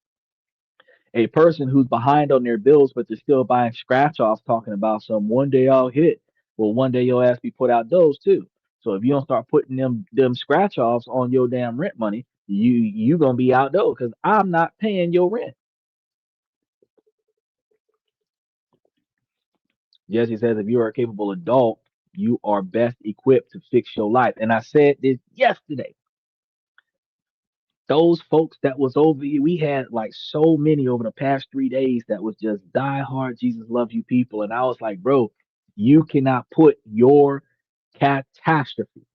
A person who's behind on their bills, but they're still buying scratch offs talking about some one day I'll hit. Well, one day your ass be put out those too. So if you don't start putting them scratch offs on your damn rent money, you gonna be out though because I'm not paying your rent. Jesse says if you are a capable adult, you are best equipped to fix your life. And I said this yesterday. Those folks that was over you, we had like so many over the past 3 days that was just die hard Jesus love you people. And I was like, bro, you cannot put your catastrophe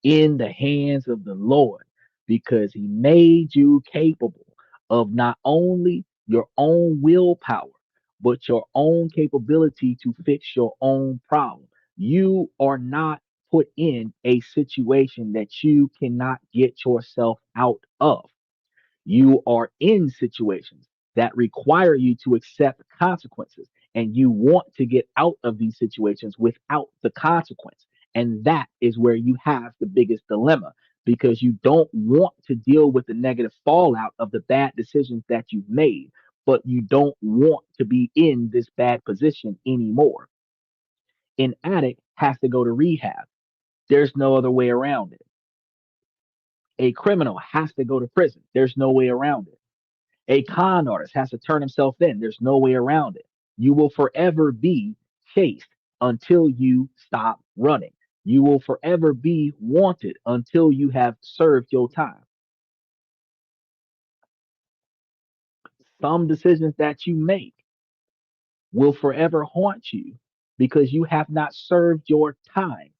in the hands of the Lord because he made you capable of not only your own willpower, but your own capability to fix your own problem. You are not put in a situation that you cannot get yourself out of. You are in situations that require you to accept consequences, and you want to get out of these situations without the consequence. And that is where you have the biggest dilemma because you don't want to deal with the negative fallout of the bad decisions that you've made, but you don't want to be in this bad position anymore. An addict has to go to rehab. There's no other way around it. A criminal has to go to prison. There's no way around it. A con artist has to turn himself in. There's no way around it. You will forever be chased until you stop running. You will forever be wanted until you have served your time. Some decisions that you make will forever haunt you because you have not served your time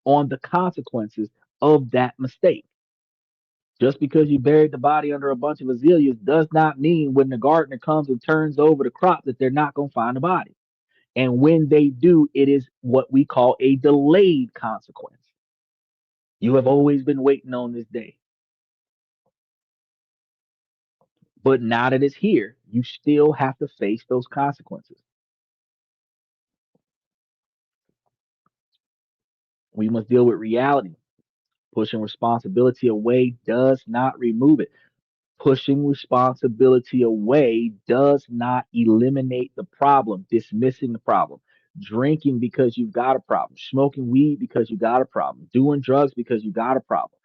on the consequences of that mistake. Just because you buried the body under a bunch of azaleas does not mean when the gardener comes and turns over the crop that they're not going to find the body. And when they do, it is what we call a delayed consequence. You have always been waiting on this day. But now that it's here, you still have to face those consequences. We must deal with reality. Pushing responsibility away does not remove it. Pushing responsibility away does not eliminate the problem, dismissing the problem. Drinking because you've got a problem, smoking weed because you got a problem, doing drugs because you got a problem,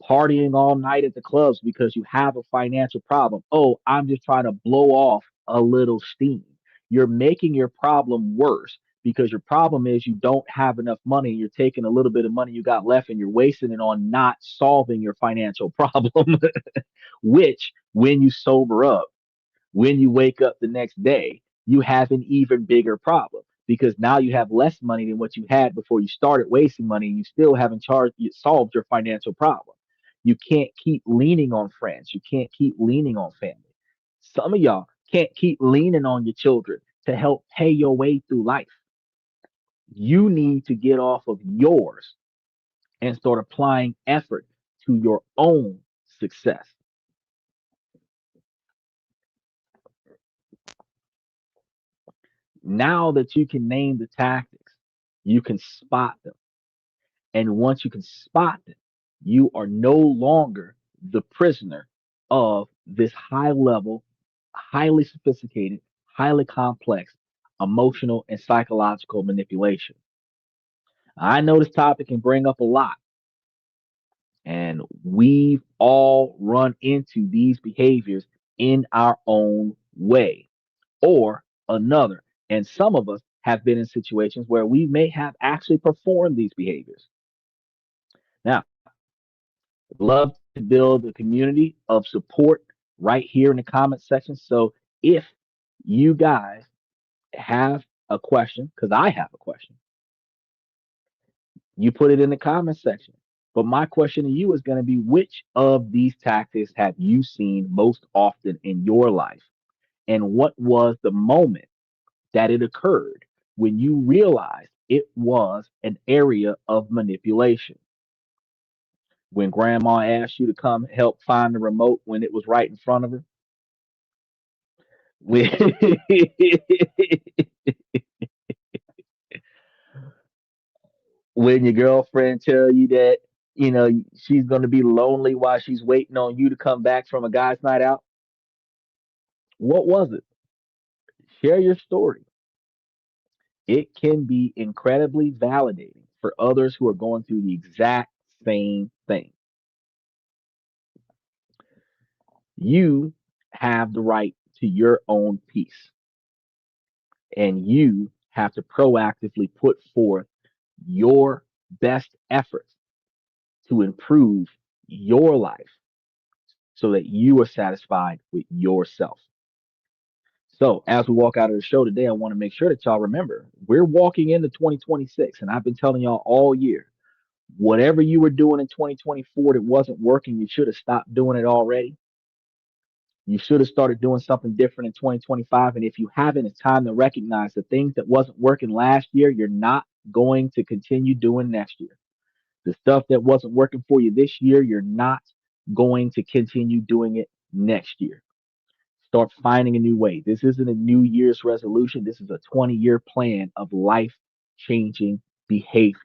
partying all night at the clubs because you have a financial problem. Oh, I'm just trying to blow off a little steam. You're making your problem worse because your problem is you don't have enough money. You're taking a little bit of money you got left and you're wasting it on not solving your financial problem, which when you sober up, when you wake up the next day, you have an even bigger problem because now you have less money than what you had before you started wasting money and you still haven't solved your financial problem. You can't keep leaning on friends. You can't keep leaning on family. Some of y'all can't keep leaning on your children to help pay your way through life. You need to get off of yours and start applying effort to your own success. Now that you can name the tactics, you can spot them. And once you can spot them, you are no longer the prisoner of this high level, highly sophisticated, highly complex emotional and psychological manipulation. I know this topic can bring up a lot, and we've all run into these behaviors in our own way or another. And some of us have been in situations where we may have actually performed these behaviors. Now, I'd love to build a community of support right here in the comment section. So if you guys have a question, because I have a question, you put it in the comment section. But my question to you is going to be which of these tactics have you seen most often in your life? And what was the moment that it occurred when you realized it was an area of manipulation? When grandma asked you to come help find the remote when it was right in front of her? When, when your girlfriend tell you that, she's going to be lonely while she's waiting on you to come back from a guy's night out? What was it? Share your story. It can be incredibly validating for others who are going through the exact same thing. You have the right to your own peace, and you have to proactively put forth your best efforts to improve your life so that you are satisfied with yourself. So, as we walk out of the show today, I want to make sure that y'all remember we're walking into 2026, and I've been telling y'all all year Whatever you were doing in 2024 that wasn't working, you should have stopped doing it already. You should have started doing something different in 2025. And if you haven't, it's time to recognize the things that wasn't working last year, you're not going to continue doing next year. The stuff that wasn't working for you this year, you're not going to continue doing it next year. Start finding a new way. This isn't a New Year's resolution. This is a 20-year plan of life changing behavior.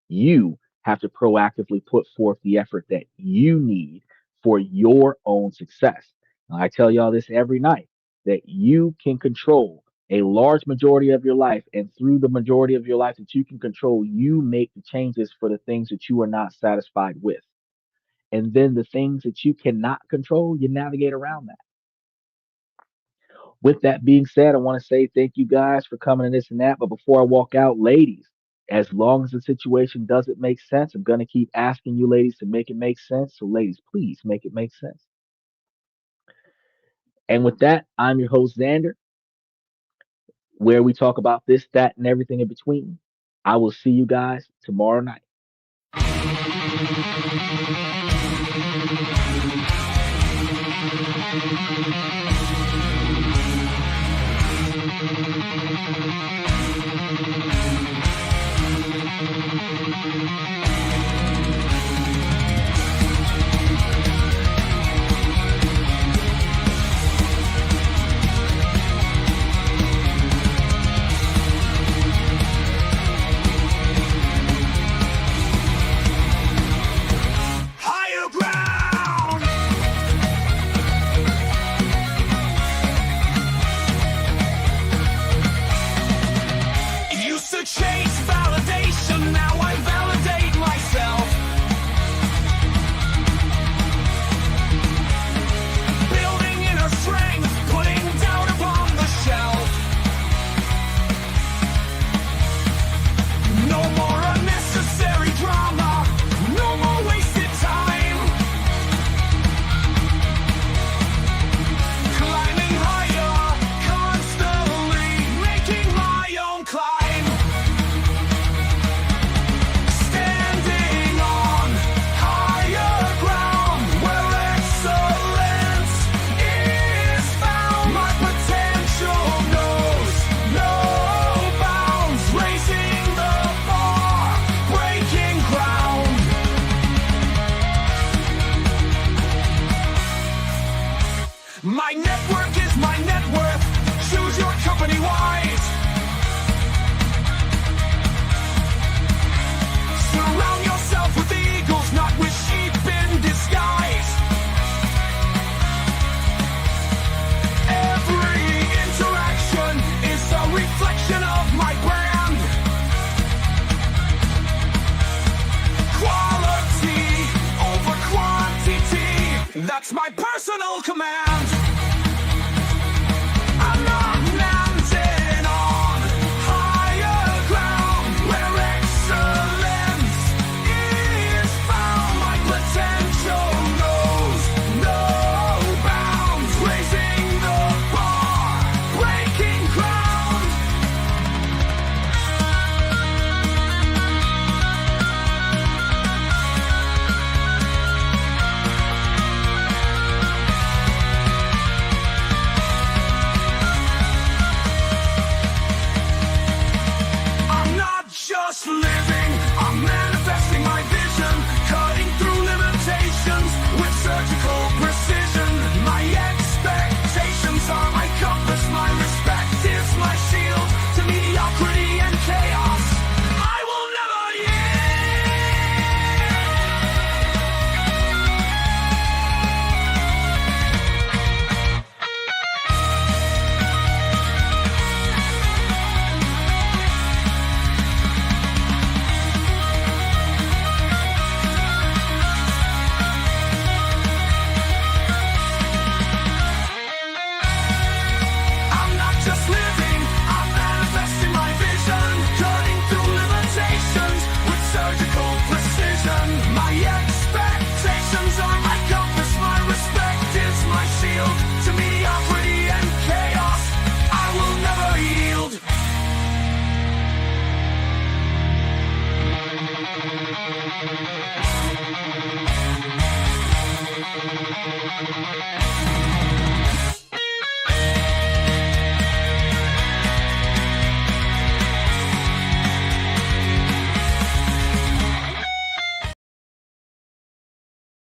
You have to proactively put forth the effort that you need for your own success. And I tell y'all this every night that you can control a large majority of your life. And through the majority of your life that you can control, you make the changes for the things that you are not satisfied with. And then the things that you cannot control, you navigate around that. With that being said, I want to say thank you guys for coming to this and that. But before I walk out, ladies, as long as the situation doesn't make sense, I'm going to keep asking you ladies to make it make sense. So, ladies, please make it make sense. And with that, I'm your host, Xander, where we talk about this, that, and everything in between. I will see you guys tomorrow night. Chase validation, now I validate myself. Building inner strength, putting doubt upon the shelf. No more unnecessary drama, no more wasted time. Climbing higher, constantly making my own climb. My network is my net worth. Choose your company wise. Surround yourself with eagles, not with sheep in disguise. Every interaction is a reflection of my brand. Quality over quantity, that's my personal command.